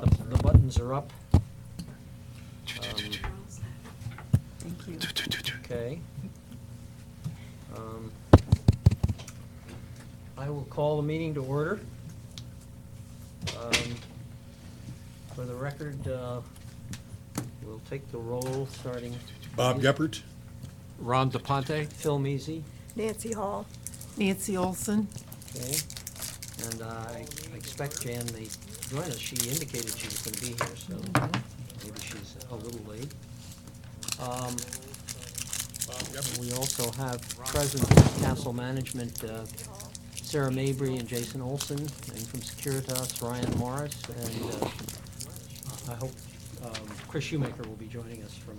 The buttons are up. Thank you. Okay. I will call the meeting to order. For the record, we'll take the roll, starting. Bob Geppert. Ron DePonte. Phil Measy. Nancy Hall. Nancy Olson. Okay. And I expect Jan may join us. She indicated she was going to be here, so maybe she's a little late. We also have present from Castle Management, Sarah Mabry and Jason Olson, and from Securitas, Ryan Morris, and I hope Chris Shoemaker will be joining us from,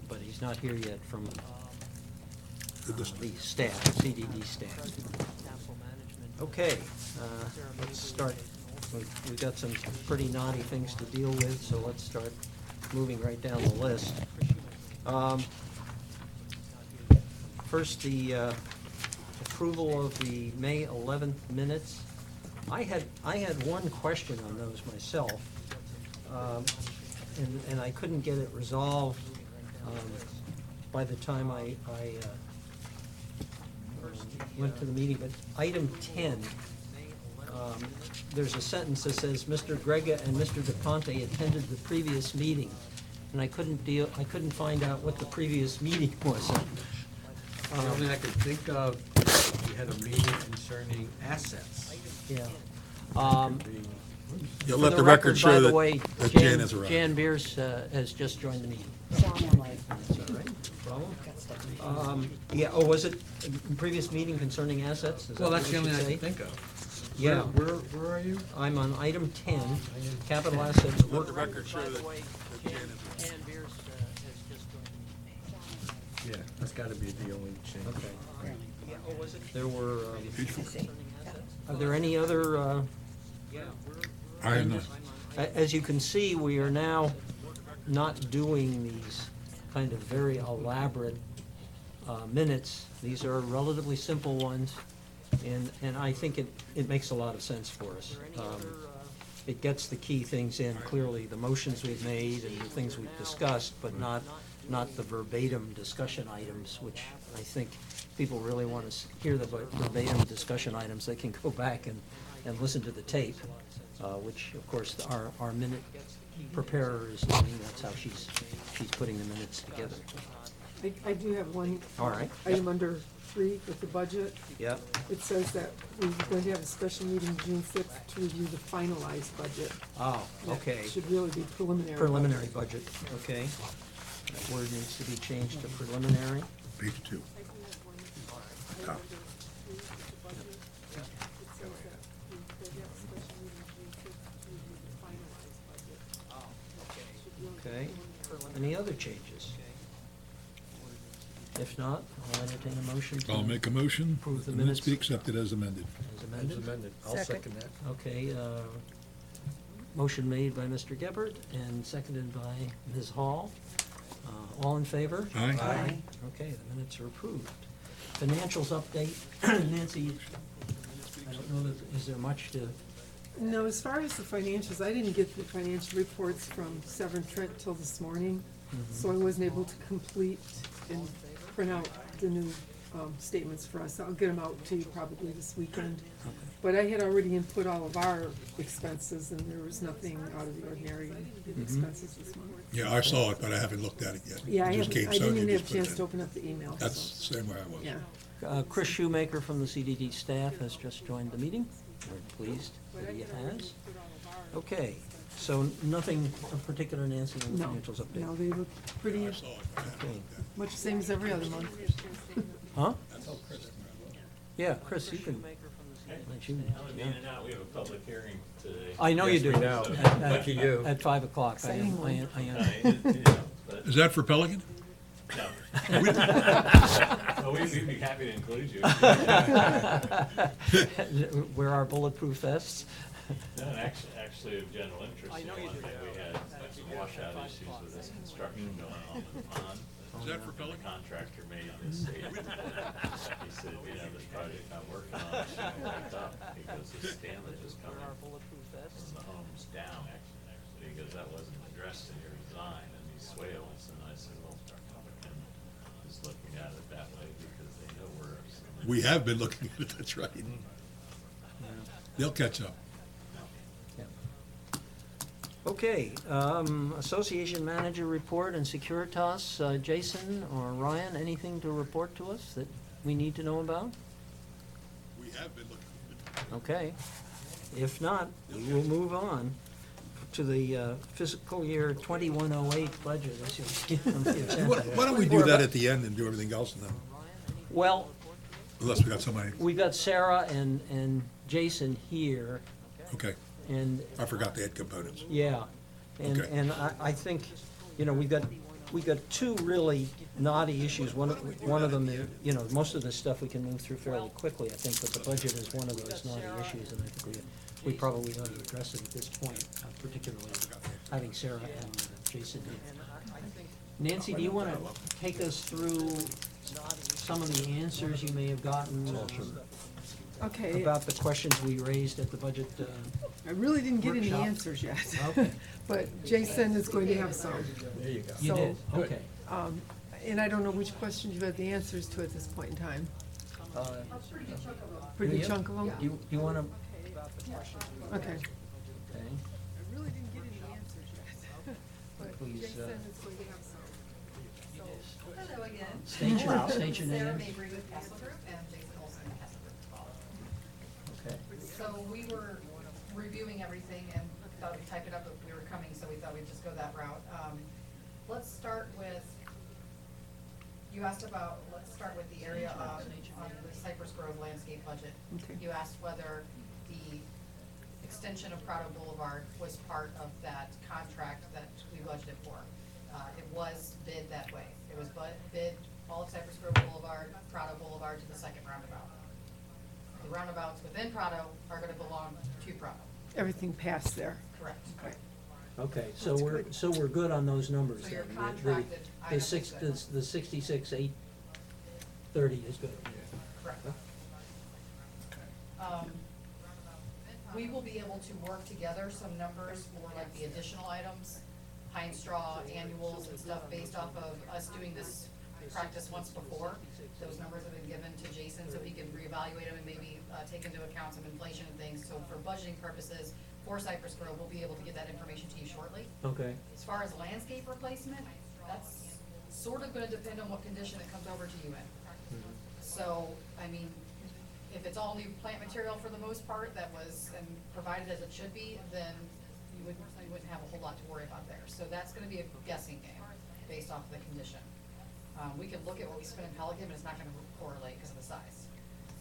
but he's not here yet, from the staff, CDD staff. Okay, let's start. We've got some pretty naughty things to deal with, so let's start moving right down the list. First, the approval of the May 11th minutes. I had one question on those myself, and I couldn't get it resolved by the time I went to the meeting. But item 10, there's a sentence that says Mr. Grega and Mr. DePonte attended the previous meeting, and I couldn't find out what the previous meeting was. The only I could think of, we had a meeting concerning assets. Yeah. You'll For let the record by show the way, that Jan has arrived. Jan Beers has just joined the meeting. That's all right, no problem. Yeah, oh, was it a previous meeting concerning assets? Is Well, that that's the what only you I should can say? think of. Yeah. Where are you? I'm on item 10, capital assets. Let the record show that Jan has arrived. Jan Beers has just joined the meeting. Yeah, that's gotta be the only change. Okay. There were, are there any other, I have not. as you can see, we are now not doing these kind of very elaborate minutes. These are relatively simple ones, and I think it makes a lot of sense for us. It gets the key things in clearly, the motions we've made and the things we've discussed, but not the verbatim discussion items, which I think people really want to hear the verbatim discussion items. They can go back and listen to the tape, which of course our minute preparer is doing. That's how she's putting the minutes together. I do have one. All right. Item under 3 with the budget. Yep. It says that we're going to have a special meeting June 6th to review the finalized budget. Oh, okay. It should really be preliminary. Preliminary budget, okay. That word needs to be changed to preliminary. Page 2. Top. Okay. Any other changes? If not, I'll entertain a motion to I'll make a motion. approve the The minutes be minutes accepted as amended. as As amended. amended. I'll Second. second that. Okay, motion made by Mr. Geppert and seconded by Ms. Hall. All in favor? Aye. Okay, the minutes are approved. Financials update. Nancy, I don't know, is there much to, No, as far as the financials, I didn't get the financial reports from Severn Trent till this morning, so I wasn't able to complete and print out the new statements for us. I'll get them out to you probably this weekend. But I had already input all of our expenses, and there was nothing out of the ordinary in the expenses this month. Yeah, I saw it, but I haven't looked at it yet. Yeah, I Just came, didn't Sonia even have just a put it chance to in. open up the email. That's so, the same way I was. yeah. Chris Shoemaker from the CDD staff has just joined the meeting. We're pleased that he has. Okay, so nothing of particular, Nancy, in the No, financials update? no, they look pretty I saw it, but I haven't Okay. looked at it. much the same as every other month. Huh? That's all Chris. Yeah, Chris, you can. let you- yeah. In and out, we have a public hearing today. I know you Yes, do. we know. At- Lucky you. At 5 o'clock. I am. Exciting one. I am. Is that for Pelican? No. Well, we'd be happy to include you. Wear our bulletproof vests. No, actually of general interest, you know, one thing, we had some washout issues with this construction going on in the pond. Is that for The Pelican? contractor made this statement. He said, you know, this project I'm working on is going to up because the damage is coming from the homes down, actually that wasn't addressed in your design and these swales, and I said, well, Pelican is looking at it that way because they know we're. We have been looking at it, that's right. They'll catch up. Okay, association manager report and Securitas, Jason or Ryan, anything to report to us that we need to know about? We have been looking at it. Okay, if not, we will move on to the fiscal year 2108 budget, as you'll see from the agenda. Why don't we do that at the end and do everything else and then, Well, unless we got somebody, we got Sarah and Jason here, okay, and I forgot the head components. yeah, and, Okay. and I think, you know, we got two really knotty issues. One of them, you know, most of this stuff we can move through fairly quickly, I think, but the budget is one of those knotty issues, and I think we probably ought to address it at this point, particularly having Sarah and Jason here. Nancy, do you want to take us through some of the answers you may have gotten Okay, about the questions we raised at the budget? I really didn't get any workshop. answers yet. Okay. But Jason is going to have some. There you go. You So, did, okay. And I don't know which questions you had the answers to at this point in time. Pretty Do you? chunk of them? You want to, Okay. okay, I really didn't get any answers yet. But Please, Jason is going to have some. Hello again. state your Sarah name. Mabry with Castle Group and Jason Olson with Castle Group. Okay. So we were reviewing everything and thought we'd type it up, but we were coming, so we thought we'd just go that route. Let's start with, you asked about, let's start with the area on the Cypress Grove landscape budget. Okay. You asked whether the extension of Prado Boulevard was part of that contract that we budgeted for. It was bid that way. It was bid all of Cypress Grove Boulevard, Prado Boulevard to the second roundabout. The roundabouts within Prado are gonna belong to Prado, Everything passed there. correct? Okay. Okay, so we're good on those numbers So then. your The- contracted The items six, is good. the 66,830 is good. Correct. We will be able to work together some numbers for like the additional items, pine straw, annuals and stuff based off of us doing this practice once before. Those numbers have been given to Jason so he can reevaluate them and maybe take into account some inflation and things. So for budgeting purposes, for Cypress Grove, we'll be able to get that information to you shortly. Okay, As far as landscape replacement, that's sort of gonna depend on what condition it comes over to you in. So, I mean, if it's all new plant material for the most part that was and provided as it should be, then you wouldn't have a whole lot to worry about there. So that's gonna be a guessing game based off of the condition. We could look at what we spent in Pelican, but it's not gonna correlate because of the size.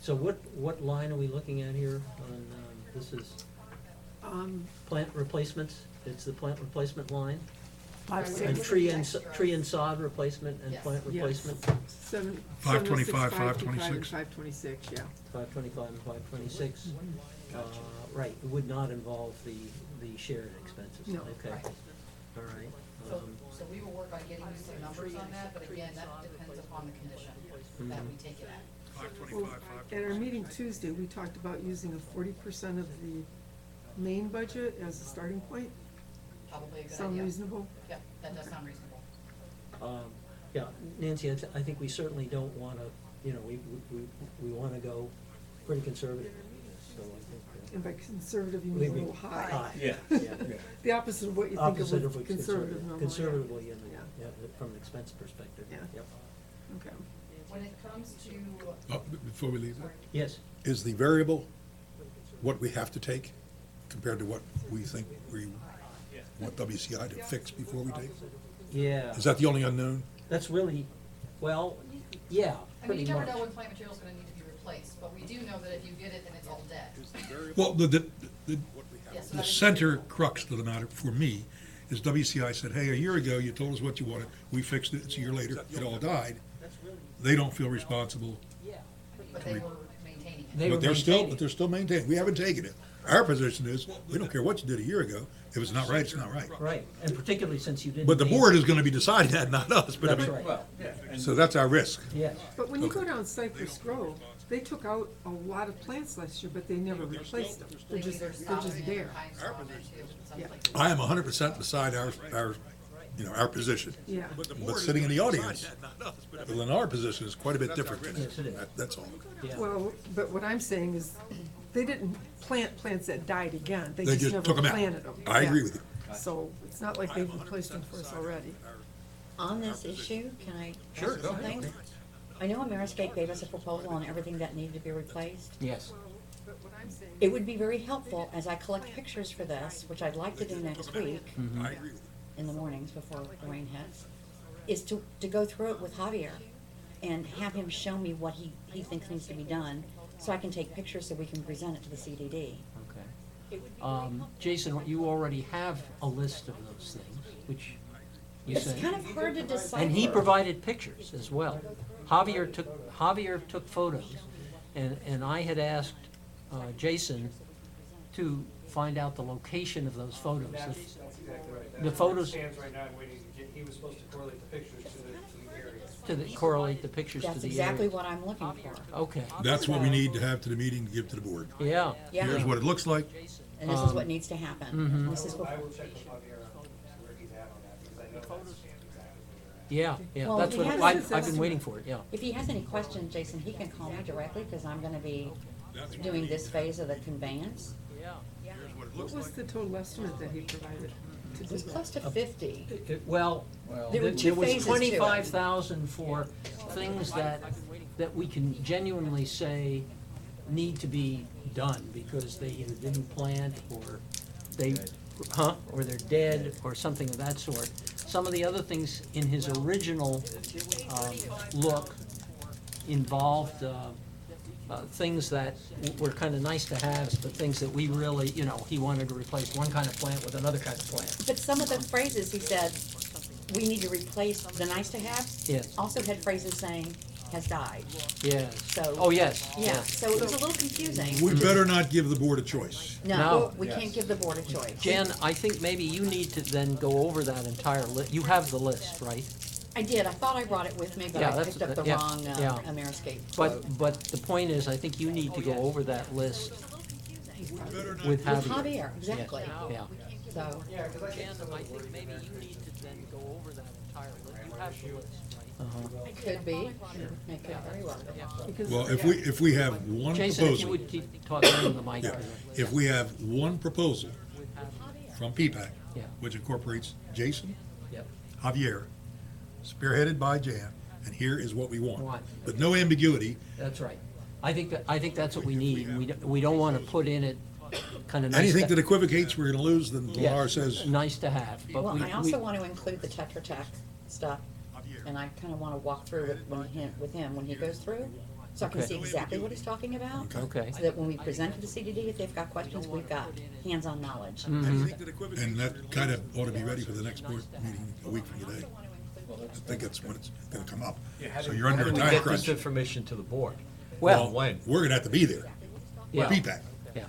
so what line are we looking at here on, this is plant replacements? It's the plant replacement line? Five, Right, And six, tree and sod replacement and Yes. plant yes. replacement? 525, 525, 526. 526, yeah. 525 and 526. Right, it would not involve the shared expenses. No. Okay, Right. all right. So we will work on getting you some numbers on that, but again, that depends upon the condition that we take it at. Well, at our meeting Tuesday, we talked about using a 40% of the main budget as a starting point. Probably a good idea. Sound reasonable? Yep, that does sound reasonable. Yeah, Nancy, I think we certainly don't want to, you know, we want to go pretty conservative, so I think. And by conservative, you we- mean a little high. Yeah. The opposite of what you think of Opposite with what's conservative number. Conservatively, and, Yeah. yeah, from an expense perspective. Yeah. Yep. Okay. When it comes to, Oh, before we leave that, Yes, is the variable what we have to take compared to what we think we want WCI to fix before we take it? yeah, Is that the only unknown? that's really, well, yeah, I mean, pretty you never much. know when plant material's gonna need to be replaced, but we do know that if you get it and it's all dead. Well, Yes, so the that is- center crux to the matter for me is WCI said, hey, a year ago, you told us what you wanted, we fixed it, it's a year later, it all died. They don't feel responsible, But they were maintaining it. They were but maintaining. they're still maintaining, we haven't taken it. Our position is, we don't care what you did a year ago, if it's not right, it's not right. Right, and particularly since you didn't. But the name- board is gonna be deciding that, not us, but I That's mean, right, so that's our risk. yes. But when you go down Cypress Grove, they took out a lot of plants last year, but they never replaced them. They're They've just, either they're stopped just and there. times are on there too, sounds Yeah. like. I am 100% beside our position. Yeah. But sitting in the audience, the Lennar position is quite a bit different. Yes, it is. That's all. Yeah. Well, but what I'm saying is, they didn't plant plants that died again. They They just just never took 'em out. planted them. I Yeah. agree with you. So it's not like they've replaced them for us already. On this issue, can I Sure, ask go ahead. something? I know Ameriscape gave us a proposal on everything that needed to be replaced. Yes. But what I'm saying. It would be very helpful as I collect pictures for this, which I'd like to do next week I agree with you. in the mornings before the rain hits, is to go through it with Javier and have him show me what he thinks needs to be done, so I can take pictures so we can present it to the CDD. Okay. Jason, you already have a list of those things, which you It's said. kind of hard to decipher. And he provided pictures as well. Javier took photos, and I had asked Jason to find out the location of those photos. That's exactly right. The photos- Stands right now, I'm waiting to get, he was supposed to correlate the pictures to the area. Correlate the pictures to That's the exactly area. what I'm looking for. Okay, That's what we need to have to the meeting to give to the board. yeah. Yeah. Here's what it looks like. And this is what needs to happen. This is I what, will check with Javier on where he's at on that, because I know that's exactly where Yeah, yeah, Well, that's he what, has I've his been estimate. waiting for it, yeah. if he has any questions, Jason, he can call me directly, because I'm gonna be doing this phase of the conveyance. What was the total estimate that he provided to It do was that? close to 50. Well, There were two there was phases to it. 25,000 for things that we can genuinely say need to be done because they either didn't plant or or they're dead or something of that sort. Some of the other things in his original look involved things that were kind of nice to haves, but things that we really, he wanted to replace one kind of plant with another kind of plant. But some of the phrases he said, we need to replace the nice to have, Yes. also had phrases saying, has died. Yes. So- Oh, yes. Yeah, so it was a little confusing. We better not give the board a choice. No. No, we can't give the board a choice. Jen, I think maybe you need to then go over that entire list. You have the list, right? I did, I thought I brought it with me, but Yeah, I that's- picked up the yeah, wrong yeah. Ameriscape quote. But the point is, I think you need to go over that list with Javier. With Javier, exactly. Yeah. So, Yeah, because I think some of I the think words maybe that you need to then go over that entire list. You have the list, right? it could be, it could very well be. Because Well, if we have one Jason, if you proposal, would keep talking into the mic. yeah, if we have one proposal from PPAC, Yeah. which incorporates Jason, Yep. Javier, spearheaded by Jan, and here is what we want. Want. But no ambiguity, That's right. I think that's what we need. We don't want to put in it kind of nice. anything that equivocates, we're gonna lose, then Yeah, Lennar says, nice to have, but Well, we. I also want to include the Tetra Tech stuff, and I kind of want to walk through it with him when he goes through, so I can Okay. see exactly what he's talking about. Okay. So that when we present to the CDD, if they've got questions, we've got hands-on knowledge. Mm-hmm. and that kind of ought to be ready for the next board meeting a week from today. I think that's when it's gonna come up. So you're under a How do we time get crunch. this information to the board? Well, When? We're gonna have to be there. yeah, PPAC, yeah.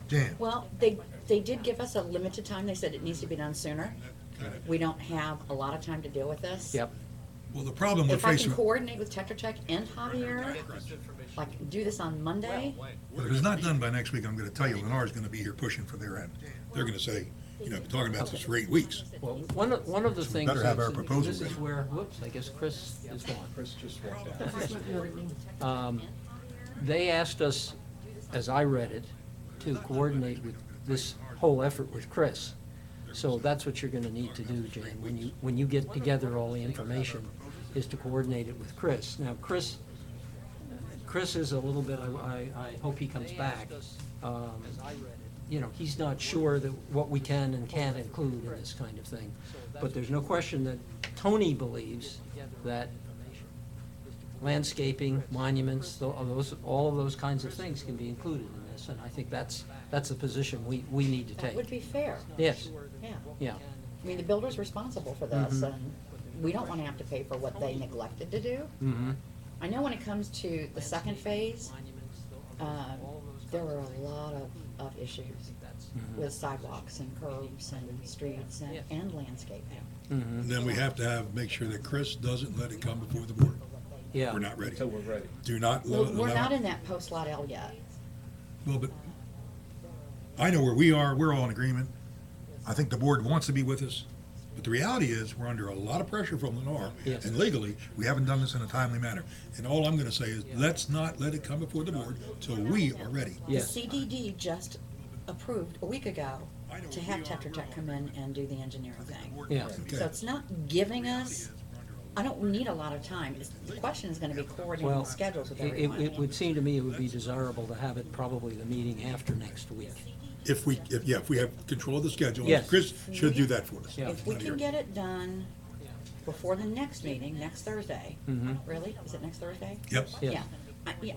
Jan. Well, they did give us a limited time, they said it needs to be done sooner. We don't have a lot of time to deal with this. Yep. Well, the problem we're If I can facing, coordinate with Tetra Tech and Javier, like do this on Monday, well, if it's not done by next week, I'm gonna tell you, Lennar's gonna be here pushing for their end. They're gonna say, talking about this for 8 weeks. Well, one of the things. better have our is- proposal This is ready. where, whoops, I guess Chris is gone. Chris just walked out. They asked us, as I read it, to coordinate with this whole effort with Chris. So that's what you're gonna need to do, Jane, when you get together all the information, is to coordinate it with Chris. Now, Chris is a little bit, I hope he comes back. He's not sure that what we can and can't include in this kind of thing. But there's no question that Tony believes that landscaping, monuments, all of those kinds of things can be included in this, and I think that's the position we need to that take. would be fair. Yes, Yeah. yeah, I mean, the builder's responsible for this, and we don't want to have to pay for what they neglected to do. mm-hmm, I know when it comes to the second phase, there were a lot of issues with sidewalks and curbs and streets and landscaping. mm-hmm. And then we have to make sure that Chris doesn't let it come before the board. Yeah. we're not ready. Until we're ready. Do not Well, allow. we're not in that post Lot L yet. Well, but I know where we are, we're all in agreement. I think the board wants to be with us, but the reality is, we're under a lot of pressure from Lenore, Yes. and legally, we haven't done this in a timely manner. And all I'm gonna say is, let's not let it come before the board till we are ready. Yes. The CDD just approved a week ago I know to we have are, Tetra Tech we're come in and do the engineering thing. Yeah. Okay. So it's not giving us, I don't need a lot of time. The question is gonna be coordinating Well, schedules with it everyone. would seem to me it would be desirable to have it probably the meeting after next week. If we have control of the schedule, Yes. Chris should do that for us. Yeah. If we can get it done before the next meeting, next Thursday, Mhm. really? Is it next Thursday? Yep. Yeah. Yeah.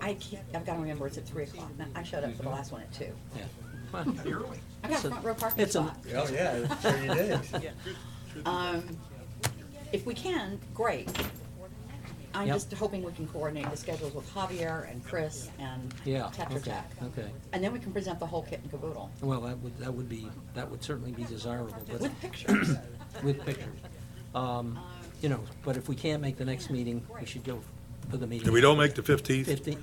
I can't, I've gotta remember, it's at 3:00. Now, I showed up for the last one at 2:00. Yeah. Well, I got a So, front row parking it's a- spot. Oh, yeah, sure you did. If we can, great. I'm Yep. just hoping we can coordinate the schedules with Javier and Chris and Yeah, Tetra okay, Tech. okay. And then we can present the whole kit and caboodle Well, that would certainly be desirable, but with pictures. with pictures. You know, but if we can't make the next meeting, we should go for the meeting. If we don't make the 15th, 15th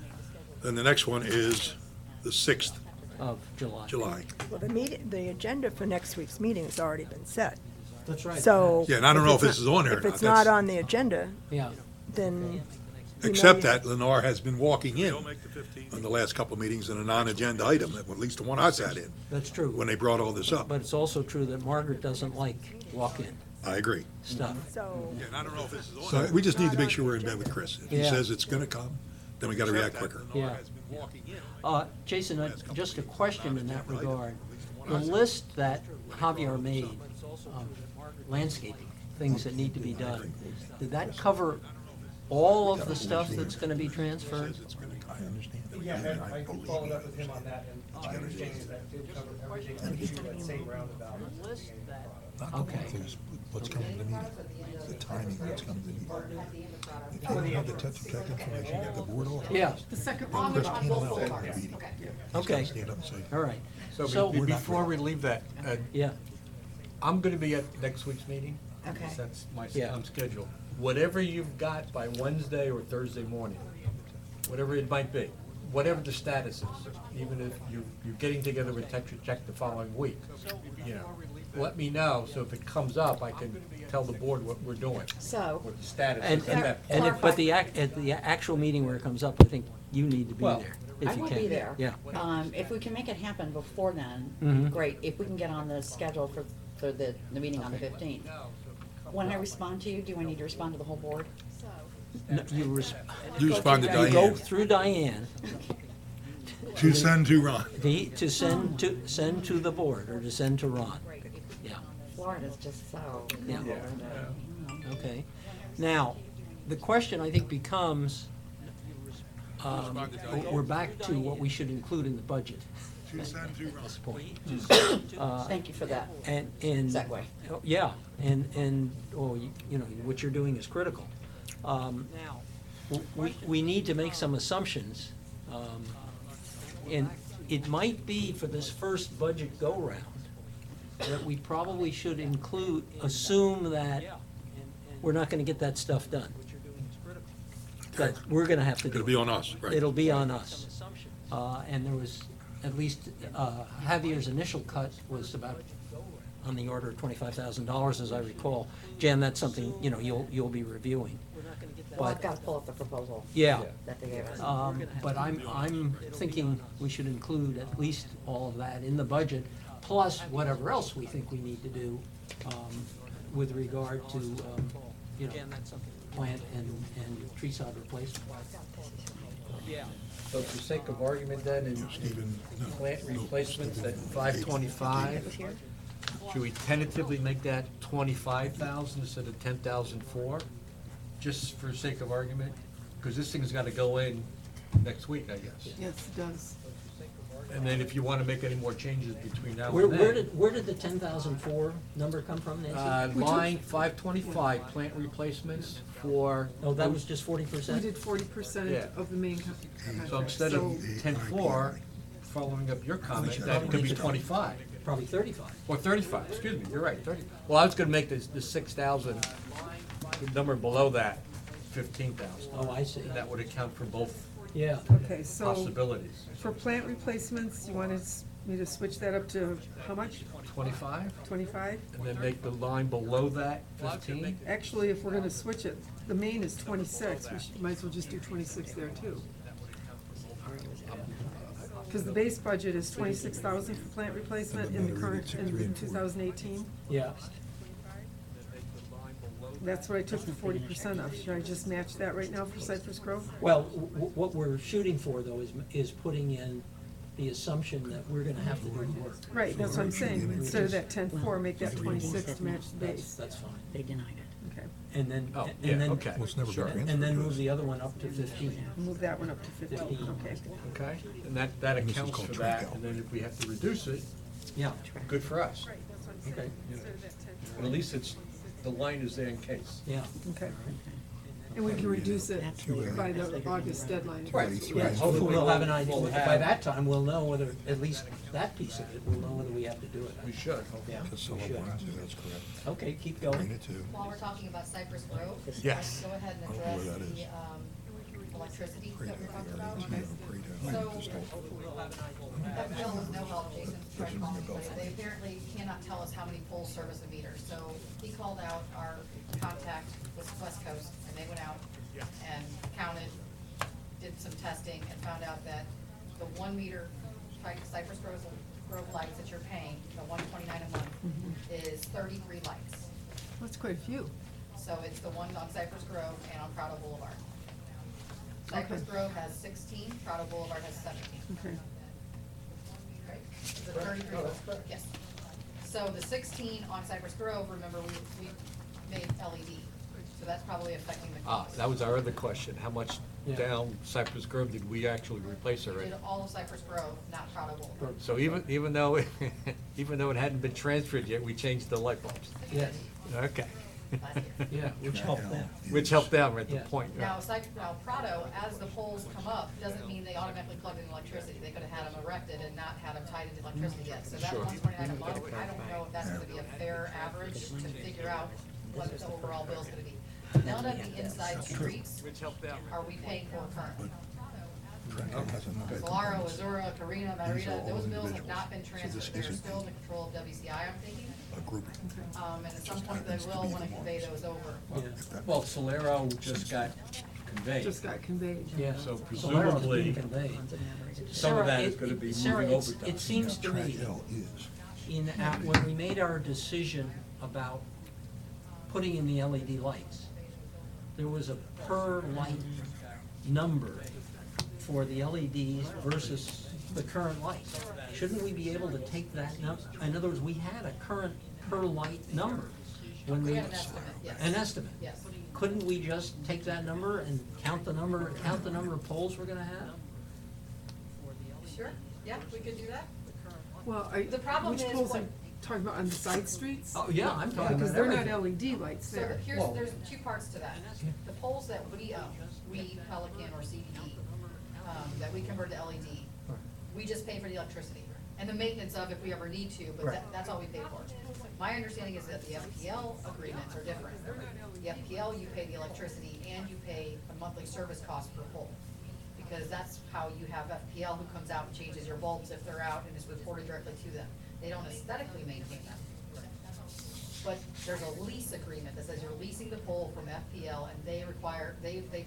then the next one is the 6th of July. July. Well, the agenda for next week's meeting has already been set. That's right. So. Yeah, and I don't know if it's this is on there or If not. it's not That's- on the agenda, Yeah, then. you Except know, that Lenore has been walking in on the last couple of meetings in a non-agenda item, at least the one I sat in, that's true. when they brought all this up. But it's also true that Margaret doesn't like walk-in I agree. stuff. So, So we just need to make sure we're in bed with Chris. If he Yeah. says it's gonna come, then we gotta react quicker. Yeah. Jason, just a question in that regard. The list that Javier made of landscaping, things that need to be done, did that cover all of the stuff that's gonna be transferred? Yeah, I followed up with him on that, and my understanding is that did cover everything up to that same roundabout. Okay. What's coming to the meeting, the timing that's coming to the meeting. If you don't have the Tetra Tech information, get the board off. Yeah, The second On the, Chris can't both allow full that in cards, the meeting. okay. okay, Stand up and say, all right. So So- before we leave that, Yeah, I'm gonna be at next week's meeting. Okay. because That's my Yeah. schedule. Whatever you've got by Wednesday or Thursday morning, whatever it might be, whatever the status is, even if you're getting together with Tetra Tech the following week, you know, let me know, so if it comes up, I can tell the board what we're doing, So, what the status and, is at that and point. if, but at the actual meeting where it comes up, I think you need to be Well, there, if I you will can. be there. Yeah, If we can make it happen before then, Mhm. great. If we can get on the schedule for the meeting on the 15th. When I respond to you, do I need to respond to the whole board? No, you respond to you go Diane, through Diane, to send to Ron. to send to the board, or to send to Ron. Yeah, Florida's just so. yeah, okay. Now, the question I think becomes, we're back to what we should include in the budget To send to Ron. at this point. Thank you for that. And, Segue. yeah, and, you know, what you're doing is critical. We need to make some assumptions, and it might be for this first budget go-round, that we probably should assume that we're not gonna get that stuff done. That we're gonna have to do it. It'll be on us, right? It'll be on us. And there was, at least, Javier's initial cut was about on the order of $25,000, as I recall. Jan, that's something, you know, you'll be reviewing. Well, I've But, got to pull up the proposal yeah, that they gave us. but I'm thinking we should include at least all of that in the budget, plus whatever else we think we need to do, with regard to, you know, plant and tree sod replacement. So for sake of argument then, in Stephen, no. plant replacements at 525, Here? should we tentatively make that 25,000 instead of 10,004? Just for sake of argument? Because this thing's got to go in next week, I guess. Yes, it does. And then if you want to make any more changes between now Where, and where then. did, where did the 10,004 number come from, Nancy? Line 525, plant replacements for, Oh, that was just 40%? We did 40% Yeah. of the main contract. so instead of 10.4, following up your comment, that could be 25. Probably 35. Or 35, excuse me, you're right, 30. Well, I was gonna make the 6,000, the number below that, 15,000. Oh, I see. That would account for both Yeah, Okay, so possibilities. for plant replacements, you wanted me to switch that up to how much? 25, 25? and then make the line below that 15? Actually, if we're gonna switch it, the main is 26, might as well just do 26 there too. Because the base budget is 26,000 for plant replacement in the current, in 2018. yeah. That's what I took the 40% of. Should I just match that right now for Cypress Grove? Well, what we're shooting for though is putting in the assumption that we're gonna have to do the work. Right, that's what I'm saying. Instead of that 10.4, make that 26 to match the base. That's fine. They denied it. Okay, And then, Oh, and yeah, then. okay. Well, it's never been transferred And then to move us. the other one up to 15. move that one up to 15, okay. Okay, and that And this is accounts called for track that, out. and then if we have to reduce it, Yeah, good for us. okay, And at least it's, the line is there in case. yeah. Okay. And we can reduce it by the August deadline. Right, yeah, hopefully we'll have an idea. By that time, we'll know whether, at least that piece of it, we'll know whether we have to do it. We should. Yeah, That's we should. that's correct. Okay, keep Bring going. it to, While we're talking about Cypress Grove, Yes. go ahead and I don't know address where that the, is. electricity Pray that we to, talked you about. know, pray to. So, Just don't- that bill was no help, Jason tried calling me, but they apparently cannot tell us how many full service of meters. So he called out our contact with West Coast, and they went out and counted, did some testing, and found out that the 1 meter Cypress Grove lights that you're paying, the $129 a month, is 33 lights. That's quite a few. So it's the ones on Cypress Grove and on Prado Boulevard. Cypress Okay. Grove has 16, Prado Boulevard has 17. Okay. Right? The 33, yes. So the 16 on Cypress Grove, remember, we made LED, so that's probably affecting the Ah, cost. that was our other question. How much Yeah. down Cypress Grove did we actually replace We already? did all of Cypress Grove, not Prado Boulevard. So even though, even though it hadn't been transferred yet, we changed the light bulbs. Yes, Okay. Last year. yeah, which helped them. Which helped them at the Yeah. point. right. Now Prado, as the poles come up, doesn't mean they automatically plug in electricity. They could have had them erected and not had them tied into electricity yet. So that Sure. $129 a month, I don't know if that's gonna be a fair average to figure out what the overall bill's gonna be. None of the inside streets Which helped them. are we paying for currently. Has another- Solaro, Azura, Carina, These are Marita, all those bills have individuals. not been So transferred. this They're isn't still in the control of WCI, I'm thinking. A grouping. And at some point they will wanna convey those over. Yeah, Well, Solero just got conveyed. Just got conveyed. yeah. So Solaro's being presumably- conveyed. Some of that Sarah, is gonna be Sarah, moving it's- over. It seems to Track me, L is. when we made our decision about putting in the LED lights, there was a per light number for the LEDs versus the current lights. Shouldn't we be able to take that in other words, we had a current per light number when We we. had an estimate, yes. An estimate. Yes. Couldn't we just take that number and count the number of poles we're gonna have? Sure, yeah, we could do that. Well, The problem which is poles what- are talking about on the side streets? Oh, yeah, I'm talking Because about they're not everything. LED lights So there. here's, Well- there's 2 parts to that. The poles that we own, we, Pelican or CDE, that we convert to LED, we just pay for the electricity and the maintenance of if we ever need to, but Right. that's all we pay for. My understanding is that the FPL agreements are different. The FPL, you pay the electricity and you pay a monthly service cost per pole. Because that's how you have FPL who comes out and changes your bulbs if they're out and is reported directly to them. They don't aesthetically maintain them. But there's a lease agreement that says you're leasing the pole from FPL and they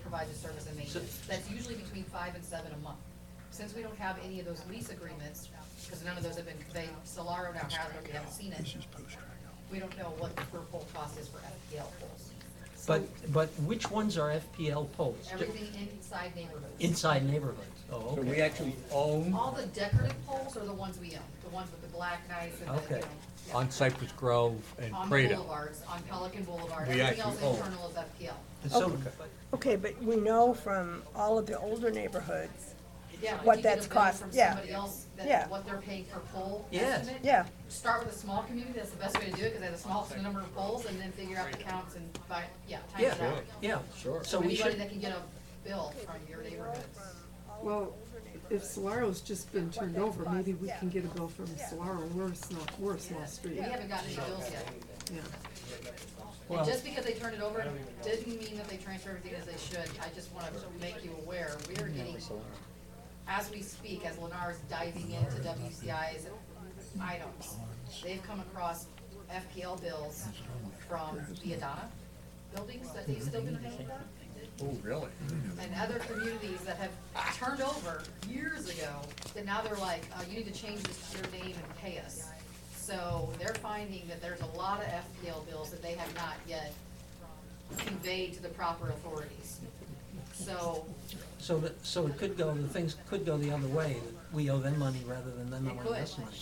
provide the service and maintenance. That's usually between 5 and 7 a month. Since we don't have any of those lease agreements, because none of those have been conveyed, Solaro now has it, we haven't seen it. This is post-track out. We don't know what the per pole cost is for FPL poles. But which ones are FPL poles? Everything inside neighborhoods. Inside neighborhoods, oh, So we okay. actually own All the decorative poles are the ones we own, the ones with the black knife and the, Okay. yeah. on Cypress Grove and On the Prado. boulevards, on Pelican Boulevard, We everything else actually own. internal is FPL. So, Okay, but we know from all of the older neighborhoods, Yeah, if What you get a that's bill cost- from yeah. somebody else, Yeah. that what they're paying per pole Yes. estimate. yeah, Start with a small community, that's the best way to do it, because they have the smallest number of poles, and then figure out the counts and times it yeah, out. yeah. Sure. So we Anybody should, that can get a bill from your neighborhoods. Well, if Solaro's just been turned over, maybe we can get a bill from Solaro. We're a small street. We haven't gotten any bills yet. Yeah. Well- just because they turned it over didn't mean that they transfer everything as they should. I just wanna make you aware, we are getting, as we speak, as Lennar's diving into WCI's items, they've come across FPL bills from the Adana buildings that they've still been paying for. Oh, really? And other communities that have turned over years ago, that now they're like, you need to change this to your name and pay us. So they're finding that there's a lot of FPL bills that they have not yet conveyed to the proper authorities. So So it could go, the things could go the other way, that we owe them money rather than them It owing us could. money.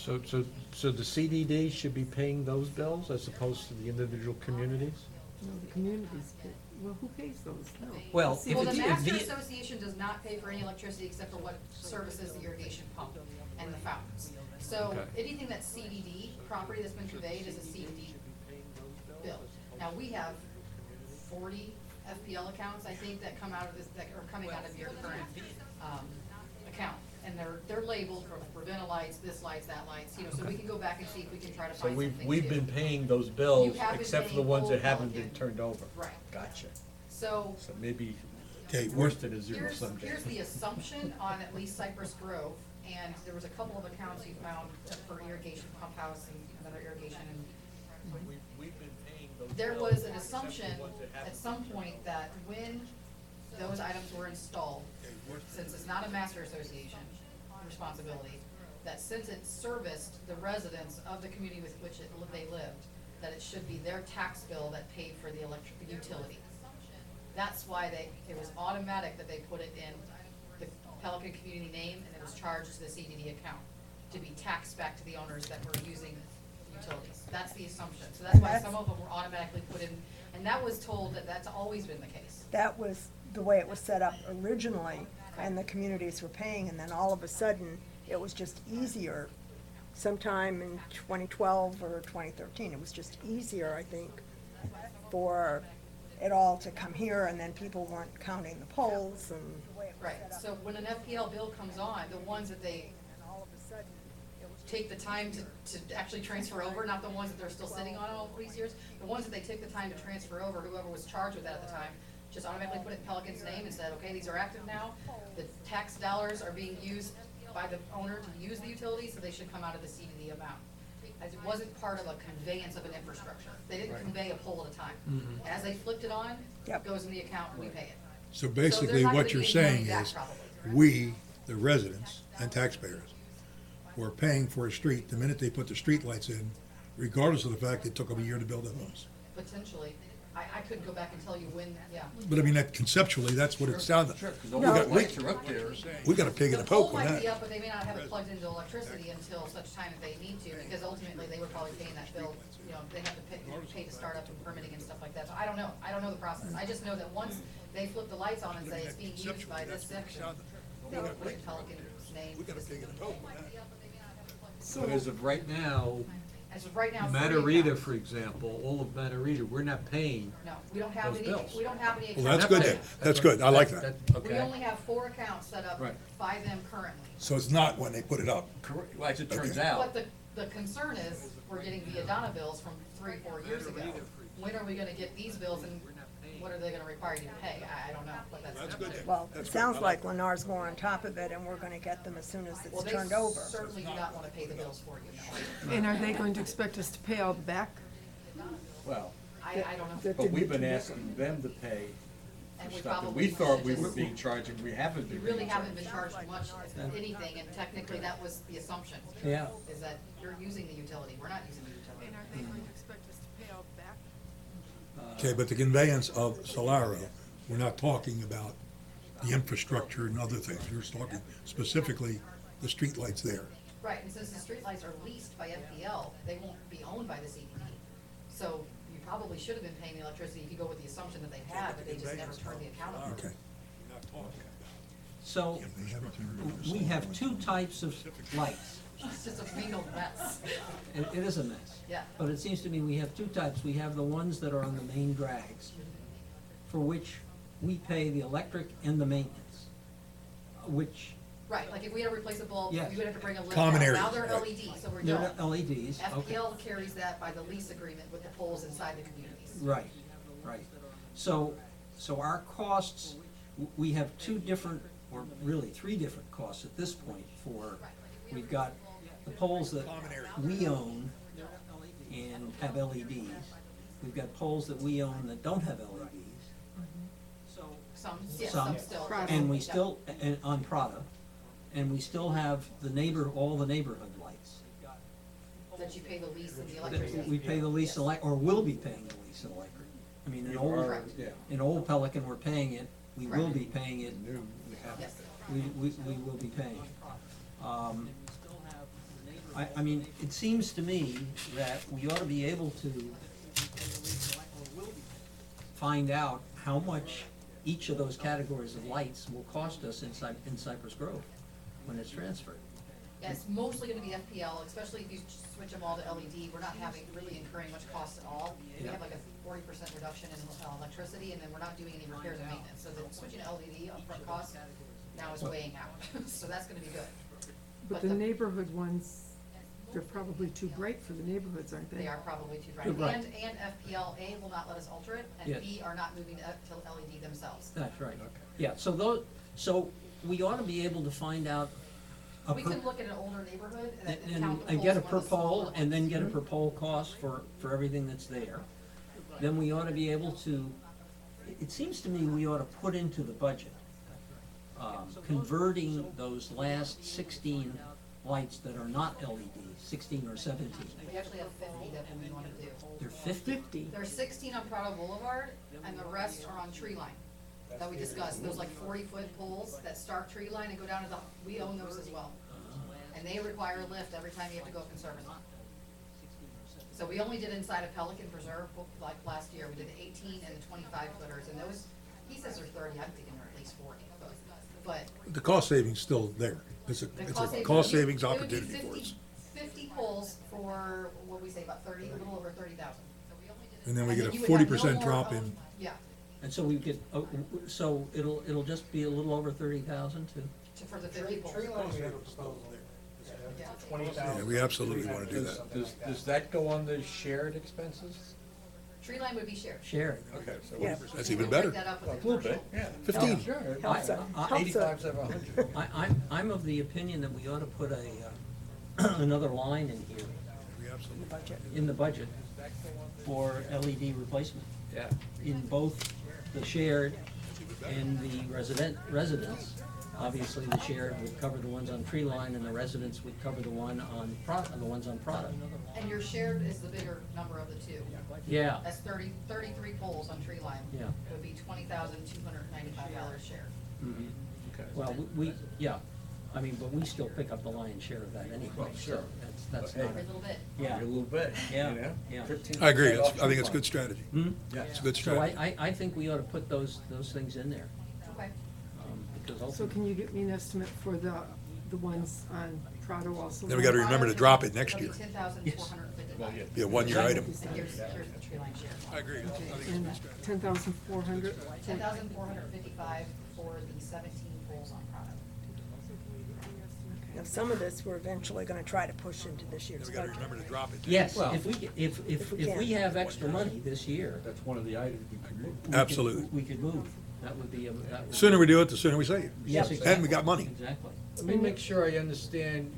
So the CDD should be paying those bills as opposed to the individual communities? No, the communities, well, who pays those? No. Well, The if Well, it's- the if Master the- Association does not pay for any electricity except for what services the irrigation pump and the fountains. So Okay. anything that's CDD, property that's been conveyed is a CDD bill. Now, we have 40 FPL accounts, I think, that come out of this, that are coming out of your current, account. And they're labeled for prevent lights, this lights, that lights, you know, so we can go back and see if we can try to So find something we've too. been paying those bills, You have been except for the paying ones that old haven't been Pelican. turned over? Right. Gotcha. So So maybe Okay, worse than a zero here's sum game. the assumption on at least Cypress Grove, and there was a couple of accounts you found for irrigation pump house and another irrigation, and We've been paying those there bills, was an except for the assumption ones that haven't at some point that when those items were installed, since it's not a master association responsibility, that since it serviced the residents of the community with which they lived, that it should be their tax bill that paid for the electric utility. That's why it was automatic that they put it in the Pelican community name, and it was charged to the CDD account to be taxed back to the owners that were using utilities. That's the assumption. So that's why some of them were automatically put in, and that was told that that's always been the case. That was the way it was set up originally, and the communities were paying, and then all of a sudden, it was just easier. Sometime in 2012 or 2013, it was just easier, I think, for it all to come here, and then people weren't counting the polls, and Right, so when an FPL bill comes on, the ones that they all of a sudden, it was take the time to actually transfer over, not the ones that they're still sitting on all these years, the ones that they took the time to transfer over, whoever was charged with that at the time, just automatically put it in Pelican's name and said, okay, these are active now, the tax dollars are being used by the owner to use the utility, so they should come out of the CDD amount. As it wasn't part of a conveyance of an infrastructure, they didn't convey a pole at a time. As they flipped it on, it Yep. goes in the account and we pay it. So So basically, they're not what gonna you're be saying ignoring is, that probably. we, the residents and taxpayers, who are paying for a street the minute they put the street lights in, regardless of the fact it took them a year to build the homes. Potentially, I couldn't go back and tell you when, yeah. But I mean, that conceptually, that's what it sounded. Sure, because all We the got- lights are up there. We got a pig in a The pole poke on might be that. up, but they may not have it plugged into electricity until such time that they need to, because ultimately they were probably paying that bill, you know, they have to pay to start up and permitting and stuff like that, so I don't know the process, I just know that once they flip the lights on and say it's being used by this section, they will put Pelican's name. We got a pig in a poke on that. So, But as of right now, As of right now. 40 Matarita, accounts. for example, all of Matarita, we're not paying. No, we don't have those any, bills. we don't have any accounts. Well, that's good then. That's good. I like that. We Okay. only have 4 accounts set up Right. by them currently. So it's not when they put it up. Correct, well, as it turns Okay. out. But the concern is, we're getting the Adana bills from 3-4 years ago. When are we gonna get these bills, and what are they gonna require you to pay? I don't know, but that's. well, it sounds like Lennar's more on top of it, and we're gonna get them as soon as Well, it's they turned over. certainly do not wanna pay the bills for you, no. and are they going to expect us to pay all back? Well, I don't know. That but we've didn't- been asking them to pay And for we stuff that probably we thought we should were just- being charged, and we haven't We been really being haven't been charged. charged much, if anything, and technically that was the assumption. Yeah. Is that you're using the utility, we're not using the utility. And are they going to expect us to pay all back? Okay, but the conveyance of Solaro, we're not talking about the infrastructure and other things. We're just talking specifically the streetlights there. Right, and since the streetlights are leased by FPL, they won't be owned by the CDD. So you probably should have been paying the electricity if you go with the assumption that they had, but they just never turned the account over. Okay. So we have 2 types of lights. It's just a mingled mess. It is a mess. Yeah. But it seems to me we have 2 types. We have the ones that are on the main drags, for which we pay the electric and the maintenance, which Right, like if we had to replace a bulb, Yes. we would have to bring a lift Common out. areas, Now they're right. LED, so we're They're done. LEDs, okay. FPL carries that by the lease agreement with the poles inside the communities. Right, right. So our costs, we have two different, or really three different costs at this point for, we've got the poles that we own and have LEDs. We've got poles that we own that don't have LEDs. Some, yes, Some. some still. Prada. And we Yeah. still, and on Prada, and we still have all the neighborhood lights. That you pay the lease and the That electricity. we pay the lease or will be paying the lease and electric. I mean, Correct. in old Pelican, we're paying it, we will Right. be paying it, Yes. we will be paying it. I mean, it seems to me that we ought to be able to find out how much each of those categories of lights will cost us in Cypress Grove when it's transferred. Yeah, it's mostly gonna be FPL, especially if you switch them all to LED, we're not really incurring much cost at all. We Yeah. have like a 40% reduction in electricity, and then we're not doing any repairs and maintenance, so the switching to LED upfront cost now is weighing out, so that's gonna be good. But the neighborhood ones, they're probably too bright for the neighborhoods, aren't they? They are probably too bright, Too bright. and FPL, A, will not let us alter it, and Yes. B, are not moving to LED themselves. That's right. Yeah, so we ought to be able to find out a We per- can look at an older neighborhood and and, count the and poles get a and per what the smaller pole, and then ones. get a per pole cost for everything that's there. Then we ought to be able to, it seems to me we ought to put into the budget, converting those last 16 lights that are not LEDs, 16 or 17. We actually have 50 that we wanna do. They're 50? There's 16 on Prado Boulevard, and the rest are on Tree Line, that we discussed, those like 40-foot poles that start Tree Line and go down to we own those as well. And they require a lift every time you have to go up and service them. So we only did inside of Pelican Preserve, like last year, we did the 18 and the 25 footers, and those, he says they're 30, I'm thinking they're at least 40, but The cost savings still there. It's a cost savings it would be opportunity for us. 50 poles for, what we say, about 30, a little over 30,000. And then we get a you would have no 40% more drop of- in. Yeah, And so we get, so it'll just be a little over 30,000 to, for the 50 poles. Tree line, we have a proposal there. Yeah. 20,000. Yeah, we absolutely wanna do that. Does that go on the shared expenses? Tree line would be shared. share it. Okay, so. Yeah. That's even We'll better. break that up with A the little bit, commercial. yeah. 15. Oh, sure. Helps I- out. I- Helps out. 85 instead of 100. I'm of the opinion that we ought to put another line in here, in the budget. in the budget, for LED replacement, Yeah. in both the shared and the residents. Obviously, the shared would cover the ones on Tree Line, and the residents would cover the ones on Prada. And your shared is the bigger number of the two. Yeah, That's 33 poles on Tree Line. Yeah. It would be $20,295 shared. mhm. Okay. Well, I mean, but we still pick up the lion's share of that anyway, Well, so sure. that's But hey, not, Every little bit. yeah. A little bit, Yeah, you know? yeah. 15% I agree. off I think it's a coupon. good strategy. Hmm? Yeah. It's a good So strategy. I think we ought to put those things in there, Okay. because So ultimately. can you get me an estimate for the ones on Prado also? Then we gotta remember to drop it next It'll year. be 10,455. Well, yeah. Be a one-year item. And here's the Tree Line share. I agree. I think it's a And good strategy. 10,400? 10,455 for the 17 poles on Prado. Now, some of this, we're eventually gonna try to push into this Then year's we gotta budget. remember to drop it. Yes, Well- if we we can. have extra money this year. That's one of the items we could move. we could- Absolutely. We could move, that would be that would. Sooner we do it, the sooner we save. Yes, And we exactly. got money. Exactly. Let me make sure I understand,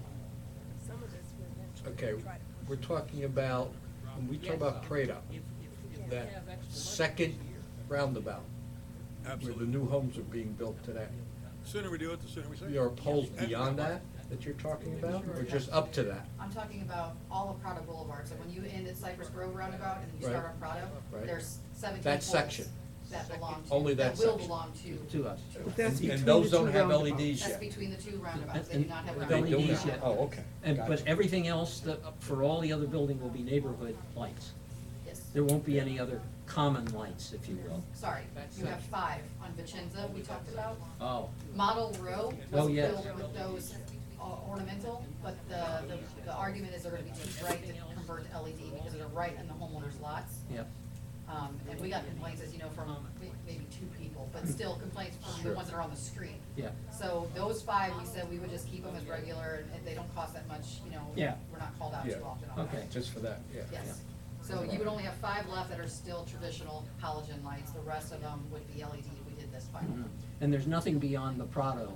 Some of this, we're okay, eventually gonna try to we're talking about, when we talk about Prado, that second roundabout, where the Absolutely. new homes are being built today. Sooner we do it, the sooner we save. There are poles beyond that you're talking about, or just up to that? I'm talking about all of Prado Boulevard, so when you end at Cypress Grove roundabout and you start Right. on Prado, Right. there's 17 That poles section. that belong to, Only that that will section. belong to. To us. But that's between And the those two don't have roundabouts. LEDs That's yet? between the two roundabouts, they And- do not have and LEDs. don't LEDs have. yet? Oh, okay. And, but Gotcha. everything else that, for all the other building will be neighborhood lights. Yes, There won't be any other common lights, if you will. sorry, you have 5 on Vicenza we talked about. Oh, Model Row Oh, was yes. built with those ornamental, but the argument is they're gonna be too bright to convert to LED because they're right in the homeowners' lots. yep. And we got complaints, as you know, from maybe 2 people, but still complaints from the ones that are on the street. Yeah. So those 5, we said we would just keep them as regular, and they don't cost that much, you know. Yeah. We're not called out Yeah. too often on that. Okay. Just for that, yeah. Yes. So you would only have 5 left that are still traditional halogen lights. The rest of them would be LED if we did this final. And there's nothing beyond the Prado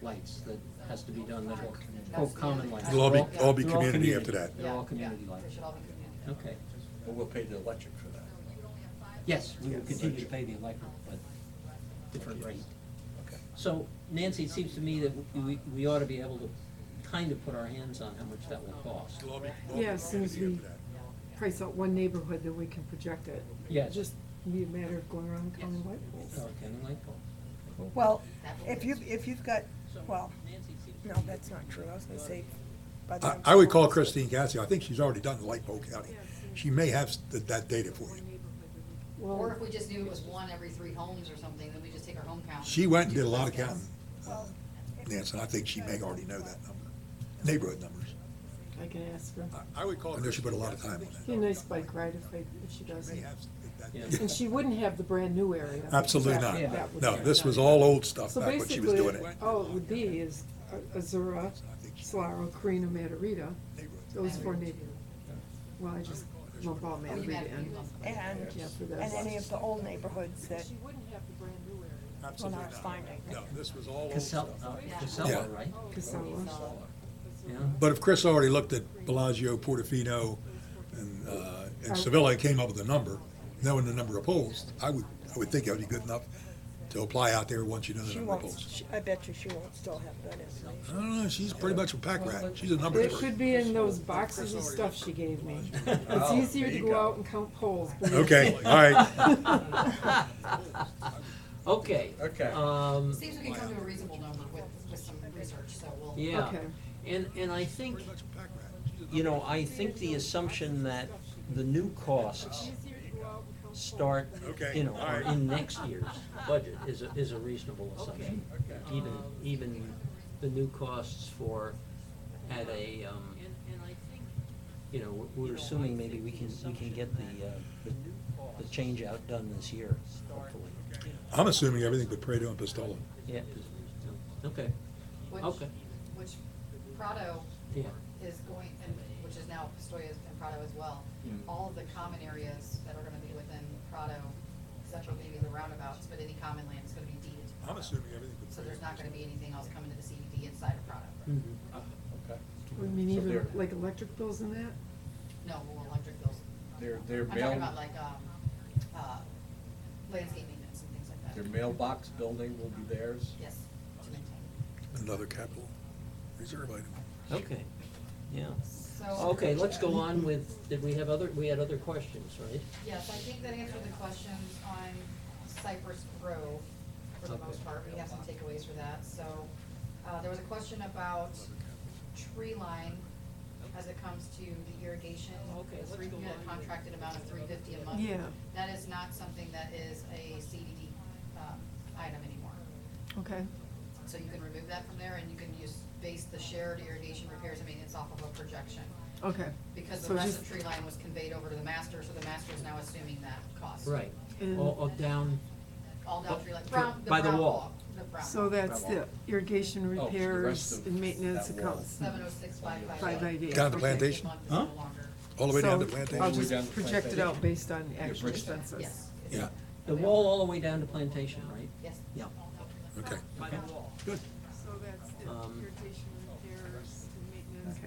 lights that has to be done that are, quote, common lights. It'll all be, They're all be they're community after that. They're all Yeah, community yeah, lights. They should all be community. Okay. But we'll pay the electric for that. Yes, we will continue to pay the electric, but different rate. Okay. So Nancy, it seems to me that we ought to be able to kind of put our hands on how much that will cost. It'll all be- all be Yeah, as soon as we community after that. price out one neighborhood, then we can project it. Yes. Just be a matter of going around and counting light poles. Okay, light bulb. Well, if you've got, well, no, that's not true, I was gonna say, by the time. I would call Christine Cassie, I think she's already done the light pole counting. She may have that data for you. Or Well, if we just knew it was 1 every 3 homes or something, then we just take our home count. She went and do did a the lot of best counting, guess. Nancy, and I think she may already know that number, neighborhood numbers. I can ask her. I would call. I know she put a lot of time on that. Be a nice bike ride if she does May it. have that Yeah. data. And she wouldn't have the brand new area. Absolutely That- not. Yeah. that would No, be- this was all old stuff So back when she was basically, doing it. all it would be is Azura, Solaro, Carina, Matarita, those 4 neighborhoods. Well, I just lump all Oh, you Matarita meant- in. you lump- And, Yeah, for this. and any of the old neighborhoods that She wouldn't have the brand new area. we're Absolutely not not. finding. No, this was all old Casella, stuff. Casella, Yeah. right? Casella. Yeah. But if Chris already looked at Bellagio, Portofino, and Sevilla and came up with a number, knowing the number of poles, I would think that would be good enough to apply out there once you know the She number of won't, poles. I bet you she won't still have that I information. don't know, she's pretty much a pack rat. She's a numbers It person. could be in those boxes of stuff she gave me. It's easier there to you go go. out and count poles. believe Okay, me. all right. Okay. Okay. Seems we can come to a reasonable number with some research, so we'll. Yeah, Okay. and I think, you know, I think the assumption that the new costs start, Okay, you know, all are right. in next year's budget is a reasonable assumption. Even the new costs for, at a, you know, we're assuming maybe we can get the change out done this year, hopefully. I'm assuming everything but Prado and Pistola. Yeah, okay, Which- okay, Which Prado yeah. is going, and which is now Pistoia and Prado as well. All of the common areas that are gonna be within Prado, except for maybe the roundabouts, but any common land is gonna be deeded to I'm Prado. assuming everything but So there's not gonna be anything else coming to the CBD inside of Prado. Mhm. Okay. I mean, So even they're- like electric bills and that? No, well, electric bills. Their I'm mail, talking about like, landscape maintenance and things like that. their mailbox building will be theirs? Yes, to maintain. another capital reserve item. Okay, yeah. So. Okay, let's go on with, we had other questions, right? Yes, I think that answered the questions on Cypress Grove for the Okay. most part. We have some takeaways for that. So, there was a question about tree line as it comes to the irrigation. Okay, let's The go on. contracted amount of $350 a month. Yeah. That is not something that is a CDD, item anymore. Okay. So you can remove that from there and you can base the shared irrigation repairs and maintenance off of a projection. Okay. Because the So rest just- of tree line was conveyed over to the master, so the master is now assuming that cost. Right, And- all down, All down tree line, For- brown, the by the brown wall. wall, the brown. So that's the irrigation Oh, so the rest repairs of and maintenance that wall. accounts. 706,558. 598. Down to Okay. plantation? Month is Huh? no longer- All the way down to So plantation? I'll All the way just down to project it plantation. out based on actual Brixton. expenses. Yes. Yeah, the wall all the way down to Plantation, right? Yes. Yeah. okay. Good. So that's the Um, irrigation repairs and maintenance.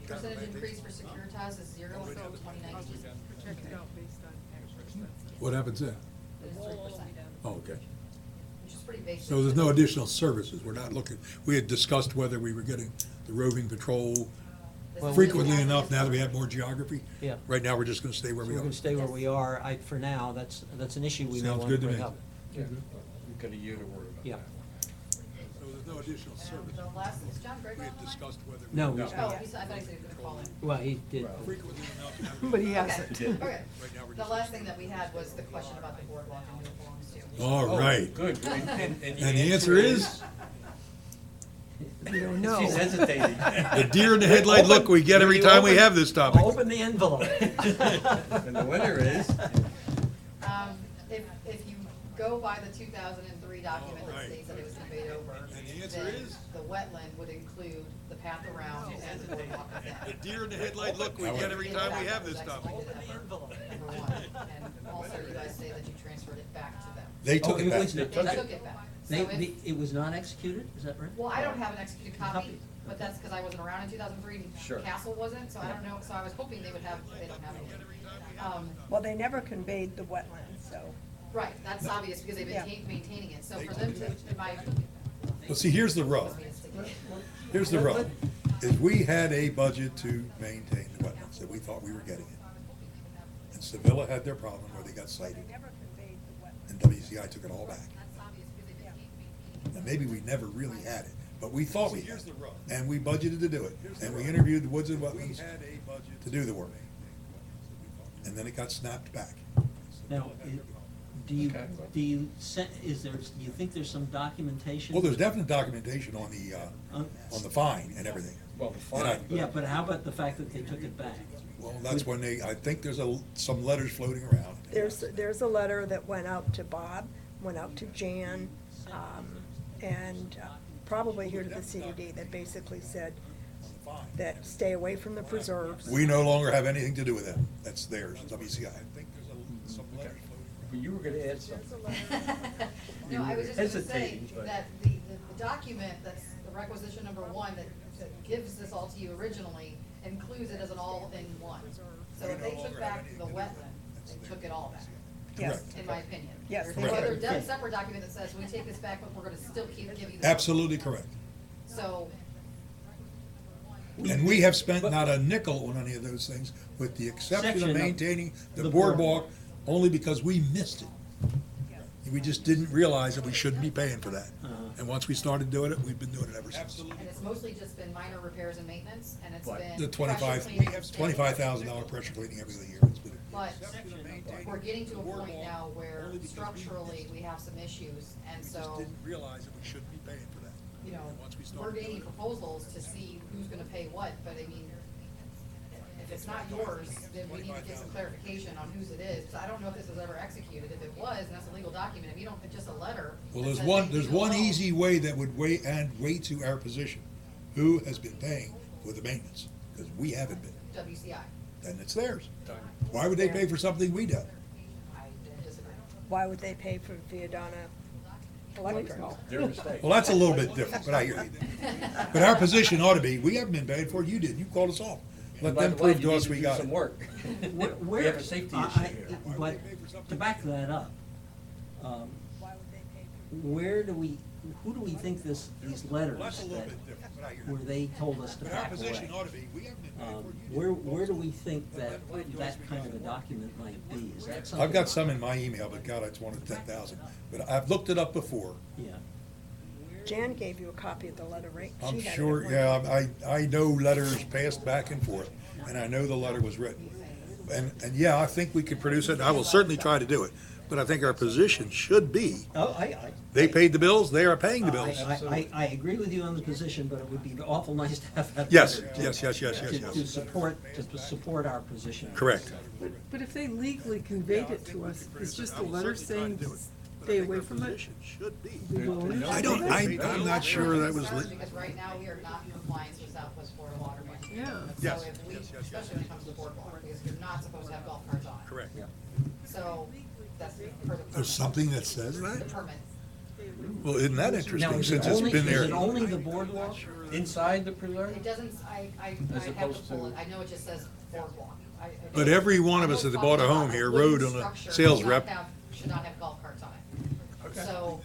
Percentage increase for Securitas is 0 until 2019. Project it out based on actual expenses. What happens then? It's 3%, Oh, okay. which is pretty basic. So there's no additional services, we're not looking, we had discussed whether we were getting the roving patrol This is- frequently enough now that we have more geography. Yeah. Right now, we're just gonna stay where So we we're are. gonna stay where we are, for now, that's an issue we may Sounds want good to to bring me. up. Yeah, we've got a year to worry about Yeah. that. So there's no additional And services. the last, is John Gregg We on had the line? discussed whether. No, we- he's Oh, not. I thought he said he was gonna call in. Well, he did. Frequently enough. now that But we- he hasn't. Okay, Right now, we're the just- last thing that we had was the question about the boardwalk and who it belongs to. All Oh, right. Good. And the answer is? We don't know. She's hesitating. The deer in the headlight look we get every time we have this topic. Open the envelope. And the winner is, If you go by the 2003 document that Right. states that it was conveyed over, And the answer then is? the wetland would include the path around and the boardwalk The within. deer in the headlight look we get every time we have this topic. Open the envelope. Number one, and also you guys say that you transferred it back to them. They took Oh, it it back. was They not- took it back. So It was not executed, is that right? well, I don't have an executed copy, Copy. but that's because I wasn't around in 2003, Sure. and Castle wasn't, so I don't know, so I was hoping they would have, they don't have it. Well, they never conveyed the wetlands, so. Right, that's obvious because they've Yeah. been maintaining it, so for them to, in my. But see, here's the rub. Here's the rub, is we had a budget to maintain the wetlands, that we thought we were getting it. And Sevilla had their problem where they got cited, and WCI took it all back. Now, maybe we never really had it, but we thought we had it, and we budgeted to do it, and we interviewed the Woods and Wetlands to do the work. And then it got snapped back. Now, do you think there's some documentation? Well, there's definite documentation on the fine and everything. well, the And I- fine. Yeah, but how about the fact that they took it back? Well, that's when I think there's some letters floating around. There's a letter that went out to Bob, went out to Jan, and probably here to the CED that basically said that stay away from the preserves. We no longer have anything to do with them. That's theirs, WCI. Some letters But you were gonna add something. No, I was just gonna say Hesitating, but- that the document that's the requisition number one that gives this all to you originally includes it as an all-in-one. So if they took back the wetland, they took it all back, Yes. Correct. in my opinion. Yes, There's they no did. other separate document that says, we take this back, but we're gonna still keep giving you the. Absolutely correct. So, And we have spent not a nickel on any of those things, with the exception Section of of maintaining the the boardwalk, only because we missed it. We just didn't realize that we shouldn't be paying for that. And once we started doing it, we've been doing it ever since. and it's mostly just been minor repairs and maintenance, and it's What? been. The pressure cleaning and $25,000 pressure cleaning every year. It's been- But we're getting to a point now where structurally we have some issues, and We just so, didn't realize that we shouldn't be paying for that. you know, And once we we're started getting doing it- proposals to see who's gonna pay what, but I mean, if it's not yours, then we need to get some clarification on whose it is, because I don't know if this was ever executed. If it was, and that's a legal document, if you don't, it's just a letter. Well, that there's says one, they there's leave it one alone. easy way that would weigh to our position. Who has been paying for the maintenance? Because we haven't been. WCI. Then it's theirs. Why would they pay for something we done? I disagree. Why would they pay for Viadana Electric? Their mistake. Well, that's a little bit different, but I hear you. But our position ought to be, we haven't been paying for it, you did, you called us off. Let And by them the way, prove you to need us we do got some it. work. Where- We have a safety issue here. But to back that up, Why would they pay for? who do we think these letters Well, that's a little that, bit different, but I hear where you. they told us to But our back position away? ought to be, we haven't been paying for it, you did. Where do we think that kind of a document might be? Is that something? I've got some in my email, but God, it's one of 10,000. But I've looked it up before. Yeah. Jan gave you a copy of the letter, right? I'm She had it sure, at one yeah, point. I know letters passed back and forth, and I know the letter was written. And yeah, I think we could produce it, and I will certainly try to do it. But I think our position should be, Oh, they paid the bills, they are paying the bills. I agree with you on the position, but it would be awful nice to have that. Yes, letter to- yes. To support our position. Correct. But if they legally conveyed it to us, it's just a letter saying stay away from it. We will only- I'm not sure that was, Because right now, we are not in compliance with Southwest Florida Water Management. Yeah. Yes. So if we, especially when it comes to boardwalk, because you're not supposed to have golf carts on it. correct. Yeah. So that's for the. There's something that says The that? permit. Well, isn't that Now, interesting, is since it it's only, been is there? it only the boardwalk? Inside the preserve? It doesn't, I As have to opposed pull it, to- I know it just says boardwalk. But every one of us that bought a home here rode on a sales rep. Should not have golf carts on it. So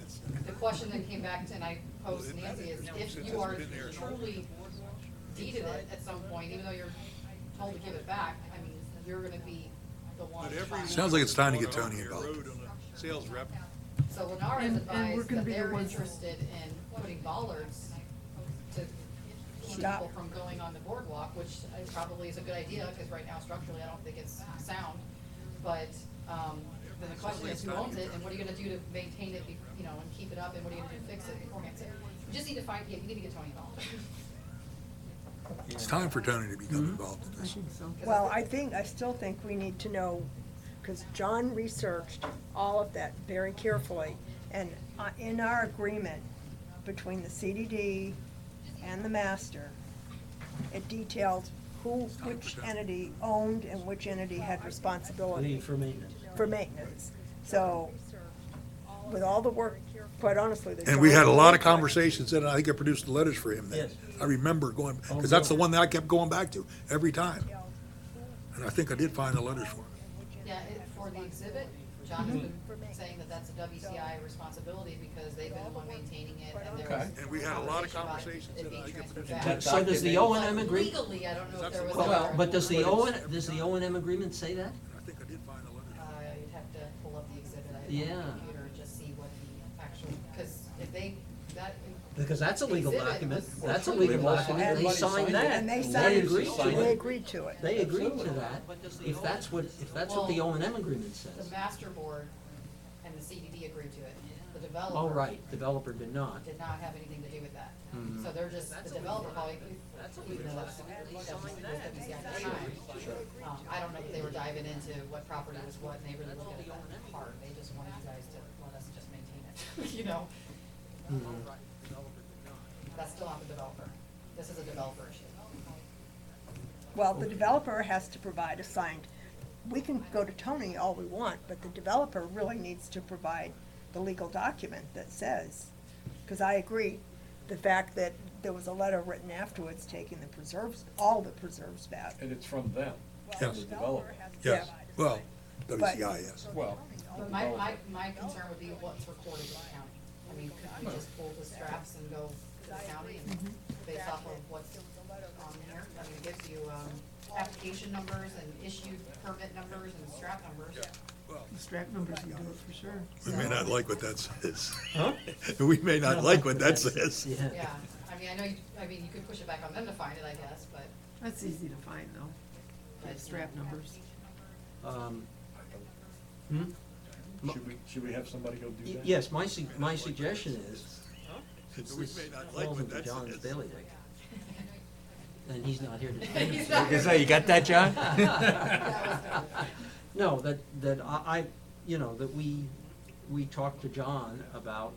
the question that came back to, and I posed to Nancy, is if you are truly deeded it at some point, even though you're told to give it back, I mean, you're gonna be the one. trying to- Sounds like it's time to get Tony involved. Sales rep. So Lennar has And we're advised gonna that be the they're ones- interested in putting bollards to keep Stop. people from going on the boardwalk, which probably is a good idea, because right now structurally, I don't think it's sound. But, then the question is who owns it, and what are you gonna do to maintain it, and keep it up, and what are you gonna do to fix it beforehand? So You just need to find, yeah, you need to get Tony involved. It's time for Tony to become Mm-hmm. involved in I this. think so. Well, I still think we need to know, because John researched all of that very carefully, and in our agreement between the CDD and the master, it detailed which 100%. entity owned and which entity had responsibility For maintenance. for maintenance. So, with all the work, quite honestly, that And we had a John lot of did, conversations, and I think I produced the letters for him then. Yes. I remember going, Oh, because that's the really? one that I kept going back to every time. And I think I did find the letters for him. Yeah, for the exhibit, John's been saying that that's a WCI responsibility because they've been the one maintaining it and there was. Okay. And we had a lot of conversation about conversations it that being I think I transferred produced. back. So does the O and M But agree? legally, I don't know if there was. Well, ever- But does the O and M agreement say that? I think I did find the letters. You'd have to pull up the exhibit on Yeah. the computer and just see what the actual, because if they, that. Because that's a legal exhibit document, was- that's a Well, legal they've all document, signed they it. signed that. and they They signed it, agreed to they it. agreed to it. They agreed to that, if that's what the O and M agreement The says. master board and the CDD agreed to it. The Oh, developer. right, developer did not. Did not have anything to do with that. Mhm. So they're just, the developer probably, even though that's, WCI at the time. I don't know if they were diving into what property was what, and they really looked at it that hard. They just wanted you guys to let us just maintain it, you know? Mhm. That's still not the developer. This is a developer issue. Well, the developer has to provide a signed, we can go to Tony all we want, but the developer really needs to provide the legal document that says, because I agree, the fact that there was a letter written afterwards taking the preserves, all the preserves back. And it's from them, Yes. from the developer. Yes, well, WCI, yes. Well, But my concern would be what's recorded with the county. I mean, could we just pull the straps and go to the county and based off of what's on here? I mean, it gives you, application numbers and issued permit numbers and strap numbers. The strap numbers will do it for sure. We may not like what that says. Huh? We may not like what that says. Yeah. Yeah, I mean, I mean, you could push it back on them to find it, I guess, but. That's easy to find though, the strap numbers. Hmm? should we have somebody go do that? Yes, my suggestion is, since We this may not like falls what into that John's says. bailiwick, and he's not here to defend He's himself. not here. You got that, John? No, that I, you know, that we talked to John about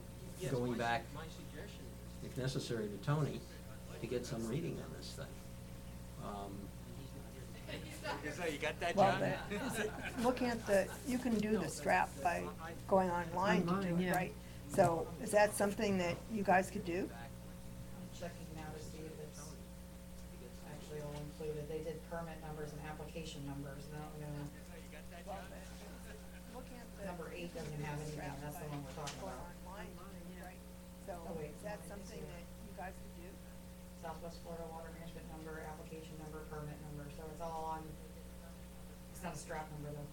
going back, if necessary, to Tony to get some reading on this thing. You got that, Well, looking at you can do the strap by going online to Online, do it, yeah. right? So, is that something that you guys could do? I'm checking now to see if it's actually all included. They did permit numbers and application numbers, and I don't know. Number 8 doesn't have anything, that's the one we're talking about. So, Oh, wait. is that something that you guys could do? Southwest Florida Water Management number, application number, permit number, so it's all on, it's not a strap number though.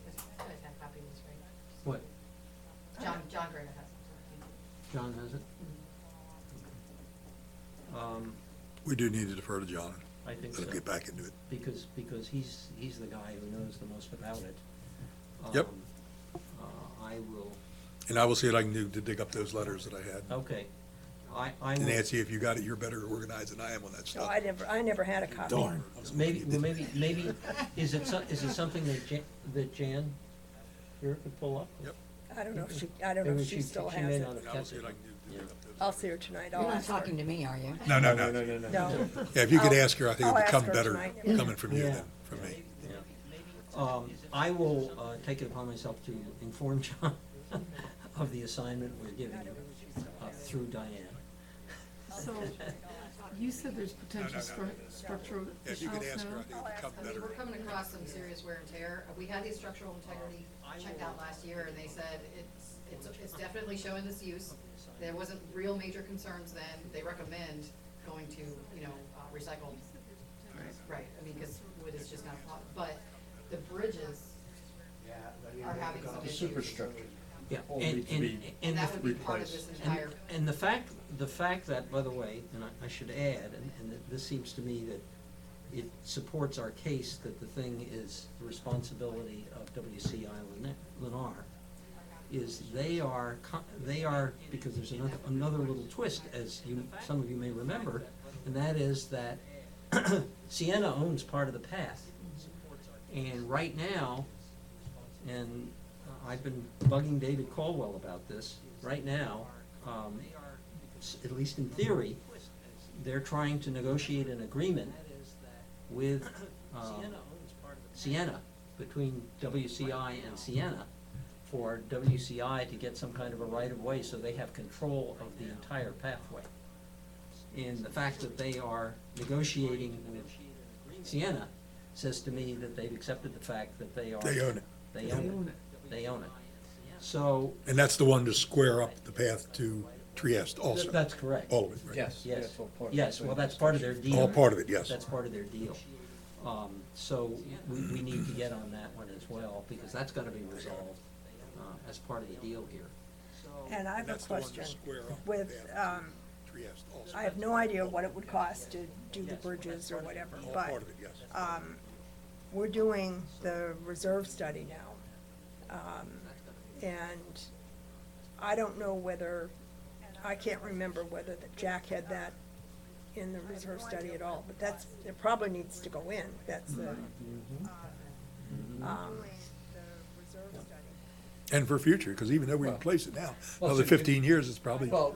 You guys have copy of this, right? What, John Greta has it. John has it? We do need to defer to John. I think Let's so. get back into it. Because he's the guy who knows the most about it. Yep. I will, And I will see what I can do to dig up those letters that I had. okay, I And will, Nancy, if you got it, you're better organized than I am on that No, stuff. I never had a copy. Darn. maybe, is it something that Jan here could pull up? Yep. I don't know if Maybe she still she has may it. not have And I will kept see it. what I can do to dig up those. I'll see her tonight. You're I'll not ask her. talking to me, are you? No. No. Yeah, if you could I'll- ask her, I think I'll it'd ask become her better tonight, yeah. coming from you Yeah. than from me. Yeah. I will take it upon myself to inform John of the assignment we're giving him through Diane. So, you said there's potential structural Yeah, if you issues could ask her, I now? think it'd become I mean, better. we're coming across some serious wear and tear. We had the structural integrity checked out last year, and they said it's definitely showing this use. There wasn't real major concerns then. They recommend going to, recycled. Right, I mean, because wood is just not, but the bridges are having some The issues. superstructure. Yeah, All and, need to and, be and That the, would be part of this entire. and the fact that, by the way, and I should add, and this seems to me it supports our case that the thing is the responsibility of WCI Lennar, is they are, because there's another little twist, as some of you may remember, and that is that Sienna owns part of the path. And right now, and I've been bugging David Caldwell about this, right now, at least in theory, they're trying to negotiate an agreement with Sienna, between WCI and Sienna, for WCI to get some kind of a right-of-way so they have control of the entire pathway. And the fact that they are negotiating with Sienna says to me that they've accepted the fact that they are. They own it. They own it. They own it. So. And that's the one to square up the path to Trieste also. That's correct. All of it, right? Yes, Yes, that's all part of it. yes, well, that's part of their deal. All part of it, yes. That's part of their deal. So we need to get on that one as well, because that's gotta be resolved, as part of the deal here. And I have a That's the one to question. square up With, the path to Trieste also. I have no idea what it would cost to do the bridges or whatever, All but, part of it, yes. we're doing the reserve study now. And I don't know whether, I can't remember whether that Jack had that in the reserve study at all, but that's, it probably needs to go in, that's the, And for future, because even though we Well- replace it now, Well, another so- 15 years, it's probably, Well,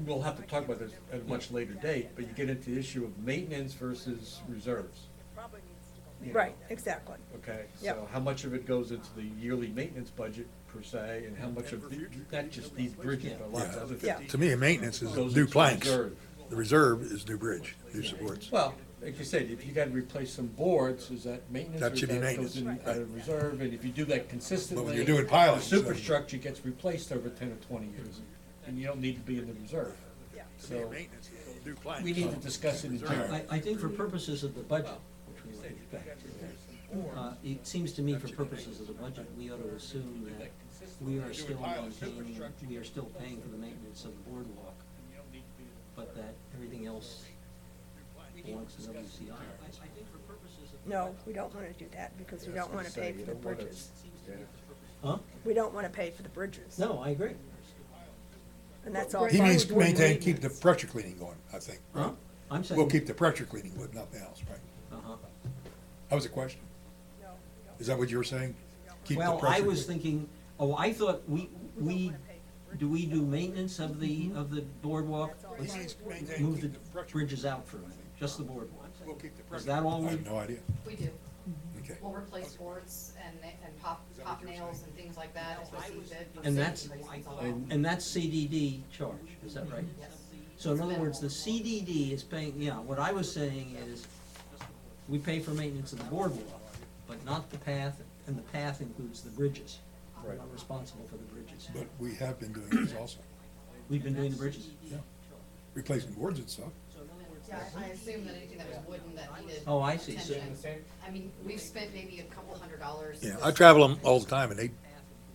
we'll have to talk about this at a much later date, but you get into the issue of maintenance versus reserves. You know, right, exactly. Okay, Yep. so how much of it goes into the yearly maintenance budget per se, and how much of, not just these bridges, but lots of other Yeah. things. to me, maintenance is Goes new into planks. reserve. The reserve is new bridge, new supports. Well, like you said, if you gotta replace some boards, is that maintenance? That or should be goes in maintenance, out of reserve, and if you do that consistently. But when you're doing piling, The so- superstructure gets replaced over 10 or 20 years, and you don't need to be in the reserve. To me, So, maintenance is new planks. we need to discuss it in general. I think for purposes of the budget, which we will get back to, it seems to me for purposes of the budget, we ought to assume that we are still maintaining, we are still paying for the maintenance of the boardwalk, but that everything else belongs to WCI. No, we don't wanna do that, because we don't wanna pay for the bridges. Huh? We don't wanna pay for the bridges, No, I agree. and that's all. He part means of doing maintain, keep the maintenance. pressure cleaning going, I think. Huh? I'm saying. We'll keep the pressure cleaning, but nothing else, right? Uh-huh. That was a question. Is that what you were saying? Keep the Well, I pressure was cleaning. thinking, I thought we do maintenance of the boardwalk? Let's He means maintain, move the keep the pressure- bridges out for a minute, just the boardwalk. We'll keep the Is pressure. that all I we? have no idea. We do. Okay. We'll replace boards and pop nails and things like that as we see fit. And that's, Replacements all. and that's CDD charge, is that right? Yes. So in other words, the CDD is paying, yeah, what I was saying is, we pay for maintenance of the boardwalk, but not the path, and the path includes the bridges. We're not responsible for the bridges. But we have been doing this also, We've been doing the bridges? yeah. Replacing boards and stuff. Yeah, I assume that anything that was wooden that needed Oh, I see. So- attention. I mean, we've spent maybe a couple $100s. Yeah, I travel them all the time, and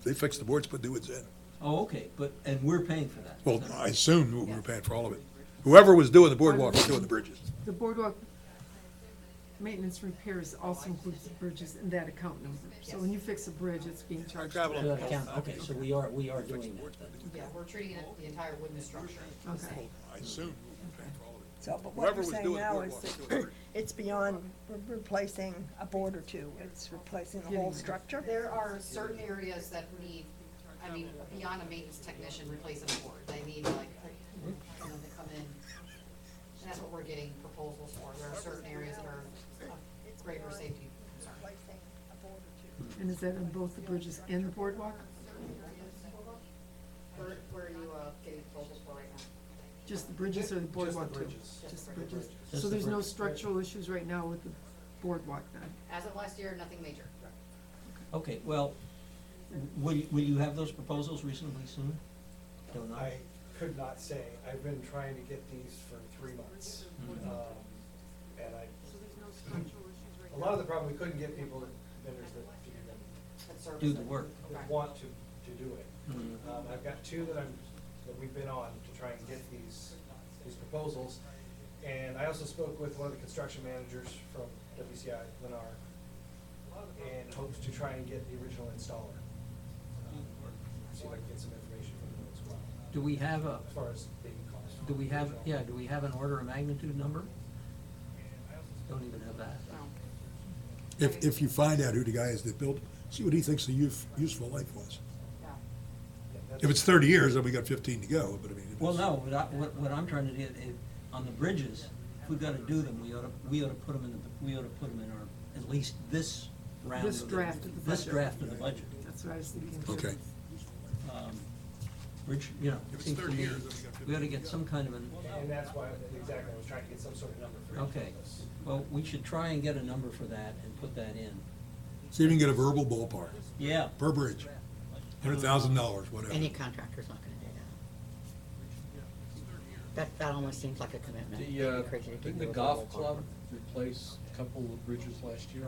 they fix the boards, put new ones in. Oh, okay, but, and we're paying for that? Well, I assumed we were paying for all of it. Whoever was doing the boardwalk was doing the bridges. The boardwalk maintenance repairs also includes the bridges in that account number. So when you fix a bridge, it's being charged. travel To that account, okay, so we are doing that then. Yeah, we're treating it the entire wooden structure. Okay. I assumed we were paying for all of it. So, but what Whoever you're was saying doing the now is boardwalk was doing that the bridges. it's beyond replacing a board or two, it's replacing the whole structure? There are certain areas that need, I mean, beyond a maintenance technician replacing a board, they need like, someone to come in. And that's what we're getting proposals for. There are certain areas that are of greater safety concern. And is that on both the bridges and the boardwalk? Where are you, getting proposals for right now? Just the bridges or the boardwalk too? bridges. Just the bridges. Just So the there's no bridges. structural issues right now with the boardwalk then? As of last year, nothing major. Okay, well, will you have those proposals reasonably soon? Don't know. I could not say. I've been trying to get these for 3 months. And a lot of the problem, we couldn't get people, vendors that That service Do the it. work. that want to do it. Mhm. I've got two that we've been on to try and get these proposals. And I also spoke with one of the construction managers from WCI, Lennar, and hopes to try and get the original installer. See if I can get some information from them as well, Do we have a, as far as baby costs. do we have an order of magnitude number? Don't even have that. If you find out who the guy is that built, see what he thinks the useful life was. Yeah, that's- If it's 30 years, then we got 15 to go, but I mean. if Well, it's- no, what I'm trying to do, on the bridges, if we've gotta do them, we ought to put them in our, at least this round This of the- draft of the This budget. draft of the budget. That's what I was thinking. too. Okay. Bridge, you know, If it it's seems to 30 me, years, then we got 15 we ought to to get go. some kind of an, And that's why, exactly, I was trying to get some sort of number for each of okay. those. Well, we should try and get a number for that and put that in. See if you can get a verbal ballpark, Yeah. per bridge, $100,000, whatever. Any contractor's not gonna do that. That almost seems like a commitment. It'd be crazy to give Didn't the you a golf verbal club ballpark. replace a couple of bridges last year?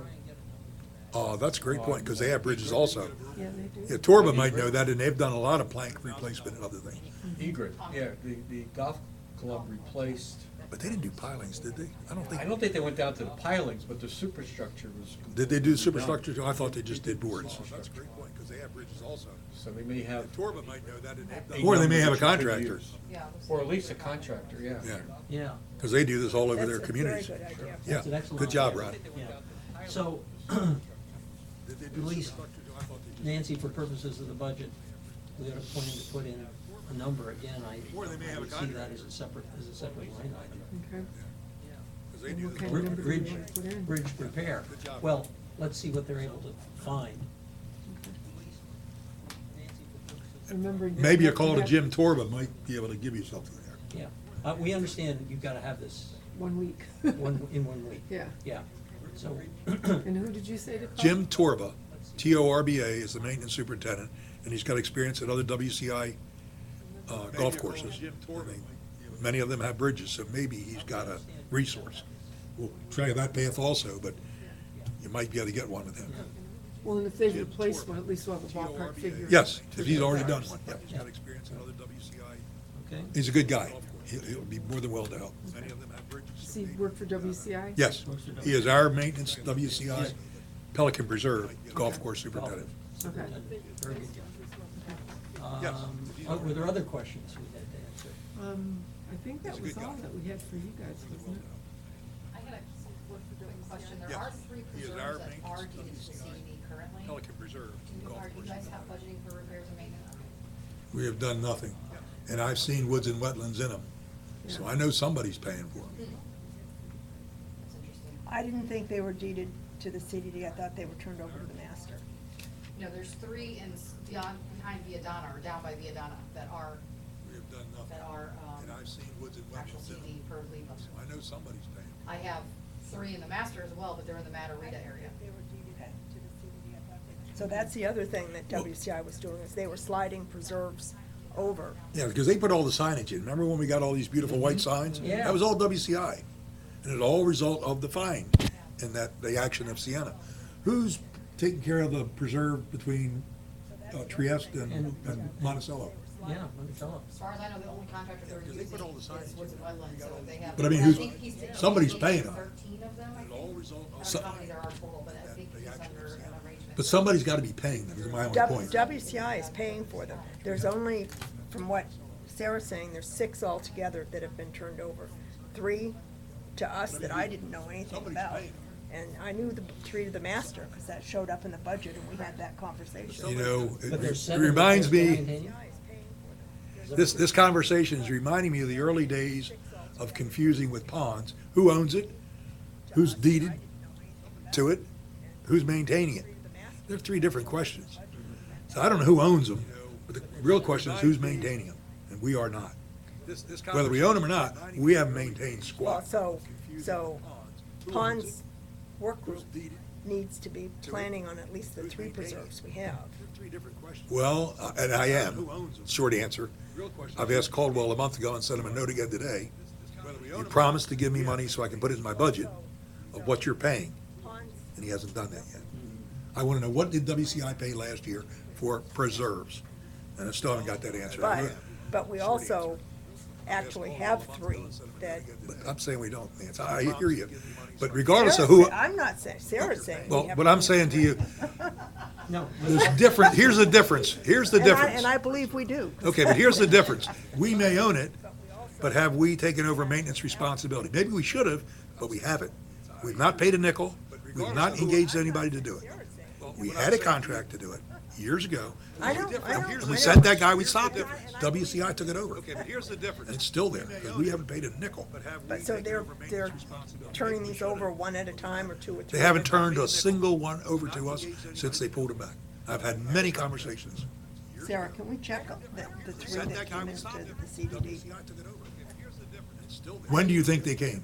That's a great point, because they have bridges also. Yeah, they do. Yeah, Torba might know that, and they've done a lot of plank replacement and other things. Egret, yeah, the golf club replaced, But they didn't do pilings, did they? I don't I don't think they went down to the pilings, but the superstructure was. Did they do completely done. superstructure? I thought they just did boards. That's a great point, because they have bridges also. So they may have, Torba might know that, and they've a done. Or they may have a number that you could contractor. use. Yeah. Or at least a contractor, yeah. Yeah, Yeah. because they do this all over their That's a communities. very good idea. Yeah, That's an excellent good job, idea. Ron. Yeah. So, at least Nancy, for purposes of the budget, we ought to plan to put in a number again. Or they may have a would see that contractor. as a separate line item. Okay. Because they And do what this kind all of over number their do you Bridge, want to put in? bridge repair. Well, let's see what they're able to find. Remembering. that Maybe you a have call to have Jim Torba might be able to give you something there. Yeah. We understand that you've gotta have this 1 week. in 1 week. Yeah. Yeah. So, And who did you say to call? Jim Torba, Torba, is the maintenance superintendent, and he's got experience at other WCI golf courses. I mean, many of them have bridges, so maybe he's got a resource. We'll try that path also, but you might be able to get one with him. Well, and if they've replaced one, at least we'll have a ballpark figure. Yes, if he's already done one. Yeah, he's got experience at other WCI. okay. He's a good guy. He'll be more than willing to help. Many of them have bridges. Does he work for WCI? Yes, he is our maintenance WCI Pelican Preserve golf course superintendent. Okay. Very good job. Yes. Were there other questions we had to answer? I think that He's a was good all guy. that we had for you guys, wasn't it? I had a quick question. There Yes. are three He is our preserves that maintenance are deeded to WCI. CED currently. Pelican Preserve golf Are you course. guys have budgeting for repairs and maintenance? We have done nothing, and I've seen woods and wetlands in them, so I know somebody's paying for them. That's interesting. I didn't think they were deeded to the CDD. I thought they were turned over to the master. No, there's three in, behind Viadana, or down by Viadana, that are, We have done nothing, that are, and I've seen woods and actual wetlands in CED them, per Lima. so I know somebody's paying. I have three in the master as well, but they're in the Matarita area. So that's the other thing that WCI was doing, is they were sliding preserves over. Yeah, because they put all the signage in. Remember when we got all these beautiful white signs? Yeah. That was all WCI. And it all result of the fine and that, the action of Sienna. Who's taking care of the preserve between Trieste and Monticello? Yeah, let me tell As far as I know, the only contractor they're Because they using put all the is signage Woods and Wetlands, so they have. But I mean, I who's- think he's taking somebody's paying them. 13 of them, I It all think. result I of. don't know how many there are total, but I think the he's action under of an Sienna. arrangement. But somebody's gotta be paying them, is my only point. WCI is paying for them. There's only, from what Sarah's saying, there's 6 altogether that have been turned over. 3 to us that I didn't know anything Somebody's about. paying. And I knew the 3 to the master, because that showed up in the budget and we had that conversation. You know, But there's it seven reminds that they're me, maintaining? WCI is paying for them. this conversation is reminding me of the early days of confusing with ponds. Who owns it? Who's deeded to it? Who's maintaining it? They're 3 different questions. So I don't know who owns them, but the real question is who's maintaining them, and we are not. Whether we own them or not, we haven't maintained Well, squat. so Pond's work group needs to be planning on at least the 3 preserves we have. Well, and I am, short answer. I've asked Caldwell a month ago and sent him a note again today. You promised to give me money so I can put it in my budget of what you're paying, and he hasn't done that yet. I want to know, what did WCI pay last year for preserves? And I still haven't got that answer. But we Short also actually have three that. But I'm saying we don't, Nancy. I hear you. But regardless of who, I'm not saying, Sarah's saying. we well, have what I'm three. saying to you, No, there's different, here's the difference. Here's the difference. And I believe we do. Okay, but here's the difference. We may own it, but have we taken over maintenance responsibility? Maybe we should have, but we haven't. We've not paid a nickel. We've not engaged anybody to do it. We had a contract to do it years ago. I know. And we sent that guy, we stopped it. WCI took it over. Okay, but here's the difference. And it's still there, because we haven't paid a nickel. But so they're turning these over one at a time or two or three? They haven't turned a single one over to us since they pulled it back. I've had many conversations. Sarah, can we check the three Sent that guy, came we into stopped it. the CDD? WCI took it over. It's still there. When do you think they came?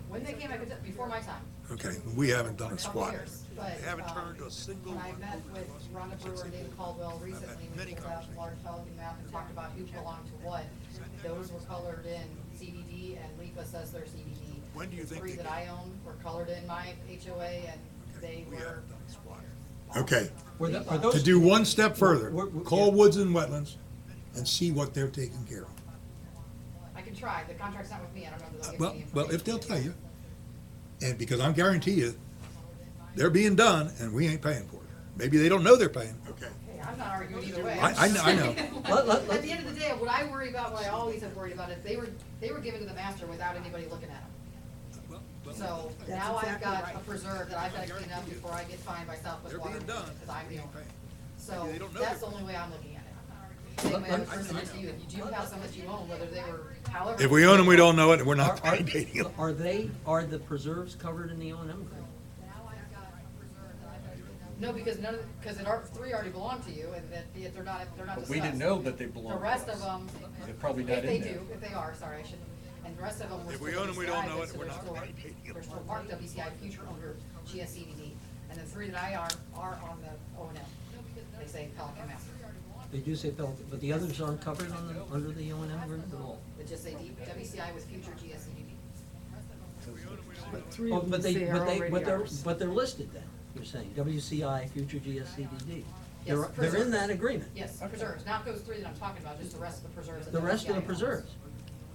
When they came, I could, before my time. Okay, we haven't done a A couple squat. years, but, They haven't turned a single when I one met over with to us Rhonda Brewer and David Caldwell recently, we many pulled out a large Pelican map and talked about who belonged to what. Those were colored in CDD, and LIPA says they're CDD. When do you think The three they that I own were colored in my HOA, and they We were. haven't done a squat. Okay, are those? to do one step further, We're- call Woods and Wetlands and see what they're taking care of. I can try, the contract's not with me, I don't know if they'll give Well, me the well, if they'll information. tell you, and because I guarantee you, they're being done and we ain't paying for it. Maybe they don't know they're paying. Okay. Hey, I'm not arguing either way. I know. At the end of the day, what I worry about, what I always have worried about, is they were given to the master without anybody looking at them. So That's now I've exactly got right. a preserve that I've gotta clean up before I get fined by Southwest They're Water, being done. because I'm the owner. So They don't know that's the they're- only way I'm looking at it. Same way I would present it to you, if you do have some that you own, whether they were, however. If we own them, we don't know it, and we're Are, not are, maintaining them. are the preserves covered in the O and M agreement? No, because because three already belong to you, and that, yet they're not But discussed. we didn't know that they belonged The to rest us. of them. They're probably not If they in there. do, if they are, sorry, I shouldn't, and the rest of them were If still we own them, we don't WCI, know it, so we're they're not still- maintaining them. They're still marked WCI future owner GSCDD, and the three that I are on the O and M. They say Pelican Master. They do say Pelican, but the others aren't covered on the, under the O and M agreement at all? They just say WCI with future GSCDD. But three Oh, of them but they, say are already ours. but they're listed then, you're saying, WCI, future GSCDD. They're, Yes, they're in preserves. that agreement? Yes, preserves, not those three that I'm talking about, just the rest of the preserves. that The rest of the WCI owns. preserves?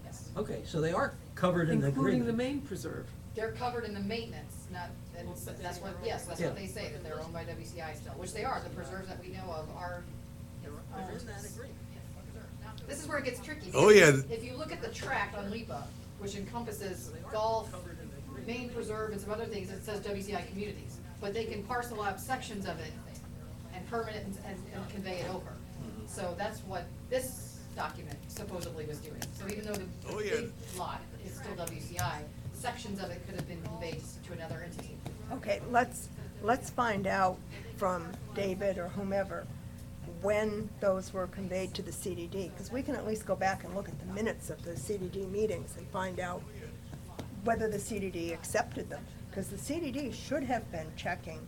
Yes. Okay, so they are covered in the Including agreement? the main preserve. They're covered in the maintenance, not, and that's what, yes, that's Yeah. what they say, that they're owned by WCI still, which they are, the preserves that we know of are. They're in that agreement. This is where it gets tricky. Oh, because yeah. If you look at the tract on LIPA, which encompasses golf, main preserve, and some other things, it says WCI communities. But they can parcel out sections of it and permit it and convey it over. So that's what this document supposedly was doing. So even though the Oh, yeah. big lot is still WCI, sections of it could have been conveyed to another entity. Okay, let's find out from David or whomever when those were conveyed to the CDD, because we can at least go back and look at the minutes of the CDD meetings and find out whether the CDD accepted them, because the CDD should have been checking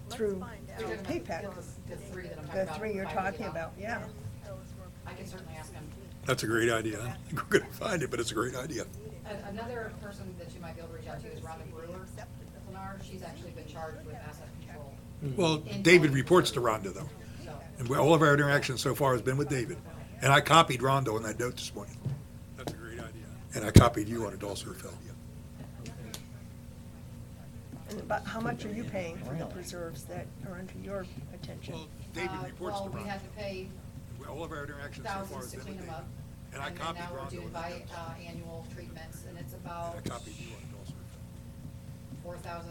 through You're talking about P-PAC, The three that I'm talking the about. three you're if I talking look it up. about, yeah. I can certainly ask them. That's a great idea. I don't think we're gonna find it, but it's a great idea. Another person that you might be able to reach out to is Rhonda Brewer, Lennar. She's actually been charged with asset control. Well, David reports to Rhonda, though. So, And all of our interaction so far has been with David. And I copied Rhonda on that note this morning. That's a great idea. And I copied you on it also, Phil. And about how much are you paying for the preserves that are under your attention? Well, David reports to well, we Rhonda. had to pay All of our interaction so far thousands has to been clean with them up. David. And I then copied now we're Rhonda doing on by, that. annual treatments, and it's about And I copied you on it also. 4,000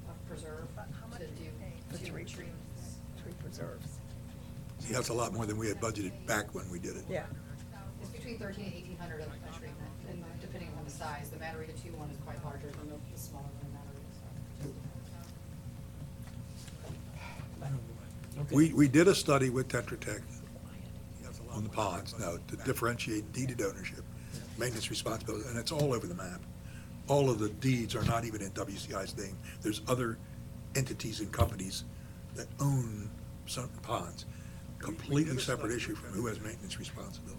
of preserve to do For two three treatments. Three preserves, See, that's a lot more than we had budgeted back when we did it. yeah. It's between 1,300 and 1,800 a treatment, and depending on the size, the Matarita 2 one is quite larger than the smaller than the Matarita. Okay. We did a study with Tetra Tech on the ponds, now, to differentiate deeded ownership, maintenance responsibility, and it's all over the map. All of the deeds are not even in WCI's name. There's other entities and companies that own some ponds. Completely separate issue from who has maintenance responsibility.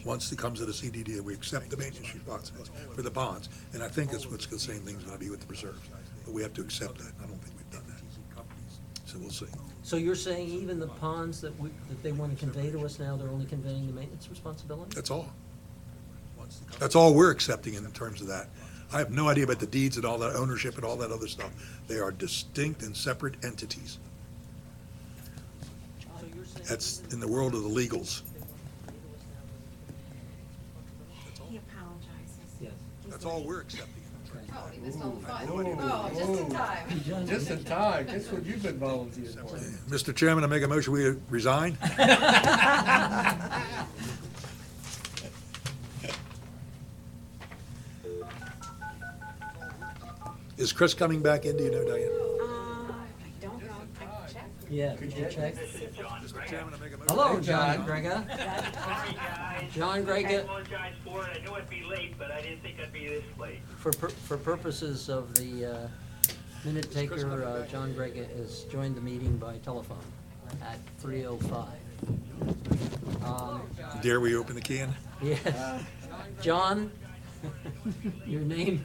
Once it comes to the CDD, we accept the maintenance responsibility for the ponds, and I think that's what's the same thing's gonna be with the preserves. But we have to accept that. I don't think we've done that. So we'll see. So you're saying even the ponds that they want to convey to us now, they're only conveying the maintenance responsibility? That's all. That's all we're accepting in terms of that. I have no idea about the deeds and all that ownership and all that other stuff. They are distinct and separate entities. So you're saying That's even in the world of the legals. He apologizes. Yes. That's all we're accepting. Oh, he missed all the fun. no idea. Oh, just in time. John, Just in time, that's what you've been volunteering for. Mr. Chairman, I make a motion we resign. Is Chris coming back in, do you know, Diane? I don't know, I can check. Yeah, could you check? Mr. Chairman, I make a motion. Hello, John Grega. Sorry, guys. John I Grega, apologize for it. I knew I'd be late, but I didn't think I'd be this late. for purposes of the minute taker, John Grega has joined the meeting by telephone at 3:05. Dare we open the can? Yes. John, your name?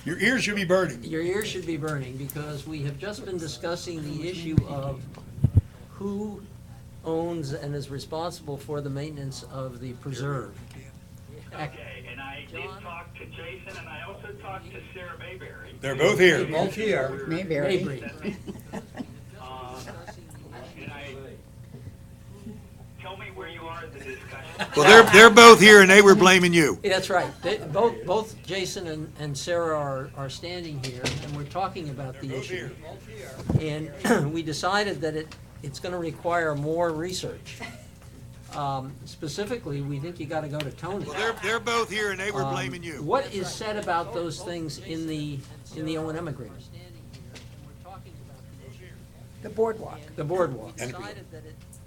Your ears should be burning. Your ears should be burning because we have just been discussing the issue of who owns and is responsible for the maintenance of the preserve. Okay, and I did John? talk to Jason, and I also talked to Sarah Mayberry. They're both here. Both here. Mayberry. Mabry. And tell me where you are in the discussion. Well, they're both here and they were blaming you. That's right. Both Jason and Sarah are standing here, and we're talking about the issue. And we decided that it's gonna require more research. Specifically, we think you gotta go to Tony. Well, they're both here and they were blaming you. What is said about those things in the O&M agreement? The boardwalk. The boardwalk. And-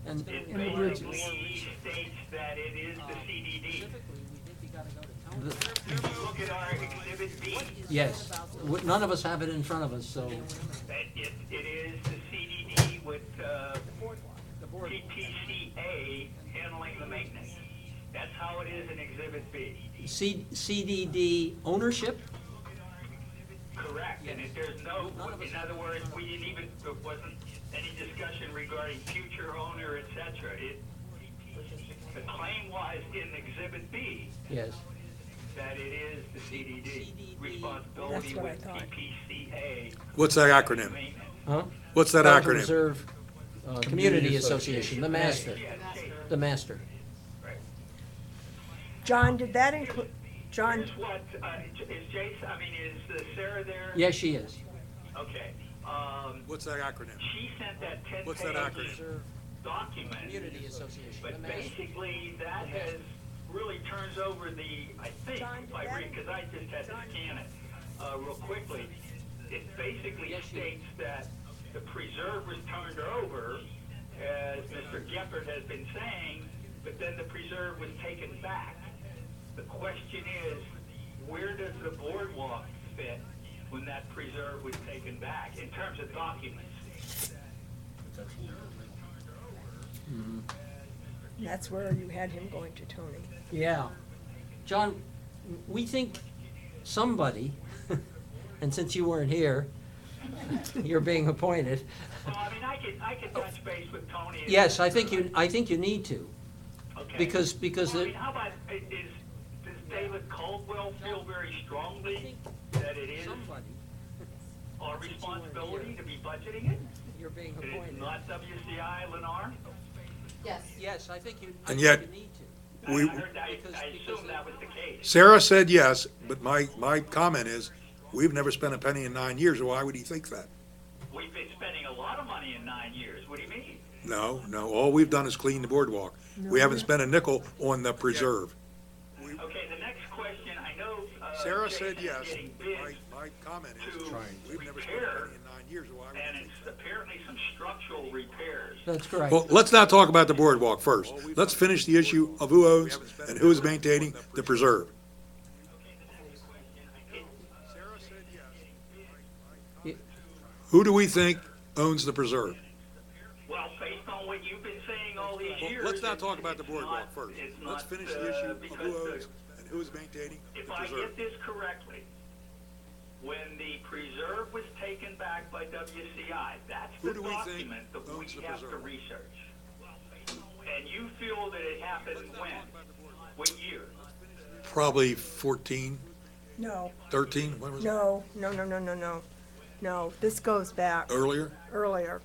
And It and the bridges. basically states that it is the CDD. The- If you look at our Exhibit B, Yes, none of us have it in front of us, so. it is the CDD with PPCA handling the maintenance. That's how it is in Exhibit B. CDD ownership? Correct, and if there's no, in other words, we didn't even, there wasn't any discussion regarding future owner, et cetera. The claim was in Exhibit B Yes. that it is the CDD responsibility That's what I with thought. PPCA. What's that acronym? Maintenance. Huh? What's that Federal acronym? Reserve Community Association, the master, the master. John, did that include, John, Here's what, is Jason, is Sarah there? Yes, she is. Okay, What's that acronym? she sent that What's that 10-page acronym? document. Community Association, the But master. basically, that has, really turns over the, I think, John, if I did that- read, because I just had to scan it, real quickly. It basically Yes, you- states that the preserve was turned over, as Mr. Geppert has been saying, but then the preserve was taken back. The question is, where does the boardwalk fit when that preserve was taken back, in terms of documents? that's where you had him going to Tony. Yeah. John, we think somebody, and since you weren't here, you're being appointed. Well, I could touch base with Tony. Yes, I think you need to, Okay. because Well, the, how about, does David Caldwell feel very strongly that it is our responsibility to be budgeting it? you're being That it's appointed. not WCI Lennar? Yes. Yes, I think you And yet- need to. We- I heard, I assumed that was the case. Sarah said yes, but my comment is, we've never spent a penny in 9 years, why would he think that? We've been spending a lot of money in 9 years. What do you mean? No, all we've done is clean the boardwalk. We haven't spent a nickel on the preserve. Okay, the next question, I know, Sarah Jason said is yes. getting bids My comment is, to we've never spent a repair, penny in 9 years, why would and he think it's apparently some structural repairs. That's correct. Well, let's not talk about the boardwalk first. Let's finish the issue of who owns and who is maintaining the preserve. Who do we think owns the preserve? Well, based on what you've been saying all these Well, years. let's not talk about the it's boardwalk not- first. it's Let's not, finish the issue of because who the- owns and who is maintaining If the I preserve. get this correctly, when the preserve was taken back by WCI, that's the document that we have to research. And you feel that it happened when? What year? Probably 14, No, 13, when was it? no, this goes back Earlier? earlier.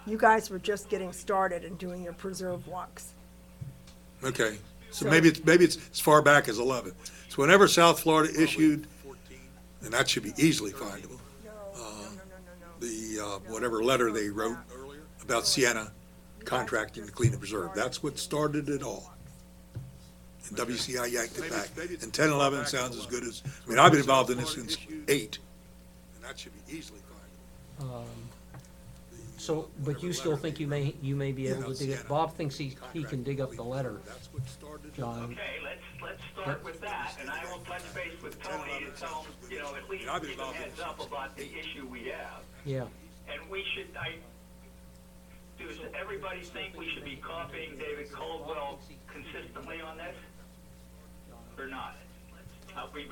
You guys were just getting started and doing your preserve walks. Okay, so So- maybe it's as far back as 11. So whenever South Florida issued, and that should be easily findable, the, whatever letter they wrote about Sienna contracting to clean the preserve, that's what started it all. And WCI yanked it back. And 10, 11 sounds as good as, I mean, I've been involved in this since 8, and that should be easily findable. So, but you still think you may be able to dig it? Bob thinks he can dig up the letter, John. Okay, let's start with that, and I will touch base with Tony to tell him, you know, at least give him heads up about the issue we have. Yeah. And we should, does everybody think we should be copying David Caldwell consistently on this? Or not?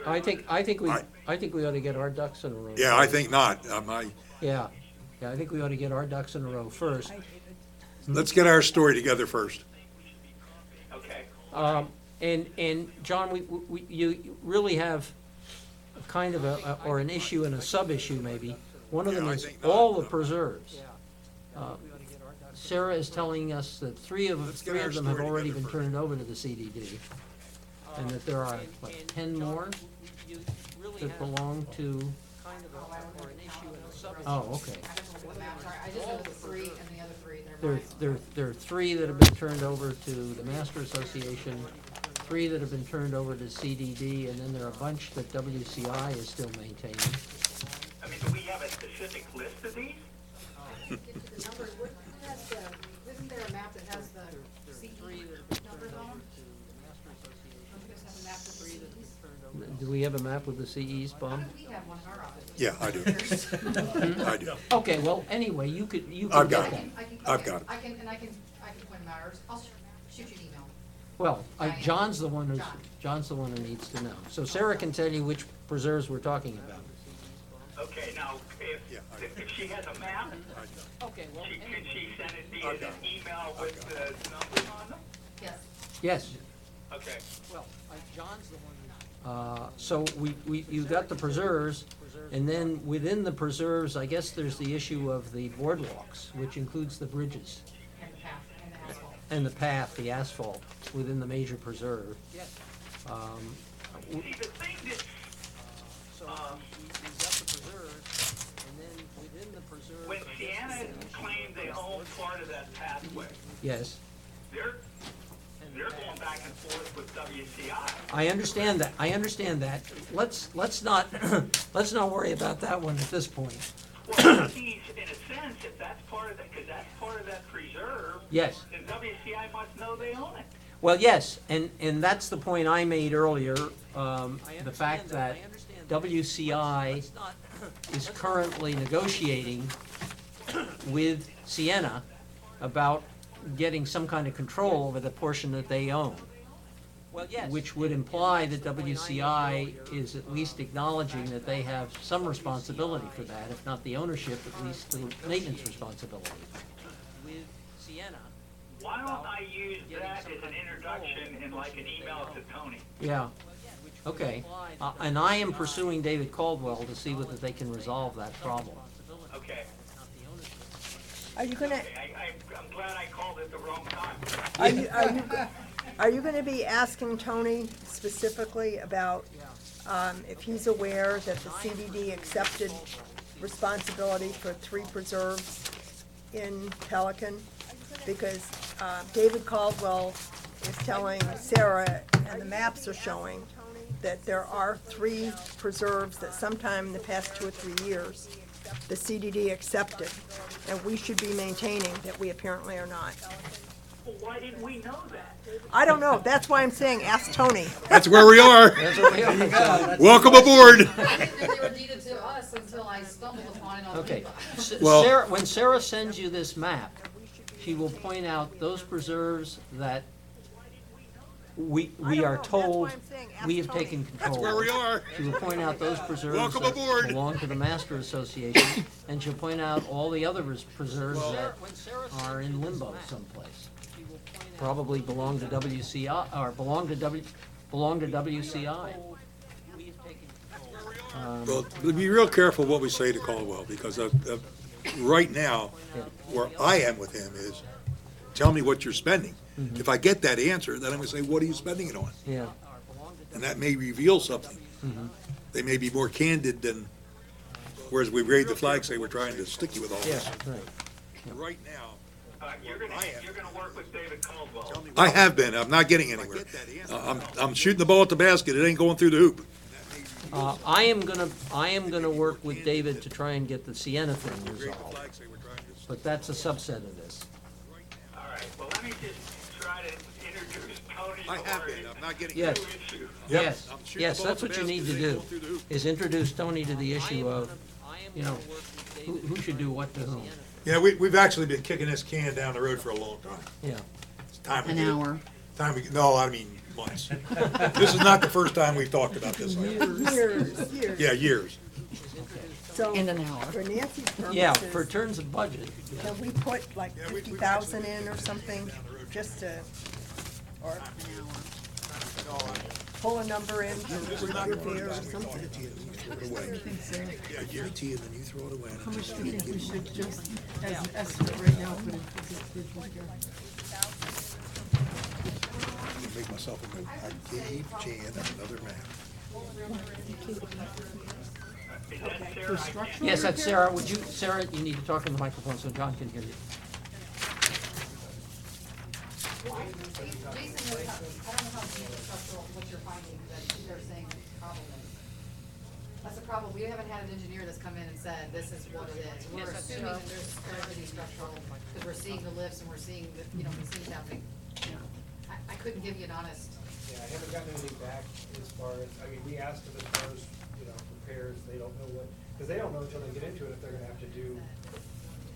I think we ought to get our ducks in a row. Yeah, I think not. Yeah, I think we ought to get our ducks in a row first. Let's get our story together first. Okay. And John, you really have kind of or an issue and a sub-issue maybe. One of them is all the preserves. Sarah is telling us that three of them have already been turned over to the CDD, and that there are, 10 more that belong to, oh, okay. I just know the 3 and the other 3, they're mine. There are 3 that have been turned over to the Master Association, 3 that have been turned over to CDD, and then there are a bunch that WCI is still maintaining. I mean, do we have a specific list of these? Get to the numbers, isn't there a map that has the CE numbers on them? Don't you guys have a map with the CEs? Do we have a map with the CEs, How Bob? do we have one in our office? Yeah, I do. I do. Okay, well, anyway, you could I've get got that. it. I I've got it. I can point them out, or I'll shoot you an email. Well, John's the one who needs to know. So Sarah can tell you which preserves we're talking about. Okay, now, if she has a map, Okay, well, can she send it via an email with the numbers on them? Yes. yes. Okay. Well, John's the one. So you've got the preserves, and then within the preserves, I guess there's the issue of the boardwalks, which includes the bridges And the path, and the asphalt. and the path, the asphalt, within the major preserve. See, the thing that, So you've got the preserves, and then within the preserve. when Sienna claimed they own part of that pathway, Yes, they're going back and forth with WCI. I understand that. Let's not, let's not worry about that one at this point. Well, he's, in a sense, if that's part of that, because that's part of that preserve, Yes. then WCI must know they own it. Well, yes, and that's the point I made earlier, the fact that WCI is currently negotiating with Sienna about getting some kind of control over the portion that they own. Which would imply that WCI is at least acknowledging that they have some responsibility for that, if not the ownership, at least the maintenance responsibility. With Sienna. Why don't I use that as an introduction in like an email to Tony? Yeah, okay. And I am pursuing David Caldwell to see whether they can resolve that problem. Okay. Are you gonna, I'm glad I called at the wrong time. are you gonna be asking Tony specifically about, if he's aware that the CDD accepted responsibility for 3 preserves in Pelican? Because, David Caldwell is telling Sarah, and the maps are showing, that there are 3 preserves that sometime in the past 2 or 3 years, the CDD accepted, and we should be maintaining that we apparently are not. Well, why didn't we know that? I don't know, that's why I'm saying ask Tony. That's where we are. That's what we are. Welcome aboard. I didn't know they were deeded to us until I stumbled upon it on Okay. Facebook. Well- When Sarah sends you this map, she will point out those preserves that we I don't are know. That's told, why I'm saying ask we have Tony. taken control. That's where we are. She will point out those preserves Welcome that aboard. belong to the Master Association, and she'll point out all the other preserves that are in limbo someplace. Probably belong to WCI, or belong to WCI. Well, be real careful what we say to Caldwell, because right now, where I am with him is, tell me what you're spending. If I get that answer, then I'm gonna say, what are you spending it on? Yeah, And that may reveal something. They may be more candid than, whereas we raise the flag, say we're trying to stick you with all yeah, this. right. Right now, You're gonna work with David Caldwell. I have been, I'm not getting anywhere. I'm shooting the ball at the basket, it ain't going through the hoop. I am gonna work with David to try and get the Sienna thing resolved, but that's a subset of this. All right, well, let me just try to introduce Tony I have Corey been, I'm not getting. Yes, issue. yes, I'm shooting yes, the ball that's at what the you need to basket, it ain't do, going through the hoop. is introduce Tony to the issue of, you know, who should do what to whom. Yeah, we've actually been kicking this can down the road for a long time. Yeah, It's time we An get it. hour. Time we, no, I mean months. This is not the first time we've talked about this. Years. Yeah, years. So, In an hour. for Nancy's yeah, for purposes, terms of budget, can we put like 50,000 in or something, just to, or pull a number in for repair or something? Yeah, guarantee it, then you throw it away. How much do you think we should just, as an estimate right now, put in for this bid here? Make myself a note. I gave Jan another map. For structural yes, that's repair? Sarah, you need to talk in the microphone so John can hear you. Jason knows how, I don't know how deep the structural, what you're finding, that they're saying the problem is. That's the problem, we haven't had an engineer that's come in and said, this is what it is. We're assuming that there's going to be structural, because we're seeing the lifts and we're seeing the, you know, these things happening. You know, I couldn't give you an honest, Yeah, I haven't gotten anything back as far as, I mean, we asked them as far as, you know, repairs, they don't know what, because they don't know until they get into it if they're gonna have to do,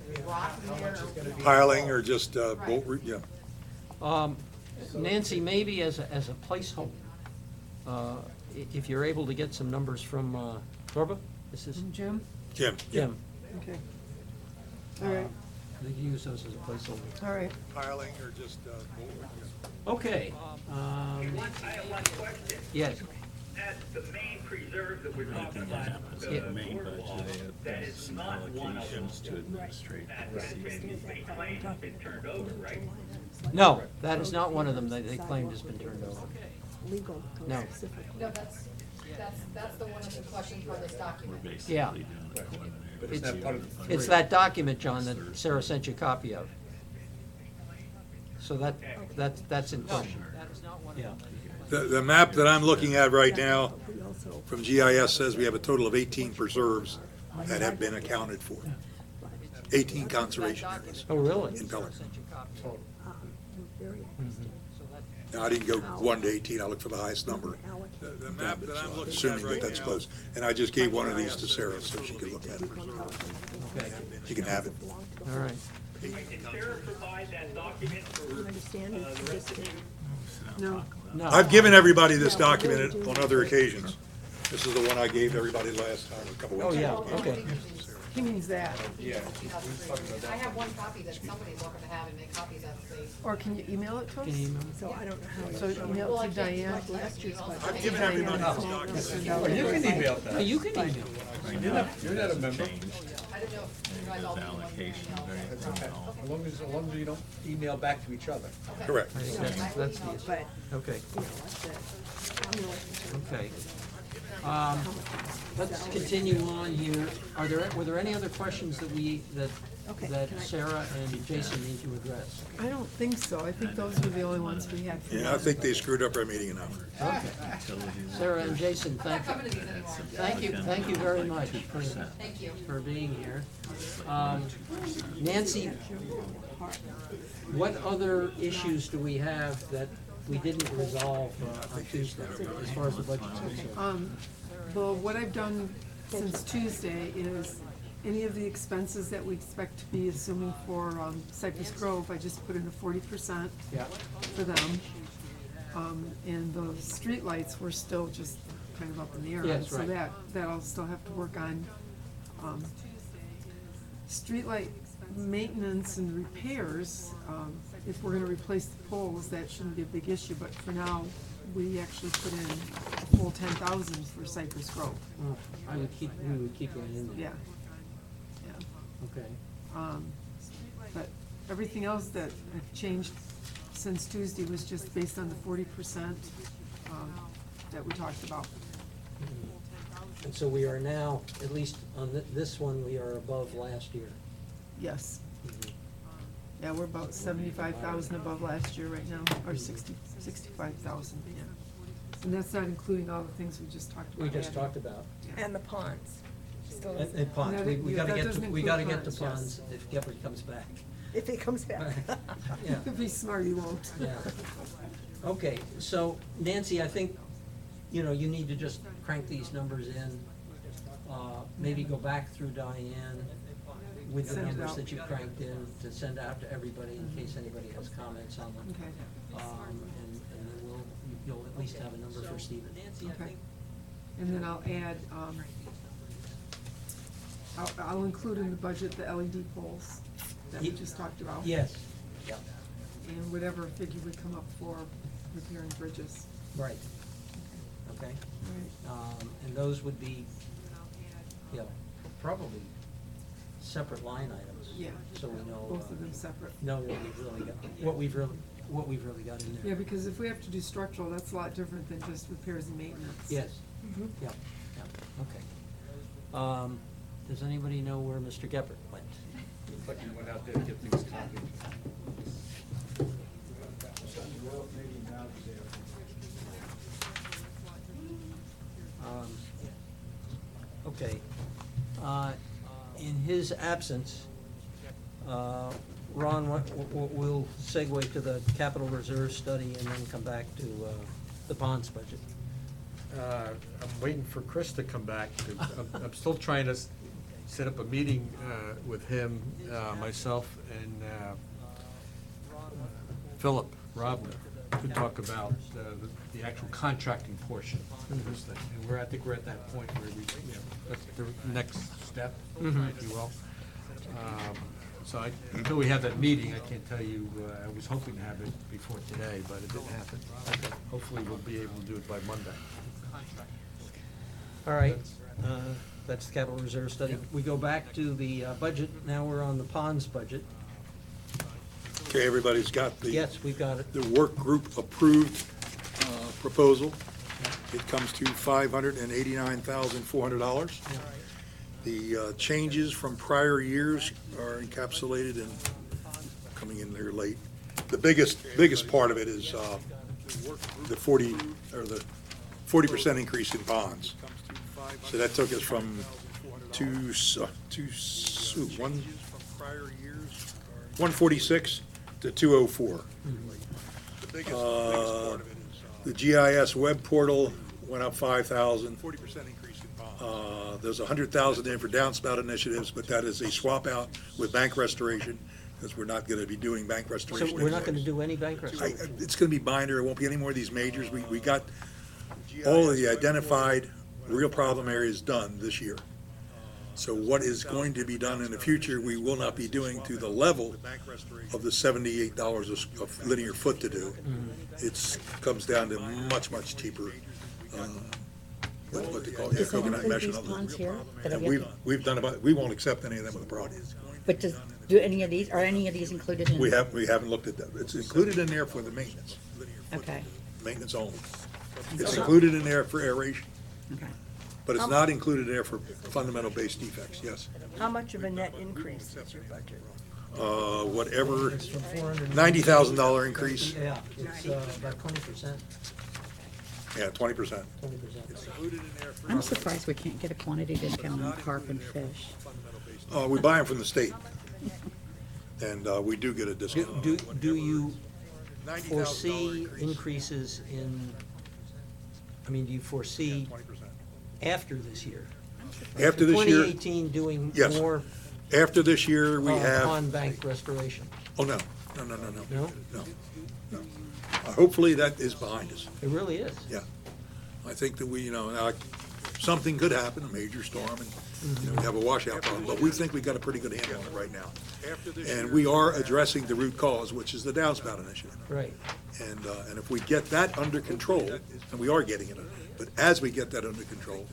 you know, rock in how there much is gonna be. Piling or just, yeah. Nancy, maybe as a placeholder, if you're able to get some numbers from, Torba, this is Jim? Jim, yeah. Jim, Okay. All right, they can use those as a placeholder. all right. Piling or just, Okay, I have one question. yes, That's the main preserve that we're talking about, the Yeah. boardwalk, that is not one of them that's been, they claim has been turned over, right? no, that is not one of them that they claimed has been turned over. Legal, No. specifically. no, that's the one that's in question for this document. Yeah. But it's not part of the It's three. that document, John, that Sarah sent you a copy of. So that's in question. Yeah. The map that I'm looking at right now We also, from GIS says we have a total of 18 preserves that have been accounted for. 18 conservation areas Oh, really? in Pelican. very Now, I didn't go 1 to 18, I looked for the highest number. The map that I'm looking assuming that that's close. And I just gave one of these to Sarah so she could look at it. Okay, She can have it. all right. Did Sarah provide that document for, understand it, the rest of you? No, No, I've given everybody this document on other occasions. This is the one I gave everybody last time, a couple oh, weeks yeah, ago. okay. he means that. I have one copy that somebody's looking to have and make copies of, please. Or can you email it to us? Can you email? so I don't know how. So email it to Diane. Last year's budget. I've given everybody this document. You can email Oh, that. you can email. You're not a member. I don't know if you guys all do one email. As long as you don't email back to each other. Correct. I think that's the issue. But, Okay, you know, that's it. I'm really concerned. okay. Let's continue on here. Were there any other questions that Okay, that can I- Sarah and Jason need to address? I don't think so. I think those were the only ones we had. for Yeah, I think they screwed up our meeting enough. Sarah and Jason, thank you. Coming to these anymore. Thank you very much for, Thank you. for being here. Nancy, what other issues do we have that we didn't resolve on Tuesday as far as the budget's concerned? Well, what I've done since Tuesday is any of the expenses that we expect to be assuming for Cypress Grove, I just put in a 40% Yeah, for them. And the streetlights were still just kind of up in the air. Yes, So right. that I'll still have to work on. Streetlight maintenance and repairs, if we're gonna replace the poles, that shouldn't be a big issue, but for now, we actually put in a full 10,000 for Cypress Grove. Well, we would keep going in there. Yeah, yeah. Okay. But everything else that I've changed since Tuesday was just based on the 40%, that we talked about. And so we are now, at least on this one, we are above last year. Yes. Yeah, we're about 75,000 above last year right now, or 65,000, yeah. And that's not including all the things we just talked about. We just adding. talked about. And the ponds. Still And ponds, That- we yeah, gotta that get doesn't to, we include gotta get to ponds, yes. ponds if Gephardt comes back. If he comes back. Yeah. If he's smart, he won't. Yeah. Okay, so Nancy, I think, you know, you need to just crank these numbers in. Maybe go back through Diane with the Send it numbers out. that you cranked in to send out to everybody in case anybody has comments on them. Okay. And then you'll at least have a number for Stephen. Nancy, I Okay. think. And then I'll add, I'll include in the budget the LED poles that we Ye- just talked about. Yes, yeah, And whatever figure we come up for repairing bridges. right. Okay. Right. And those would be, you know, probably separate line items. Yeah. So we know. Both of them separate. Know what we've really got, what we've really got in there. Yeah, because if we have to do structural, that's a lot different than just repairs and maintenance. Yes, yeah, okay. Does anybody know where Mr. Gephardt went? Looks like you went out there to get things copied. Okay. In his absence, Ron, we'll segue to the capital reserve study and then come back to the bonds budget. I'm waiting for Chris to come back. I'm still trying to set up a meeting with him, myself, and Philip Robner to talk about the actual contracting portion of this thing. And I think we're at that point where we, you know, that's the next step, if you will. So until we have that meeting, I can't tell you, I was hoping to have it before today, but it didn't happen. Hopefully we'll be able to do it by Monday. All right, that's the capital reserve study. We go back to the budget, now we're on the ponds budget. Okay, everybody's got the. Yes, we've got it. The work group approved proposal. It comes to $589,400. The changes from prior years are encapsulated in, coming in there late. The biggest part of it is the 40% increase in bonds. So that took us from 146 to 204. The GIS web portal went up 5,000. There's 100,000 in for downspout initiatives, but that is a swap out with bank restoration, because we're not gonna be doing bank restoration So we're not anymore. gonna do any bank restoration? It's gonna be binder, it won't be any more of these majors. We got all of the identified real problem areas done this year. So what is going to be done in the future, we will not be doing to the level of the $78 of linear foot to do. It's, comes down to much cheaper, what they call it, Does that coconut include mesh and these other. ponds here? that I And get? we've done about, we won't accept any of them with a product. But do any of these, are any of these included in? We haven't looked at that. It's included in there for the maintenance, Okay, maintenance only. It's included in there for aeration, okay. but it's not included there for fundamental base defects, yes. How much of a net increase is your budget? Whatever, It's from 400. $90,000 increase, Yeah, it's about 20%, yeah, 20%. 20%. I'm surprised we can't get a quantity discount on carp and fish. We buy them from the state, and we do get a discount. Do you $90,000 foresee increases in, I mean, do you foresee 20%. after this year? After this year, 2018 doing Yes. more after this year, we have, pond bank restoration? oh, no. No? No. Hopefully that is behind us. It really is. Yeah. I think that we, now, something could happen, a major storm, and, we have a washout problem, but we think we got a pretty good handle on it right now. And we are addressing the root cause, which is the downspout initiative. Right. And if we get that under control, and we are getting it, but as we get that under control,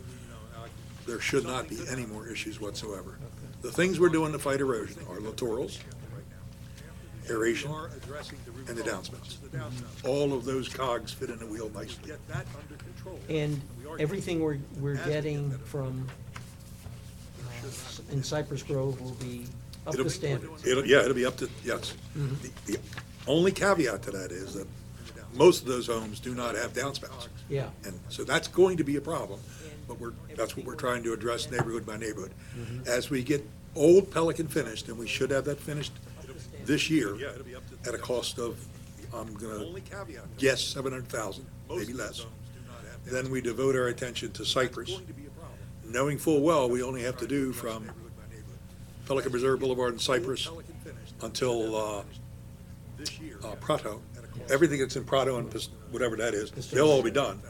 there should not be any more issues whatsoever. The things we're doing to fight erosion are littorals, aeration, and the downspouts. All of those cogs fit in the wheel nicely. And everything we're getting from, in Cypress Grove will be up to standard. It'll be up to, yes. The only caveat to that is that most of those homes do not have downspouts. Yeah. And so that's going to be a problem, but that's what we're trying to address neighborhood by neighborhood. As we get Old Pelican finished, and we should have that finished this year at a cost of, I'm gonna guess, 700,000, maybe less. Then we devote our attention to Cypress, knowing full well we only have to do from Pelican Reserve Boulevard and Cypress until Prato. Everything that's in Prato and whatever that is, they'll all be done.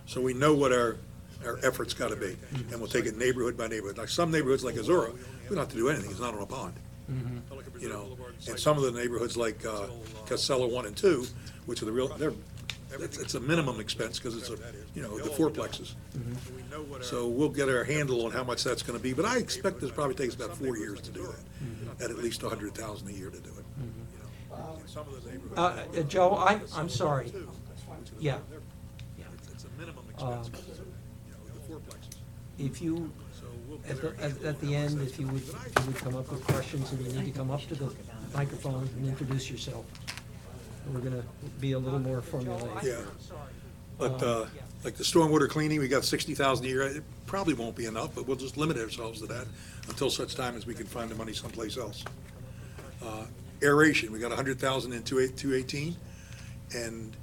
So we know what our efforts gotta be, and we'll take it neighborhood by neighborhood. Like some neighborhoods like Azura, we don't have to do anything, it's not on a pond. And some of the neighborhoods like Casella 1 and 2, which are it's a minimum expense because it's the fourplexes. So we'll get our handle on how much that's gonna be, but I expect this probably takes about 4 years to do that, at least 100,000 a year to do it. Joe, I'm sorry. Yeah. If you, at the end, if you would come up with questions, and you need to come up to the microphone and introduce yourself. We're gonna be a little more formulaic. Yeah, but like the stormwater cleaning, we got 60,000 a year. It probably won't be enough, but we'll just limit ourselves to that until such time as we can find the money someplace else. Aeration, we got 100,000 in 218, and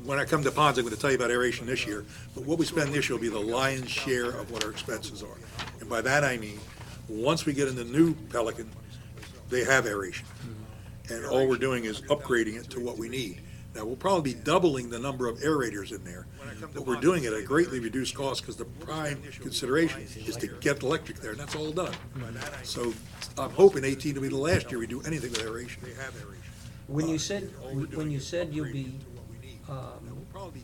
when I come to ponds, I'm gonna tell you about aeration this year, but what we spend this year will be the lion's share of what our expenses are. And by that I mean, once we get in the new Pelican, they have aeration. And all we're doing is upgrading it to what we need. Now, we'll probably be doubling the number of aerators in there, but we're doing it at a greatly reduced cost because the prime consideration is to get electric there, and that's all done. So I'm hoping 18 will be the last year we do anything with aeration. When you said you'll be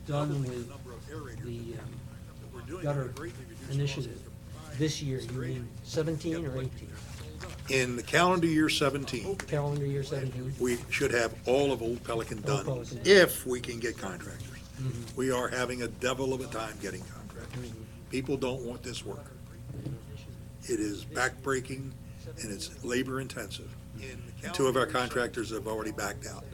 done with the gutter initiative this year, you mean 17 or 18? In the calendar year 17, Calendar year 17? we should have all of Old Pelican done, Pelican. if we can get contractors. We are having a devil of a time getting contractors. People don't want this work. It is backbreaking and it's labor intensive. And 2 of our contractors have already backed out.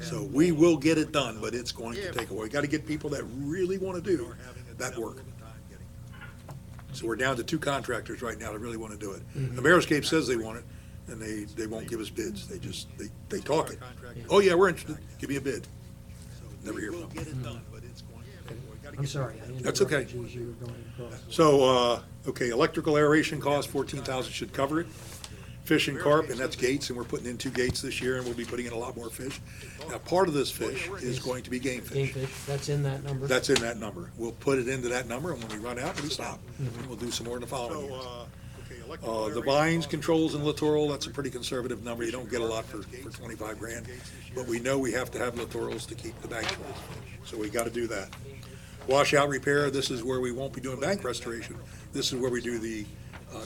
So we will get it done, but it's going to take a while. We gotta get people that really wanna do that work. So we're down to 2 contractors right now that really wanna do it. Ameriscape says they want it, and they won't give us bids. They talk it. Oh, yeah, we're interested. Give me a bid. Never hear from them. I'm sorry. I That's okay. interrupted you as you were going across. So, okay, electrical aeration cost, 14,000 should cover it. Fish and carp, and that's gates, and we're putting in 2 gates this year, and we'll be putting in a lot more fish. Now, part of this fish is going to be game Game fish. fish, that's in that number? That's in that number. We'll put it into that number, and when we run out, we stop. And we'll do some more in the following years. The vines, controls, and littoral, that's a pretty conservative number. You don't get a lot for 25 grand. But we know we have to have littorals to keep the banks full. So we gotta do that. Washout repair, this is where we won't be doing bank restoration. This is where we do the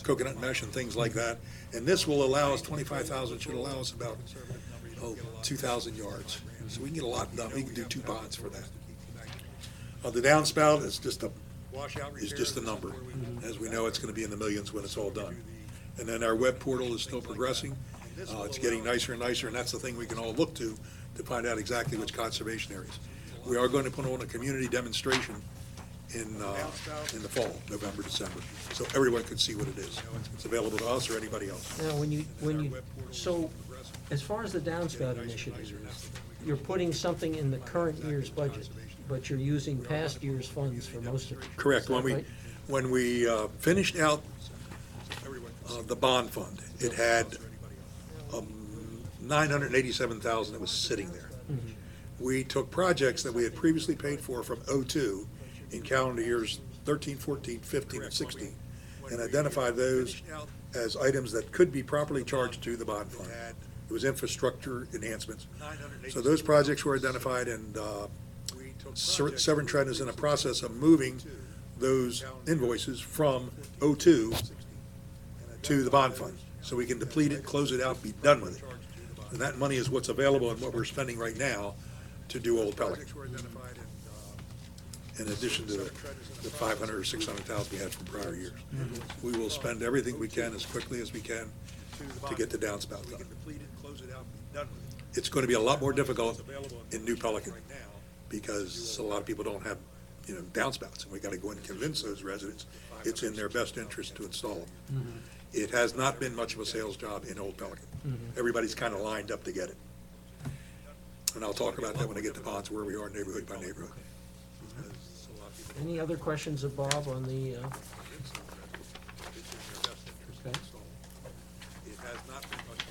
coconut mesh and things like that. And this will allow us, 25,000 should allow us about 2,000 yards. So we can get a lot done. We can do 2 ponds for that. The downspout is just a number. As we know, it's gonna be in the millions when it's all done. And then our web portal is still progressing. It's getting nicer and nicer, and that's the thing we can all look to find out exactly which conservation areas. We are going to put on a community demonstration in the fall, November, December, so everyone can see what it is. It's available to us or anybody else. Now, so, as far as the downspout initiative is, you're putting something in the current year's budget, but you're using past year's funds for most of it. Correct. Is that right? When we finished out the bond fund, it had 987,000 that was sitting there. we took projects that we had previously paid for from '02 in calendar years 13, 14, 15, and 16, and identified those as items that could be properly charged to the bond fund. It was infrastructure enhancements. So those projects were identified, and Severn Trent is in a process of moving those invoices from '02 to the bond fund, so we can deplete it, close it out, be done with it. And that money is what's available and what we're spending right now to do Old Pelican. In addition to the 500 or 600,000 we had from prior years. We will spend everything we can as quickly as we can to get the downspout done. It's going to be a lot more difficult in New Pelican because a lot of people don't have, downspouts, and we got to go in and convince those residents it's in their best interest to install them. It has not been much of a sales job in Old Pelican. Everybody's kind of lined up to get it. And I'll talk about that when I get to ponds, where we are neighborhood by neighborhood. Any other questions of Bob on the, okay.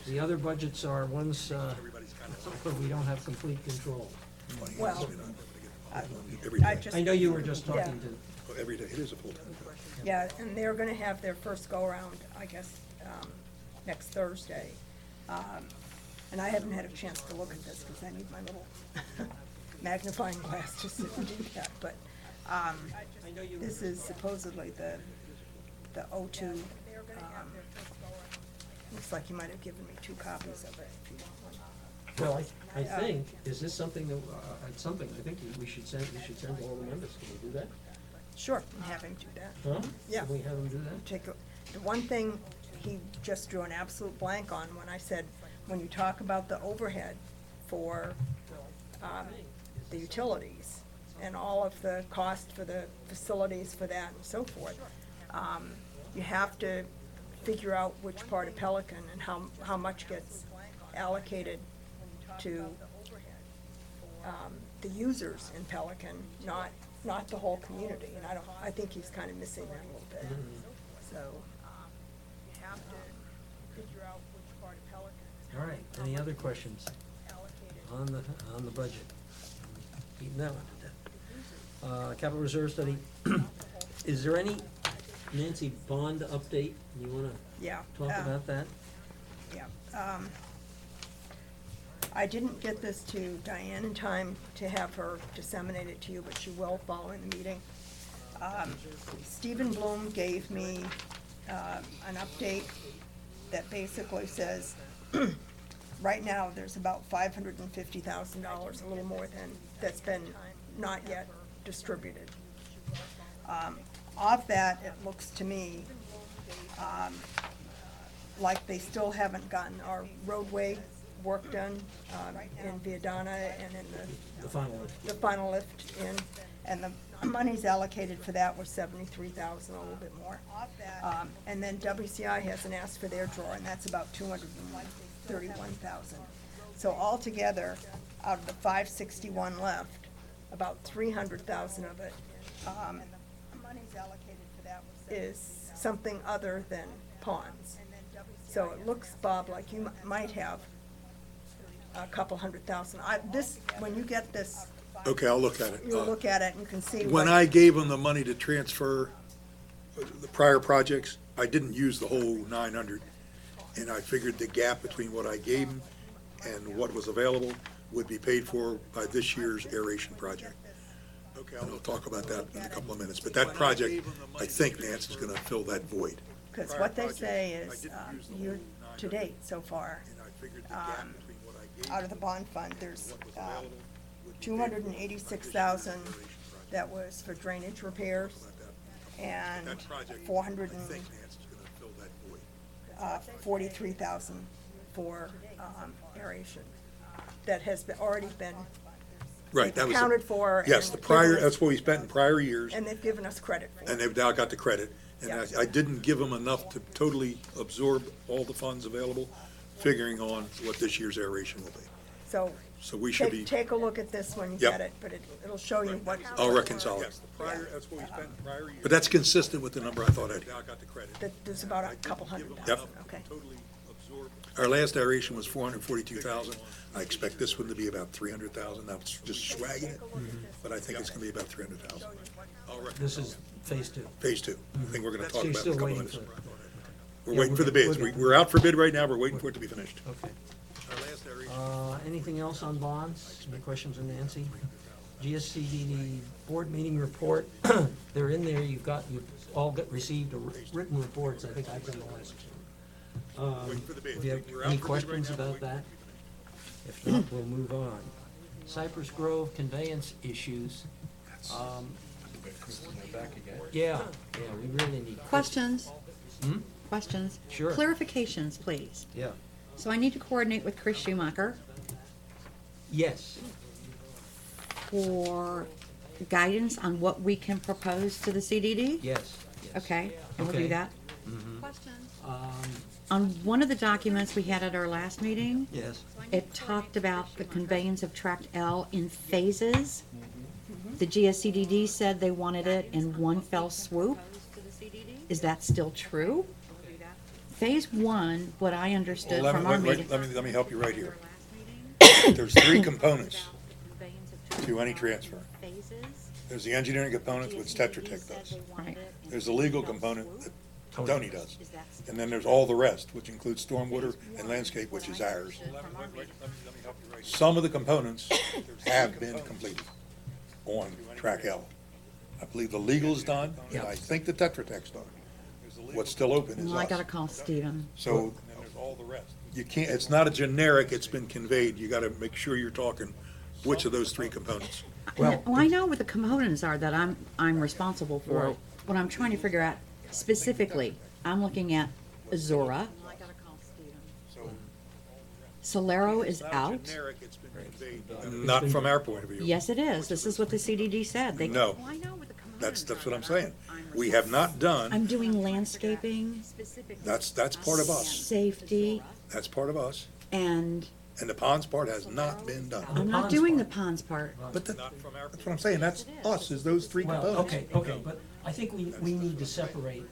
The other budgets are ones, where we don't have complete control. Well, Every I day. just. I know you were just Yeah. talking to, Every day, it is a full-time job. Yeah, and they're gonna have their first go-around, I guess, next Thursday. And I haven't had a chance to look at this, because I need my little magnifying glass to sit and do that, but, this is supposedly the O2, looks like you might have given me 2 copies of it, if you want one. well, I think, is this something that, it's something, I think we should send to all the members. Can we do that? Sure, and have him do that. Huh? Yeah. Can we have them do that? The one thing he just drew an absolute blank on when I said, when you talk about the overhead for, the utilities and all of the cost for the facilities for that and so forth, you have to figure out which part of Pelican and how much gets allocated to, the users in Pelican, not the whole community, and I think he's kind of missing that a little bit. So, you have to figure out which part of Pelican. All right, any other questions Allocated. on the budget? Beating that one to death. Capital Reserve Study, is there any, Nancy, bond update? You wanna Yeah. talk about that? Yeah. I didn't get this to Diane in time to have her disseminate it to you, but she will following the meeting. Stephen Bloom gave me, an update that basically says, right now, there's about $550,000, a little more than, that's been not yet distributed. Of that, it looks to me, like they still haven't gotten our roadway work done, in Viadana and in The final lift. the final lift in, and the monies allocated for that was $73,000, a little bit more. And then WCI hasn't asked for their drawer, and that's about $231,000. So altogether, out of the 561 left, about 300,000 of it, is something other than ponds. So it looks, Bob, like you might have a couple $100,000. When you get this, Okay, I'll look at it. you'll look at it and you can see When what. I gave them the money to transfer the prior projects, I didn't use the whole 900. And I figured the gap between what I gave them and what was available would be paid for by this year's aeration project. And I'll talk about that in a couple of minutes. But that project, I think, Nance, is gonna fill that void. Because what they say is, year to date so far, out of the bond fund, there's, 286,000 that was for drainage repairs, and 443,000 for, aeration. That has already been Right, that was. accounted for. Yes, and the prior, given us- that's what we spent in prior years, And they've given us credit for it. and they've now got the credit. And Yeah. I didn't give them enough to totally absorb all the funds available, figuring on what this year's aeration will be. So, So we should be, take a look at this when you Yep. get it, but it'll show you what. I'll reconcile it. But that's consistent with the number I thought I'd. That there's about a couple $100,000, Yep. okay. Our last aeration was 442,000. I expect this one to be about 300,000. That's just swagging it, but I think it's gonna be about 300,000. This is phase two. Phase two. I think we're gonna So talk you're about it in a still couple waiting minutes. for, We're Yeah, waiting for the we're bids. good. We're out for bid right now. We're waiting for it to be finished. okay. Anything else on bonds? Any questions on Nancy? GSCDD board meeting report, they're in there, you've all received written reports, I think I've done the last two. Waiting for the bids. If you have We're out any for bid right questions now. about that? If not, we'll move on. Cypress Grove conveyance issues, Back again. yeah, we really need. Questions? Hmm? Questions? Sure. Clarifications, please. Yeah, So I need to coordinate with Chris Schumacher yes, for guidance on what we can propose to the CDD? yes, yes. Okay, and we'll Okay. do that. Um, On one of the documents we had at our last meeting, yes, it talked about the conveyance of Tract L in phases. The GSCDD said they wanted it in one fell swoop. Is that still true? Phase one, what I understood Well, from our meeting. let me help you right here. There's three components to any transfer. There's the engineering component, which Tetra Tech does. Right. There's the legal component that Tony does. And then there's all the rest, which includes stormwater and landscape, which is ours. Some of the components have been completed on Track L. I believe the legal's done, and I think the Tetra Tech's done. What's still open is Well, I gotta us. call Stephen. So you can't, it's not a generic, it's been conveyed. You gotta make sure you're talking which of those three components. Well, I know what the components are that I'm responsible for. Right. What I'm trying to figure out specifically, I'm looking at Azura. Solero is out. Not from our point of view. Yes, it is. This is what the CDD said. They- No. Well, I know what the components That's are what I'm that saying. We have not I'm done, doing landscaping, that's part of us. safety, That's part of us. and And the ponds part has not been done. I'm not ponds doing part. the ponds part. But that's what I'm saying, that's us, is those three well, components. okay, but I think we need to separate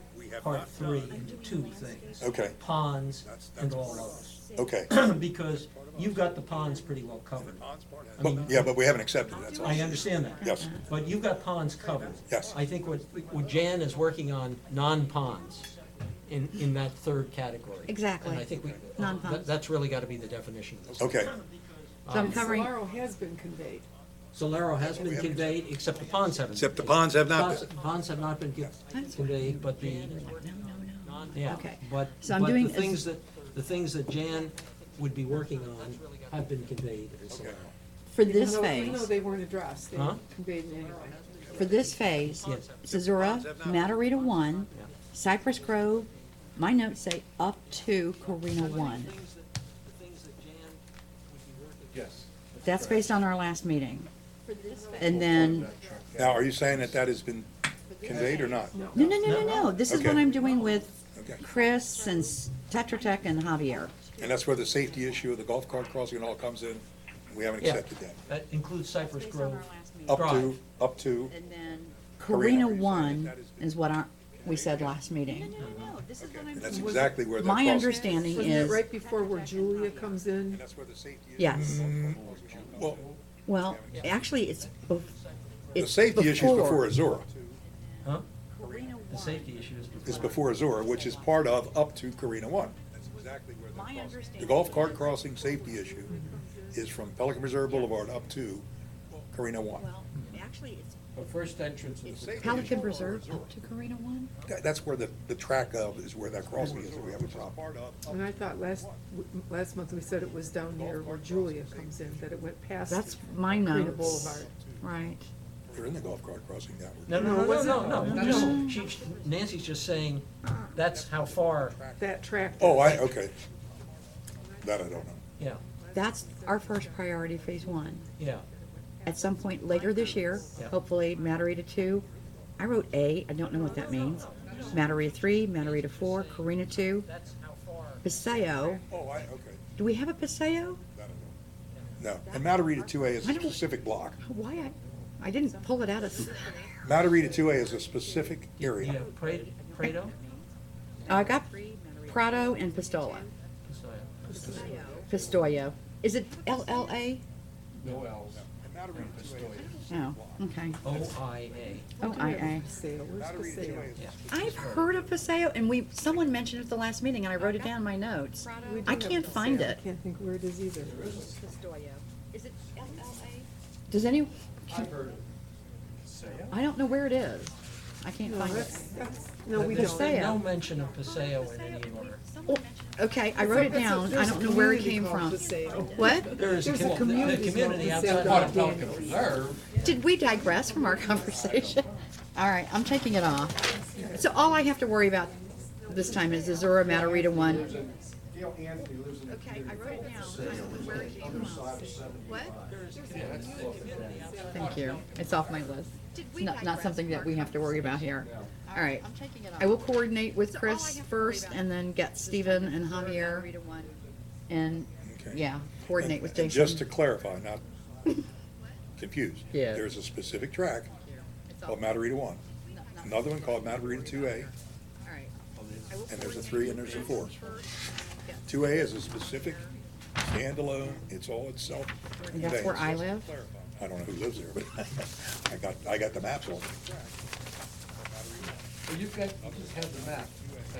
part three into two things. Okay. Ponds and all others. Okay. Because you've got the ponds pretty well covered. I But, mean, yeah, but we haven't accepted it, that's all. I understand that. Yes. But you've got ponds covered. Yes. I think what Jan is working on, non-ponds, in that third category. Exactly. And I think Non-ponds. that's really gotta be the definition of this. Okay, So I'm covering, Solaro has been conveyed. Solero has been conveyed, except the ponds haven't. except the ponds have not Ponds been. ponds have not been conveyed, but the, no. yeah, Okay. but, So I'm but doing the things that Jan would be working on have been conveyed. For this Even phase, though they weren't addressed, they Huh? conveyed it anyway. for this phase, Yes. it's Azura, Matarita 1, Cypress Grove, my notes say up to Corina 1. Yes. That's based on our last meeting. And then, Now, are you saying that has been conveyed or not? no, this is what Okay. I'm doing with Okay. Chris and Tetra Tech and Javier. And that's where the safety issue of the golf cart crossing and all comes in. We haven't Yeah. accepted that. That includes Cypress Grove. Up to, And then Corina. Corina 1 is what we said last meeting. and that's exactly where they're My crossing. understanding Wasn't it is, right before where Julia comes in? And that's where the safety issue. yes. Well, Well, actually, it's the safety issue is before Azura. Huh? The safety issue is Is before Azura, which is part of up to Corina 1. The golf cart crossing safety issue is from Pelican Reserve Boulevard up to Corina 1. Well, actually, it's The first entrance is. Pelican Reserve up to Corina 1? That's where the track of is where that crossing is, where we have a problem. And I thought last month we said it was down near where Julia comes in, that it went past. That's my Corina notes. Boulevard. Right. They're in the golf cart crossing downward. No, just, Nancy's just saying, that's how far, That track. Oh, okay. That I don't know. yeah, That's our first priority, phase 1. yeah. At some point later this year, Yeah. hopefully Matarita 2. I wrote A, I don't know what that means. Matarita 3, Matarita 4, Corina 2, Paseo. Oh, okay. Do we have a Paseo? That I don't know. No, and Matarita 2A is I a don't- specific block. Why I didn't pull it out of, Matarita 2A is a specific area. Yeah, Prado? I got Prado and Pistola. Pistoia. Is it LLA? No L's. in Pistoia. Oh, okay. OIA. OIA. Paseo, where's Paseo? I've heard of Paseo, and someone mentioned it at the last meeting, and I wrote it down in my notes. We do I have can't Paseo. find I it. can't think where it is either. Is it LLA? Does any, I've heard it. I don't know where it is. I can't No, find it. no, we There's don't. been Paseo. no mention of Paseo in any order. Oh, okay, I wrote it down. I don't know where it came from. What? There is There's a the community community called Paseo outside Not a of Pelican Daniels. Preserve. Did we digress from our conversation? All right, I'm taking it off. So all I have to worry about this time is the Zura Matarita one. Gail Anthony lives in the Okay, I community. wrote it down. I don't know where it came from. What? Yeah, that's close to that. Thank you. It's off my list. Not something that we have to worry about here. All right. I will coordinate with Chris first and then get Stephen and Javier and, Okay. yeah, coordinate with And Jason. just to clarify, not confused. Yeah. There's a specific track called Matarita 1, another one called Matarita 2A, and there's a 3 and there's a 4. 2A is a specific standalone, it's all itself. And that's where I live? I don't know who lives there, but I got the maps on. Well, you just have the map.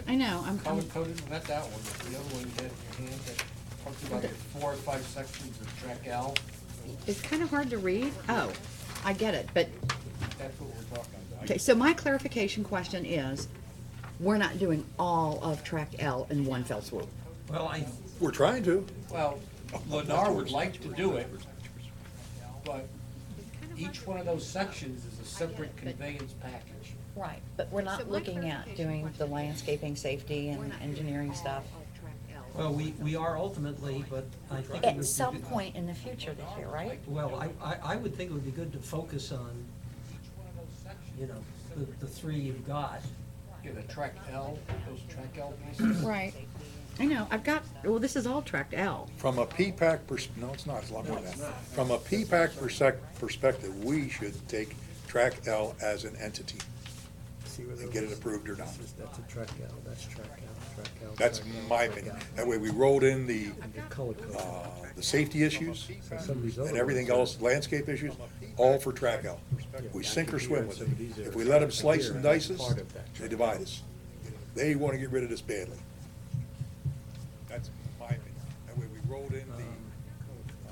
I know, I'm, Color coded, not that one, but the other one you had in your hand that talks about the 4 or 5 sections of track L. it's kind of hard to read. Oh, I get it, but, That's what we're talking about. okay, so my clarification question is, we're not doing all of track L in one fell swoop. Well, We're trying to. Well, Lennar would like to do it, but each one of those sections is a separate conveyance package. Right, but we're not looking at doing the landscaping, safety, and engineering stuff. well, we are ultimately, but I think it At would some be, point in the future this year, right? well, I would think it would be good to focus on, you know, the 3 you've got. Get a track L, those track L pieces. Right. I know, I've got, well, this is all tracked L. From a P-PAC no, it's not, it's a lot more than that. From a P-PAC perspective, we should take track L as an entity and get it approved or not. That's a track L, that's track L, track L. That's my opinion. That way we rolled in the Color code. the safety issues Some of these other and everything ones else, landscape issues, all for track L. We sink or swim with it. If we let them slice and dice us, they divide us. They want to get rid of this badly. That's my opinion. That way we rolled in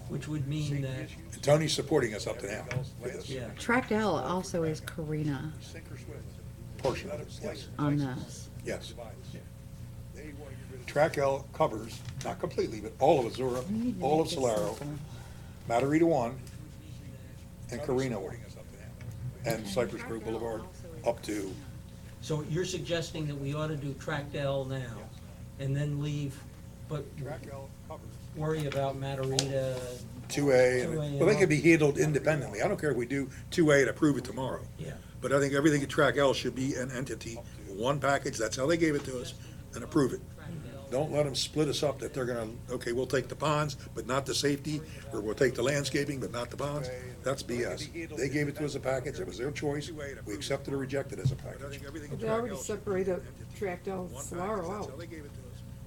Which would mean that, and Tony's supporting us up to now with this. yeah, Tracked L also is Karina Sink or swim with it. Portion of it, yes. on this. Yes. Track L covers, not completely, but all of Azura, all of Solaro, Matarita 1, and Carino 1, and Cypress Grove Boulevard up to, so you're suggesting that we ought to do track L now, and then leave, but Track L covers worry about Matarita, 2A, and, 2A well, they and can be handled independently. I don't care if we do 2A and approve it tomorrow. yeah. But I think everything at Track L should be an entity, one package, that's how they gave it to us, and approve it. Don't let them split us up that they're gonna, okay, we'll take the ponds, but not the safety, or we'll take the landscaping, but not the ponds. That's BS. They gave it to us as a package, it was their choice, we accepted or rejected as a package. They already separated tracked L Solaro out.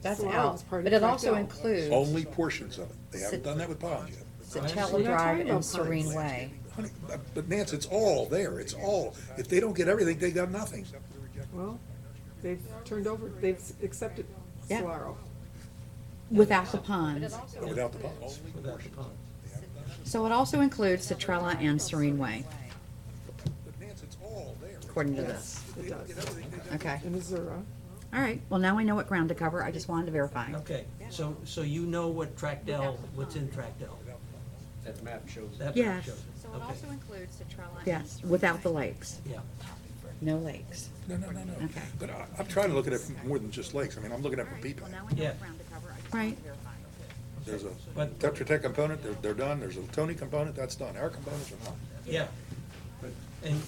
That's Solaro L, is part of but it tracked also L. includes Only portions of it. They haven't done that with ponds yet. Satella We're not Drive talking and about Serene ponds. Way. Honey, but Nance, it's all there, it's all. If they don't get everything, they got nothing. Well, they've turned over, they've accepted Yeah. Solaro. Without the ponds. Without the ponds. Without the pond. So it also includes Satrella and Serene Way, But Nance, it's all there. according to this. It does. Okay. In Missouri. All right, well, now I know what ground to cover. I just wanted to verify. Okay, so you know what track L, what's in track L? That map shows That that. map Yes. shows it. Okay, includes Satrella. Yes, without the lakes. yeah. No lakes. No. Okay. But I'm trying to look at it from more than just lakes. I mean, I'm looking at it from people. Yeah. Right. There's a But- Tetra Tech component, they're done. There's a Tony component, that's done. Our components are not. Yeah.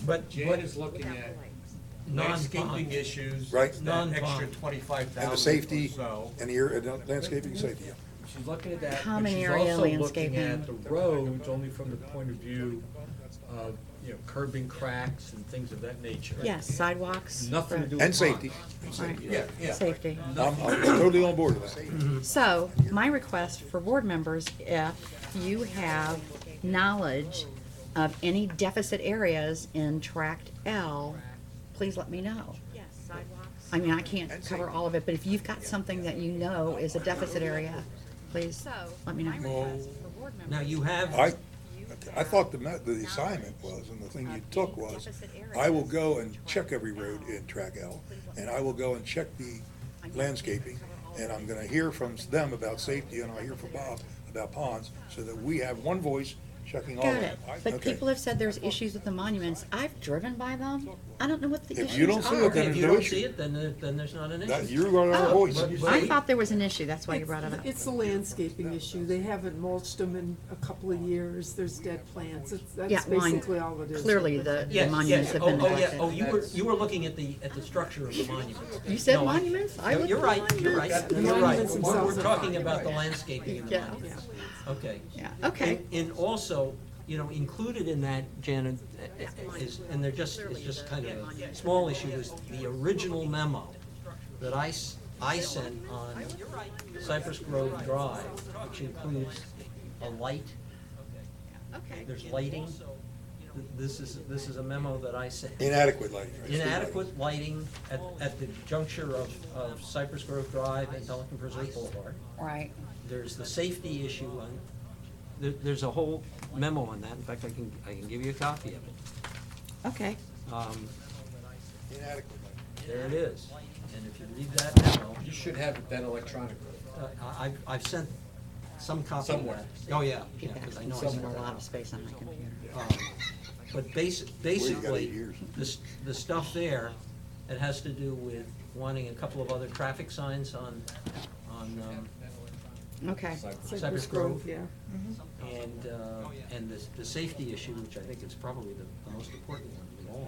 But Jan is looking at landscaping non-pond. issues. Right. That Non-pond. extra 25,000 And the safety, or so. and the landscaping safety. yeah. She's looking at that, but Common she's area also looking landscaping. at the roads only from the point of view of curbing cracks and things of that nature. Yes, sidewalks. Nothing to do with And safety. ponds. Right. Yeah. Safety. I'm totally on board with that. So, my request for board members, if you have knowledge of any deficit areas in Tract L, please let me know. I mean, I can't cover all of it, but if you've got something that you know is a deficit area, please let me know. Now, you have. I thought the assignment was, and the thing you took was, I will go and check every road in Track L, and I will go and check the landscaping, and I'm gonna hear from them about safety, and I'll hear from Bob about ponds, so that we have one voice checking all of Got it. it. But Okay. people have said there's issues with the monuments. I've driven by them. I don't know what the If issues you don't see are. it, Okay, then if there's you no don't see issue. it, then there's not an issue. That, you're our Oh, voice. I thought there was an issue. That's why you brought it up. It's a landscaping issue. They haven't mulched them in a couple of years. There's dead plants. Yeah, That's well, basically all it is. clearly the Yes, monuments yes. have been Oh, yeah. neglected. Oh, you were looking at the structure of the monuments. You said No, monuments? I looked You're at right, you're right, monuments. The you're right. monuments We're themselves are talking fine. about the landscaping in the Yeah. monuments. Okay. Yeah, okay. And also, included in that, Janet, is, and it's just kind of a small issue, is the original memo that I sent on Cypress Grove Drive, which includes a light. Okay. There's lighting. This is a memo that I sent. Inadequate lighting. right? Inadequate lighting at the juncture of Cypress Grove Drive and Pelican Preserve Boulevard. Right. There's the safety issue on, there's a whole memo on that. In fact, I can give you a copy of it. Okay. Inadequate lighting. There it is. And if you read that memo, You should have that electronically. I've sent some copy of Somewhere. that. Oh, yeah, Keep yeah, that. because I know I Taking sent a that. lot of space on my computer. But got basically, 8 years. the stuff there, it has to do with wanting a couple of other traffic signs on Okay. Cypress Grove. Yeah. And the safety issue, which I think is probably the most important one of all.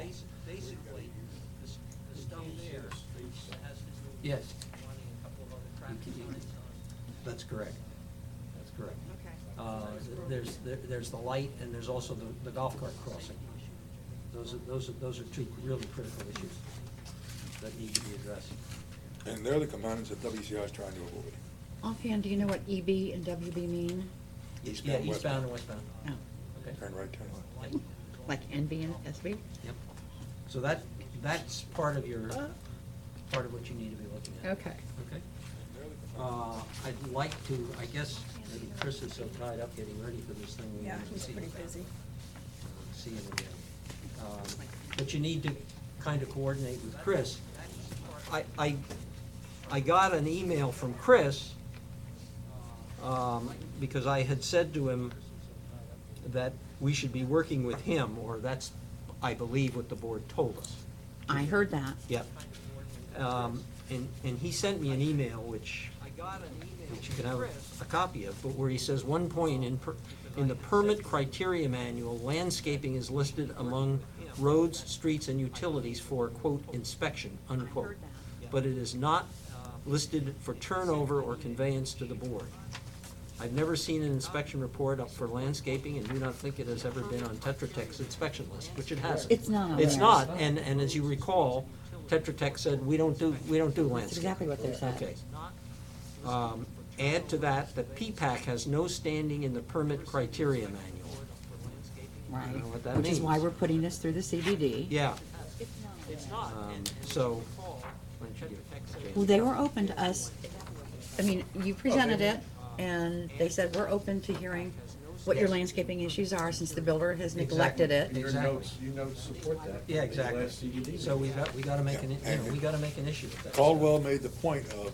Basically, the stuff there has to do. Yes. That's correct. That's correct. There's the light, and there's also the golf cart crossing. Those are two really critical issues that need to be addressed. And they're the components that WCI is trying to avoid. Offhand, do you know what EB and WB mean? Yeah, eastbound and westbound. Oh, Okay. Turn right, turn left. like NB and SB? Yep. So that's part of part of what you need to be looking at. Okay. Okay. I'd like to, I guess, maybe Chris is so tied up getting ready for this thing. we Yeah, won't he's see pretty him. busy. See him again. But you need to kind of coordinate with Chris. I got an email from Chris, because I had said to him that we should be working with him, or that's, I believe, what the board told us. I heard that. Yep. And he sent me an email, which you can have a copy of, but where he says, one point in the permit criteria manual, landscaping is listed among roads, streets, and utilities for, quote, inspection, unquote. But it is not listed for turnover or conveyance to the board. I've never seen an inspection report up for landscaping and do not think it has ever been on Tetra Tech's inspection list, which it hasn't. It's not on It's there. not, and as you recall, Tetra Tech said, we don't do landscaping. That's exactly what they said. Okay. Add to that PPAC has no standing in the permit criteria manual. I Right. don't know what that Which is why means. we're putting this through the CDD. Yeah. So, why don't you give Jane- Well, they were open to us. I mean, you presented it, and they said, we're open to hearing what your landscaping issues are, since the builder has neglected it. Your Exactly. notes support that. Yeah, exactly. Last CDD. So we gotta make we gotta make an issue of that. Caldwell made the point of,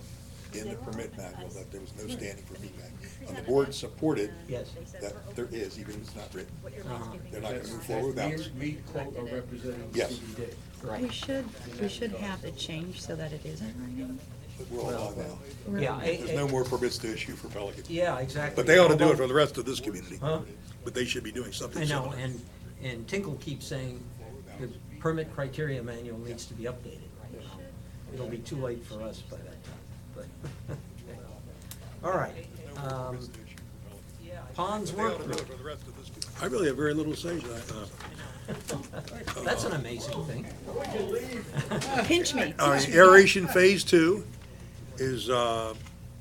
in the permit manual, that there was no standing for feedback. And the board supported Yes. that there is, even if it's not written. Uh-huh. They're not gonna move forward without it. We quote a representative Yes. CDD. Right. We should have it changed so that it isn't written. But we're all on now. Yeah, There's no more permits to issue for Pelican. yeah, exactly. But they ought to do it Although- for the rest of this community. Huh? But they should be doing something I know, similar. and Tinkle keeps saying the permit criteria manual needs to be updated. It'll be too late for us by that time, but, all right. Ponds work group. I really have very little to say. That's an amazing thing. Pinch me. All right, aeration phase 2 is,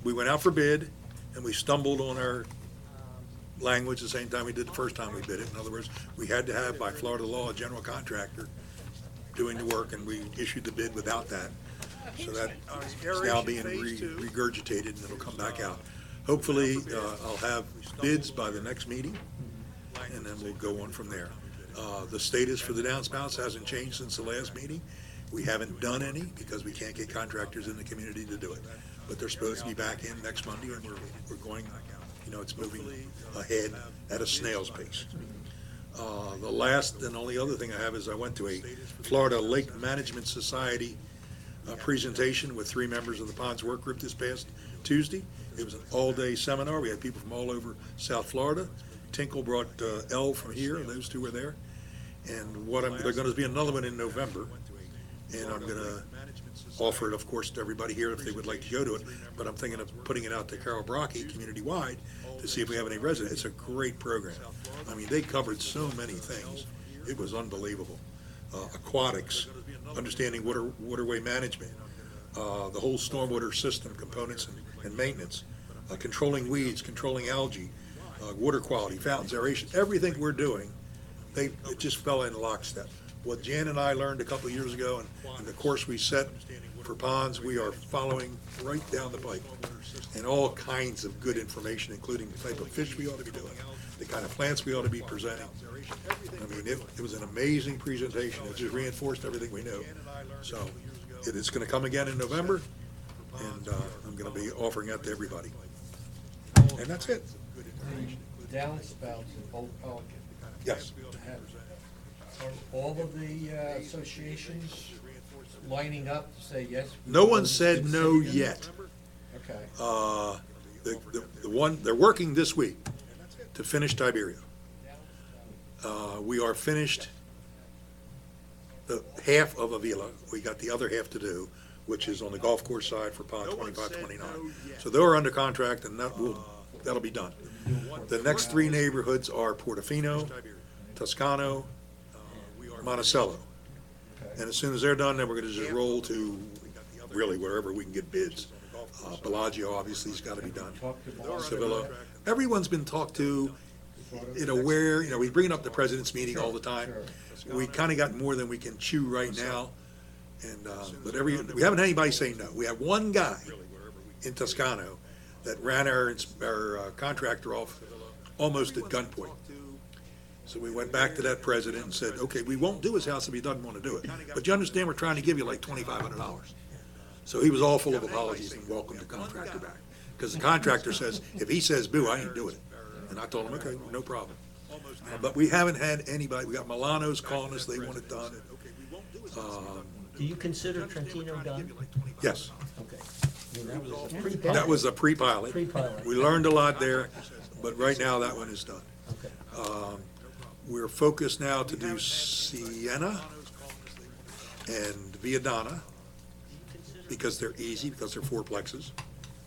we went out for bid, and we stumbled on our language the same time we did the first time we bid it. In other words, we had to have, by Florida law, a general contractor doing the work, and we issued the bid without that. So that is now being regurgitated, and it'll come back out. Hopefully, I'll have bids by the next meeting, and then we'll go on from there. The status for the downspouts hasn't changed since the last meeting. We haven't done any because we can't get contractors in the community to do it. But they're supposed to be back in next Monday, and we're going, it's moving ahead at a snail's pace. The last and only other thing I have is I went to a Florida Lake Management Society presentation with 3 members of the Ponds Work Group this past Tuesday. It was an all-day seminar. We had people from all over South Florida. Tinkle brought Elle from here, and those 2 were there. And there's going to be another one in November, and I'm going to offer it, of course, to everybody here if they would like to go to it. But I'm thinking of putting it out to Carol Brocky, community-wide, to see if we have any residents. It's a great program. I mean, they covered so many things. It was unbelievable. Aquatics, understanding waterway management, the whole stormwater system components and maintenance, controlling weeds, controlling algae, water quality, fountains, aeration, everything we're doing, it just fell in lockstep. What Jan and I learned a couple of years ago and the course we set for ponds, we are following right down the pike. And all kinds of good information, including the type of fish we ought to be doing, the kind of plants we ought to be presenting. I mean, it was an amazing presentation. It just reinforced everything we knew. So it's going to come again in November, and I'm going to be offering that to everybody. And that's it. The downspouts in both Pelican. Yes. Are all of the associations lining up to say yes? No one said no consider them? yet. Okay. They're working this week to finish Tiberia. We are finished the half of Avila. We got the other half to do, which is on the golf course side for Pond 25, 29. So they're under contract, and that'll be done. The next 3 neighborhoods are Portofino, Toscano, Monticello. And as soon as they're done, then we're gonna just roll to really wherever we can get bids. Bellagio obviously has gotta be done. Sevilla, everyone's been talked to, we bring it up the president's meeting all the time. We kinda got more than we can chew right now. And, but we haven't had anybody say no. We have one guy in Toscano that ran our contractor off almost at gunpoint. So we went back to that president and said, okay, we won't do his house if he doesn't want to do it. But you understand, we're trying to give you like $2,500. So he was all full of apologies and welcomed the contractor back. Because the contractor says, if he says boo, I ain't doing it. And I told him, okay, no problem. But we haven't had anybody, we got Milano's calling us, they want it done. Do you consider Trentino done? Yes, Okay. I mean, that was a pre-pilot. that was a pre-pilot. Pre-pilot. We learned a lot there, but right now that one is done. Okay. We're focused now to do Siena and Viadana because they're easy, because they're 4-plexes.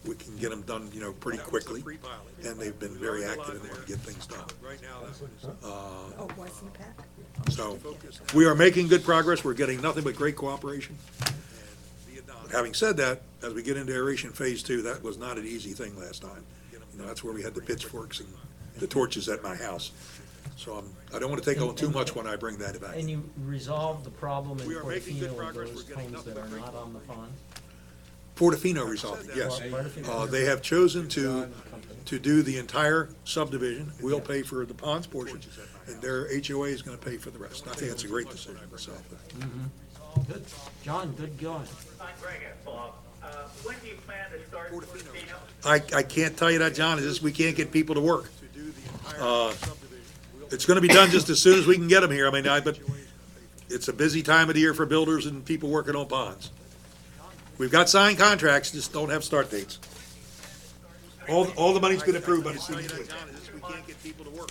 We can get them done, pretty quickly, and they've been very active and they want to get things done. Oh, wasn't pack? So we are making good progress. We're getting nothing but great cooperation. But having said that, as we get into aeration phase 2, that was not an easy thing last time. That's where we had the pitchforks and the torches at my house. So I don't want to take on too much when I bring that back. And you resolved the problem in Portofino of those homes that are not on the pond? Portofino resolved it, yes. They have chosen to do the entire subdivision. We'll pay for the ponds portion, and their HOA is going to pay for the rest. I think that's a great decision myself. Good. John, good going. Hi, Greg, Bob. When do you plan to start Portofino? I can't tell you that, John. It's just we can't get people to work. It's going to be done just as soon as we can get them here. But it's a busy time of the year for builders and people working on ponds. We've got signed contracts, just don't have start dates. All the money's been approved by the city. We can't get people to work.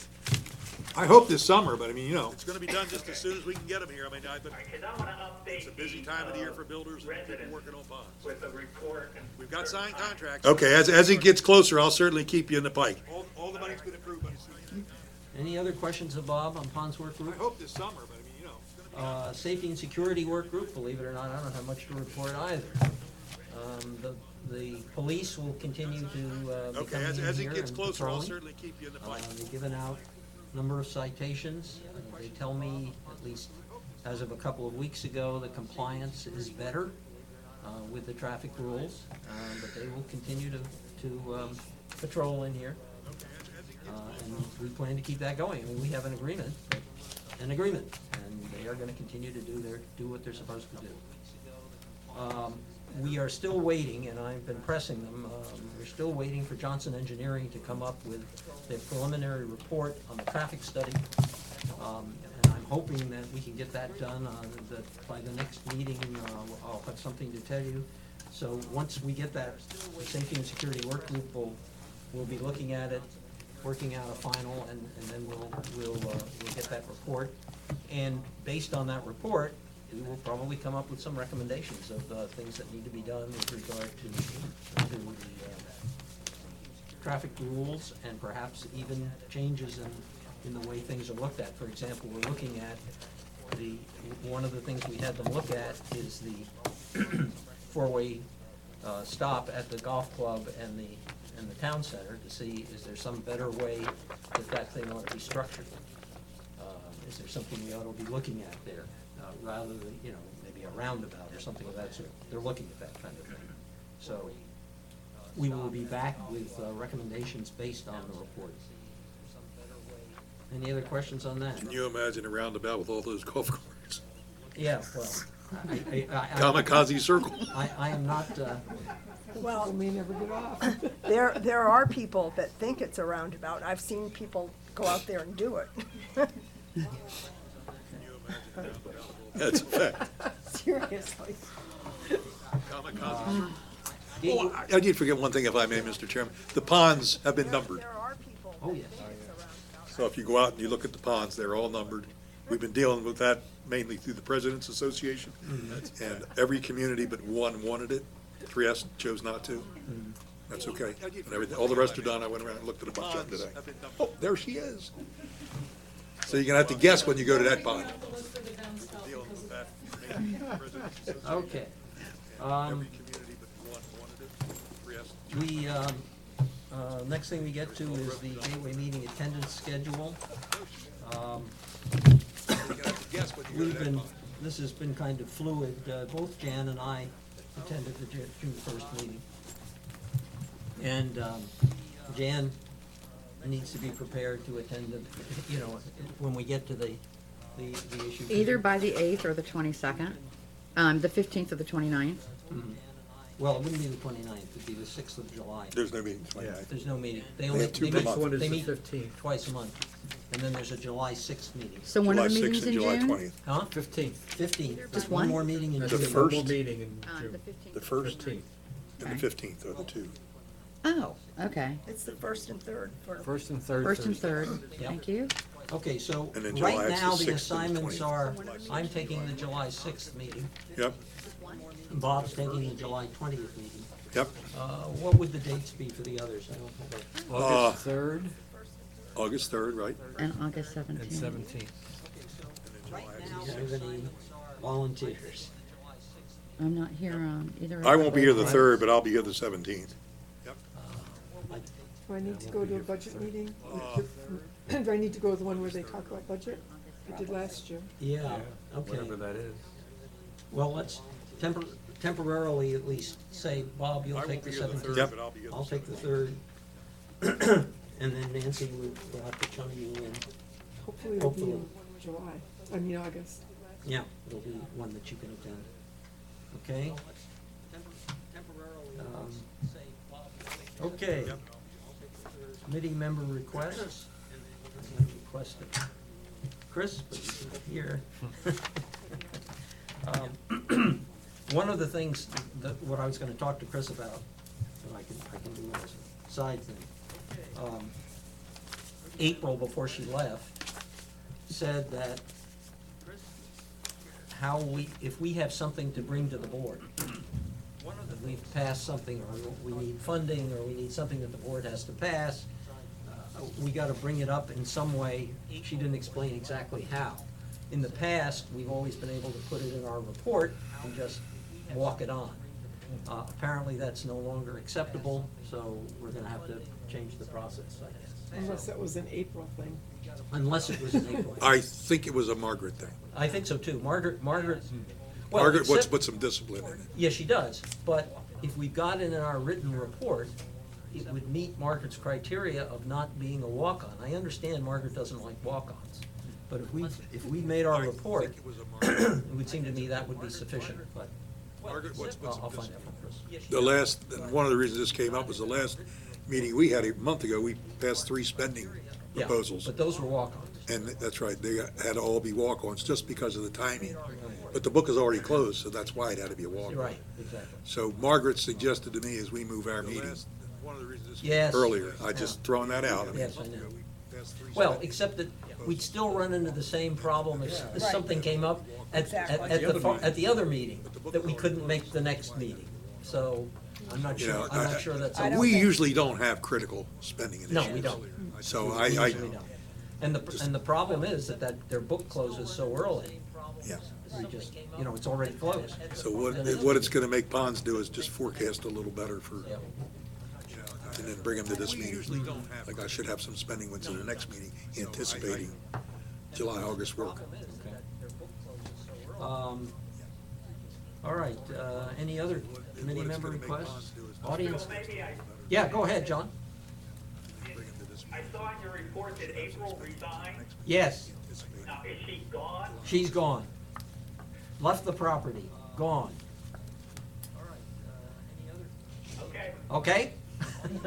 I hope this summer, but I mean, you know. It's gonna be done just as soon as we can get them here. I mean, Because I want to update it's a busy time of the year for builders and people working on ponds. with a report. And We've got signed contracts. Okay, as it gets closer, I'll certainly keep you in the pike. All the money's been approved by the city. Any other questions of Bob on Ponds Work I Group? hope this summer, but I mean, you know. It's gonna be Safety and Security Work Group, believe it or not, I don't have much to report either. The police will continue to be Okay, coming in as here it gets and closer, I'll patrolling. certainly keep you in the pike. They've given out a number of citations. They tell me, at least as of a couple of weeks ago, the compliance is better with the traffic rules, but they will continue to patrol in here. And we plan to keep that going. I mean, we have an agreement, and they are gonna continue to do what they're supposed to do. We are still waiting, and I've been pressing them, we're still waiting for Johnson Engineering to come up with their preliminary report on the traffic study. And I'm hoping that we can get that done, by the next meeting, I'll have something to tell you. So once we get that, the Safety and Security Work Group will be looking at it, working out a final, and then we'll get that report. And based on that report, we will probably come up with some recommendations of things that need to be done with regard to the traffic rules, and perhaps even changes in the way things are looked at. For example, we're looking at one of the things we had them look at is the four-way stop at the golf club and the town center to see, is there some better way that thing ought to be structured? Is there something we ought to be looking at there, rather than, maybe a roundabout or something of that sort? They're looking at that kind of thing. So we will be back with recommendations based on the report. Any other questions on that? Can you imagine a roundabout with all those golf carts? Yeah, well, Kamikaze circle. I am not, Well, People may never get off. there are people that think it's a roundabout. I've seen people go out there and do it. That's a fact. Seriously. Kamikaze circle. Oh, I did forget one thing, if I may, Mr. Chairman. The ponds have been numbered. There are people oh, yes. So if you go out and you look at the ponds, they're all numbered. We've been dealing with that mainly through the President's Association. And every community but one wanted it. Trieste chose not to. That's okay. And everything, all the rest are done. I went around and looked at a bunch of them today. Oh, there she is. So you're gonna have to guess when you go to that pond. Okay. Next thing we get to is the Gateway meeting attendance schedule. This has been kind of fluid. Both Jan and I attended the June 1st meeting. And Jan needs to be prepared to attend, when we get to the issue. Either by the 8th or the 22nd, the 15th or the 29th. Well, it wouldn't be the 29th, it'd be the 6th of July. There's no meeting. There's no meeting. They have two per month. They meet twice a month. And then there's a July 6th meeting. So when are the July 6th meetings in and July June? 20th. Huh? 15th. 15th. Just One one? more meeting in The June. first- One more meeting in The June. 15th. The first 15th. and the 15th are the two. Oh, okay. It's the first and third for First and third. First and Thursday. third, Yep. thank you. Okay, so And then July, right it's now, the the 6th and the assignments 20th. are, I'm taking the July 6th meeting, Yep, Bob's taking the July 20th meeting. yep. What would the dates be for the others? I don't have August 3rd August 3rd, right? And August and 17th. 17th. do you have any volunteers? I'm not here on either. I won't be here the Right. 3rd, but I'll be here the 17th. Do I need to go to a budget meeting? Do I need to go to the one where they talk about budget? I did last year. Yeah, okay. Whatever that is. Well, let's temporarily at least say, Bob, you'll I take won't the be here the 17th. 3rd, but I'll be here the I'll take the 17th. 3rd. And then Nancy will have to chime you in. Hopefully it'll be in Hopefully. July, August. Yeah, it'll be one that you can attend. Okay? Okay. Committee member requests. I requested Chris, but he's not here. One of the things that, what I was gonna talk to Chris about, and I can do it as a side thing. April, before she left, said that if we have something to bring to the board, that we've passed something, or we need funding, or we need something that the board has to pass, we gotta bring it up in some way. She didn't explain exactly how. In the past, we've always been able to put it in our report and just walk it on. Apparently, that's no longer acceptable, so we're gonna have to change the process, I guess. Unless that was an April thing. Unless it was in April. I think it was a Margaret thing. I think so too. Margaret, well, Margaret wants to except- put some discipline in it. Yes, she does, but if we got it in our written report, it would meet Margaret's criteria of not being a walk-on. I understand Margaret doesn't like walk-ons, but if we made our report, I think it was a Margaret. it would seem to me that would be sufficient, but Margaret wants to put some I'll find discipline. out from Chris. The last, one of the reasons this came up was the last meeting we had a month ago, we passed 3 spending Yeah, proposals. but those were walk-ons. And that's right, they had to all be walk-ons just because of the timing. But the book is already closed, so that's why it had to be a walk-on. Right, exactly. So Margaret suggested to me as we move our meeting Yes. earlier, I just throwing that out. I mean, Yes, I know. Well, except that we'd still run into the same problem if something came up Exactly. at the other meeting, that we couldn't make the next meeting. So, I'm not You sure, know, I'm not sure that's. I don't We think- usually don't have critical spending No, initiatives. we don't. So We I, usually don't. And the problem is that their book closes so early, yeah. we just, it's already closed. So what it's gonna make Ponds do is just forecast a little better for, Yeah. and then bring them to this meeting. Like I should have some spending wins in the next meeting, anticipating July, August work. All right, any other committee member requests? Audience? So maybe Yeah, go ahead, John. I saw in your report that April resigned. Yes, Now, is she gone? she's gone. Left the property, gone. Okay. Okay? I mean,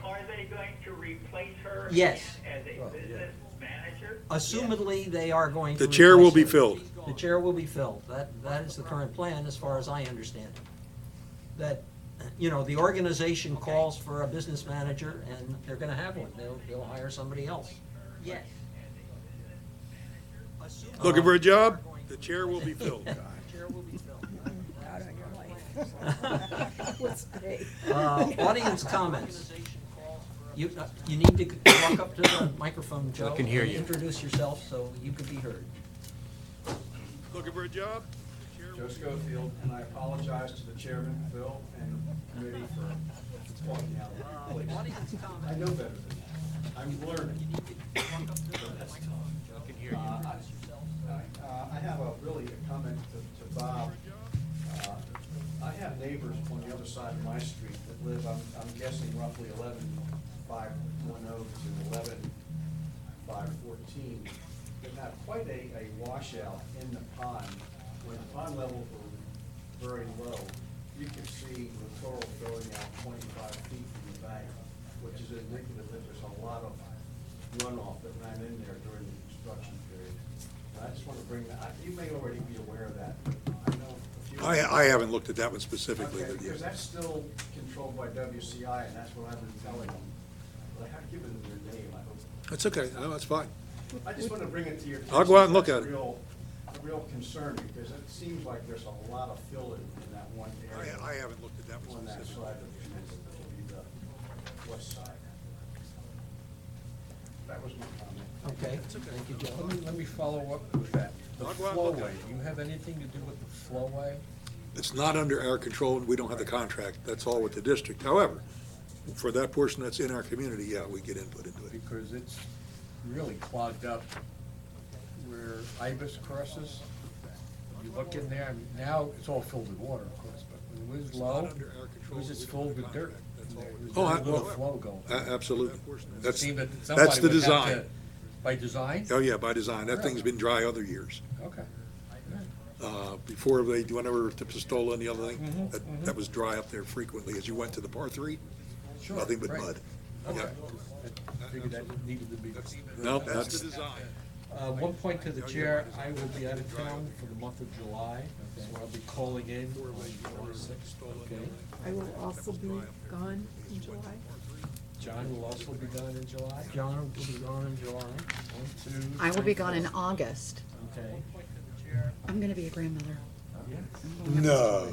are they going to replace her Yes. as a business manager? Assumedly, they are going to. The chair will replace be her. filled. The chair will be filled. That is the current plan, as far as I understand it. That, the organization calls for a business manager, and they're gonna have one. They'll hire somebody else. Yes. Looking for a job? The chair will be filled. Out on your life. What's today? Audience comments. You need to walk up to the microphone, Joe. I can hear and you. Introduce yourself so you can be heard. Looking for a job? Joe Schofield, and I apologize to the chairman, Phil, and the committee for pointing out the place. I know better than that. I'm learning. I have really a comment to Bob. I have neighbors on the other side of my street that live, I'm guessing roughly 11,510 to 11,514, that have quite a washout in the pond. When the pond levels were very low, you could see the coral going out 25 feet from the bank, which is indicative that there's a lot of runoff that ran in there during the construction period. And I just want to bring that, you may already be aware of that. I know a few. I haven't looked at that one specifically, Okay, but because yeah. that's still controlled by WCI, and that's what I've been telling them. But I have given them their name, I hope. That's okay, no, that's fine. I just want to bring it to your attention. I'll go out and look That's at it. A real concern, because it seems like there's a lot of fill in that one area. I haven't looked at that one On that side specifically. of the peninsula, will be the west side. That was my comment. Okay, thank you, Joe. Let me follow up with that. The I'll go out and look at flowway, it. do you have anything to do with the flowway? It's not under our control, and we don't have the contract, that's all with the district. However, for that portion that's in our community, yeah, we get input into it. Because it's really clogged up where Ibis crosses. You look in there, now it's all filled with water, of course, but when it was low, it was just filled with dirt. There was Oh, very little well, flow going. Absolutely. It That's, seemed that that's somebody the would have design. to- By design? Oh, yeah, by design. That thing's been dry other years. Okay. Before they went over to Pistola and the other thing, Mhm, that was dry up there frequently. As you went to the par 3, Sure, nothing but right. mud. Okay. Yeah. I figured that needed to be. No, that's the design. One point to the chair, I will be out of town for the month of July, so I'll be calling in on the 26th. Okay. I will also be gone in July. John will also be gone in July? John will be gone in July. 1, 2, I will be gone in 3, 4. August. Okay. I'm gonna be a grandmother, No.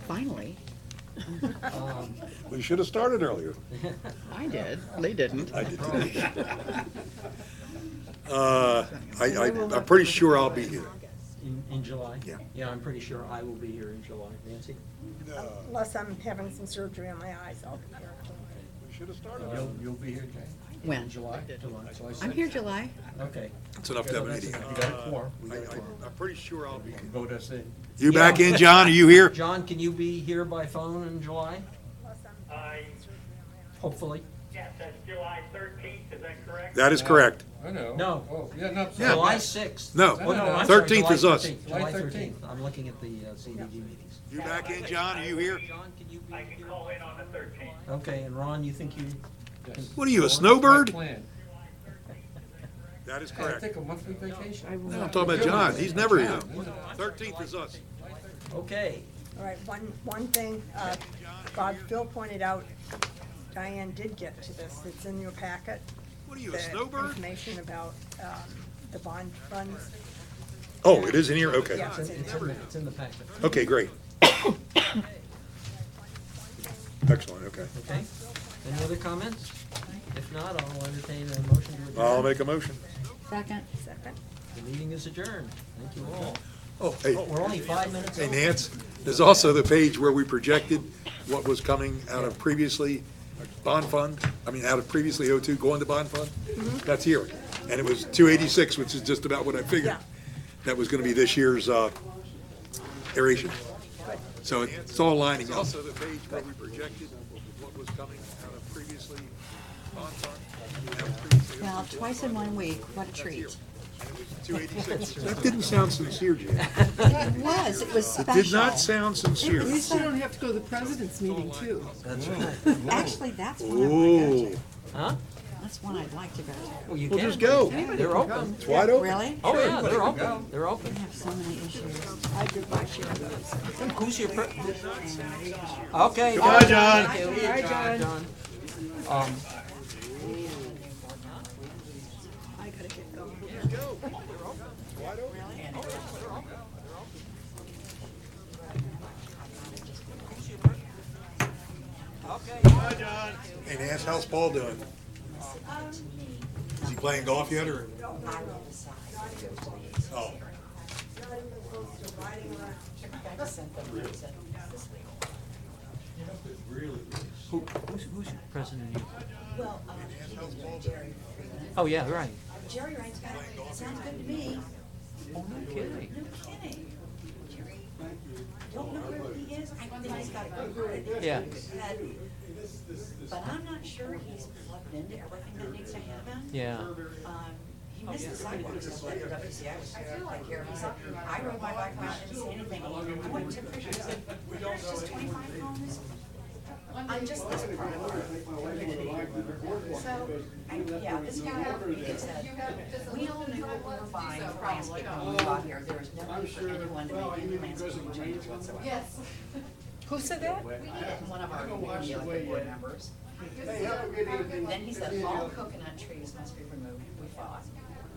finally. We should have started earlier. I did, they didn't. I did too. I'm pretty sure I'll be here. In July? Yeah. Yeah, I'm pretty sure I will be here in July. Nancy? Unless I'm having some surgery on my eyes, I'll be here. We should have started. You'll be here, Jay? When? In July? July I'm 6th? here July. Okay. It's enough to have a meeting. You got a quorum. We got a quorum. I'm pretty sure I'll be here. Vote us in. You back in, John? Are you here? John, can you be here by phone in July? Hopefully. Yes, that's July 13th, is that correct? That is correct. I know. No. Oh, yeah, no. Yeah. July 6th. No, Oh, no, I'm sorry, 13th July is us. 13th, July July 13th. 13th. I'm looking at the CDD meetings. You back in, John? Are you here? John, can you be I can here? call in on the 13th. Okay, and Ron, you think you? Yes. What are you, a That's my snowbird? plan. That is I correct. take a monthly vacation. I will No, I'm not talking be about John. He's never here. Yeah. 13th is us. Okay. All right, one thing, Bob, Phil pointed out, Diane did get to this, it's in your packet. What are you, a The snowbird? information about, the bond funds. Oh, it is in here? Okay. Yeah, it's in there. It's in the packet. Okay, great. Excellent, okay. Okay. Any other comments? If not, I'll entertain a motion to adjourn. I'll make a motion. Second. The meeting is adjourned. Thank you all. Oh, hey, We're only 5 minutes hey over. Nance, there's also the page where we projected what was coming out of previously bond fund, out of previously O2 going to bond fund. That's here. And it was 286, which is just about what I figured. Yeah. That was gonna be this year's, aeration. So it's all lining up. Also the page where we projected what was coming out of previously bond fund. Well, twice in 1 week, what a treat. 286. That didn't sound sincere, Jan. It was It special. did not sound sincere. At least you don't have to go to the president's meeting too. That's right. Actually, that's one I'd like to go to. Oh, Huh? That's one I'd like to go to. Well, you well, can. just go. They're open. It's wide open. Really? Oh, yeah, they're open. They're open. I have so many issues. I did my share of those. Who's your Okay. Goodbye, John. Thank you. Bye, John. I gotta get going. Hey Nance, how's Paul doing? Is he playing golf yet, or? Oh. Who's your president? Well, Jerry. Oh, yeah, right. Jerry writes back, sounds good to me. Oh, no kidding. No kidding. Jerry, don't know where he is. I think he's got a good. Yeah. But I'm not sure he's plugged into everything that needs to happen. Yeah. He missed the sidewalks, so like the WCI was take care of. He said, I rode my bike around, didn't see anything. I went and took pictures. He said, there's just 25 homes on just this part of our community. So, yeah, this guy, he said, we all knew what we were buying for landscaping when we got here. There was no need for anyone to make any landscaping changes whatsoever. Yes. Who said that? One of our community elected board members. Then he said, all coconut trees must be removed. We fought.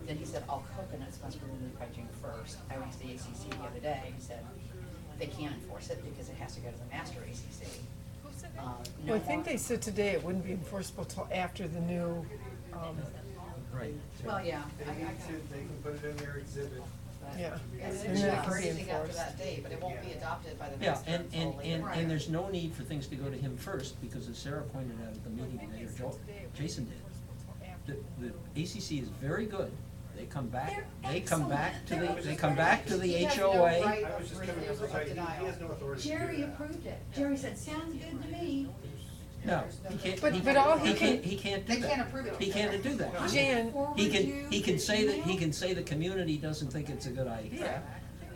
Then he said, all coconuts must be removed by June 1st. I went to the ACC the other day. He said, they can't enforce it because it has to go to the master ACC. Well, I think they said today it wouldn't be enforceable till after the new, Right. Well, yeah. They can put it in their exhibit. yeah. Yes, And it's then it not can be anything after enforced. that date, but it won't be adopted by the Yeah, master and, until later. and there's no need for things to go to him first, because as Sarah pointed out at the meeting today, or Jason did, the ACC is very good. They come back, they come back to the He has no HOA. right I was just coming refusal to say, of he denial. has no authority to do Jerry that. approved it. Jerry said, sounds good to me. No, he can't, But all he can- he can't do They that. can't approve it. He can't do that. Jan, He can say that, he can say the community doesn't think it's a good idea,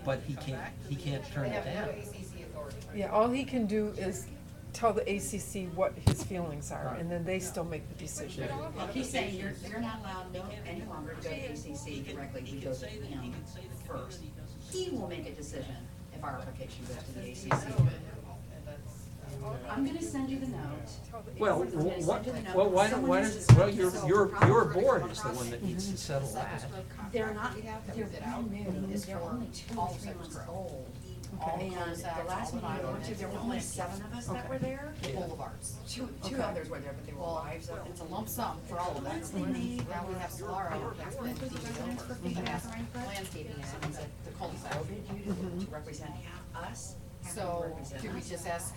but he can't turn They it have no down. ACC authority. yeah, all he can do is tell the ACC what his feelings are, and then they still make the decision. He's saying you're not allowed any longer to go to ACC directly. We go to him first. He will make a decision if our application goes to the ACC. I'm gonna send you the note. Well, your board is the one that needs to settle that. They're not, they're brand new, they're only 2 or 3 months old. And the last meeting I went to, there were only 7 of us that were there. The boulevards. Two others were there, but they were Well, wives of. it's a lump sum for all of us. Now we have Solaro, that's been the landscaping and the cul-de-sac. Voted you to represent us. So, do we just ask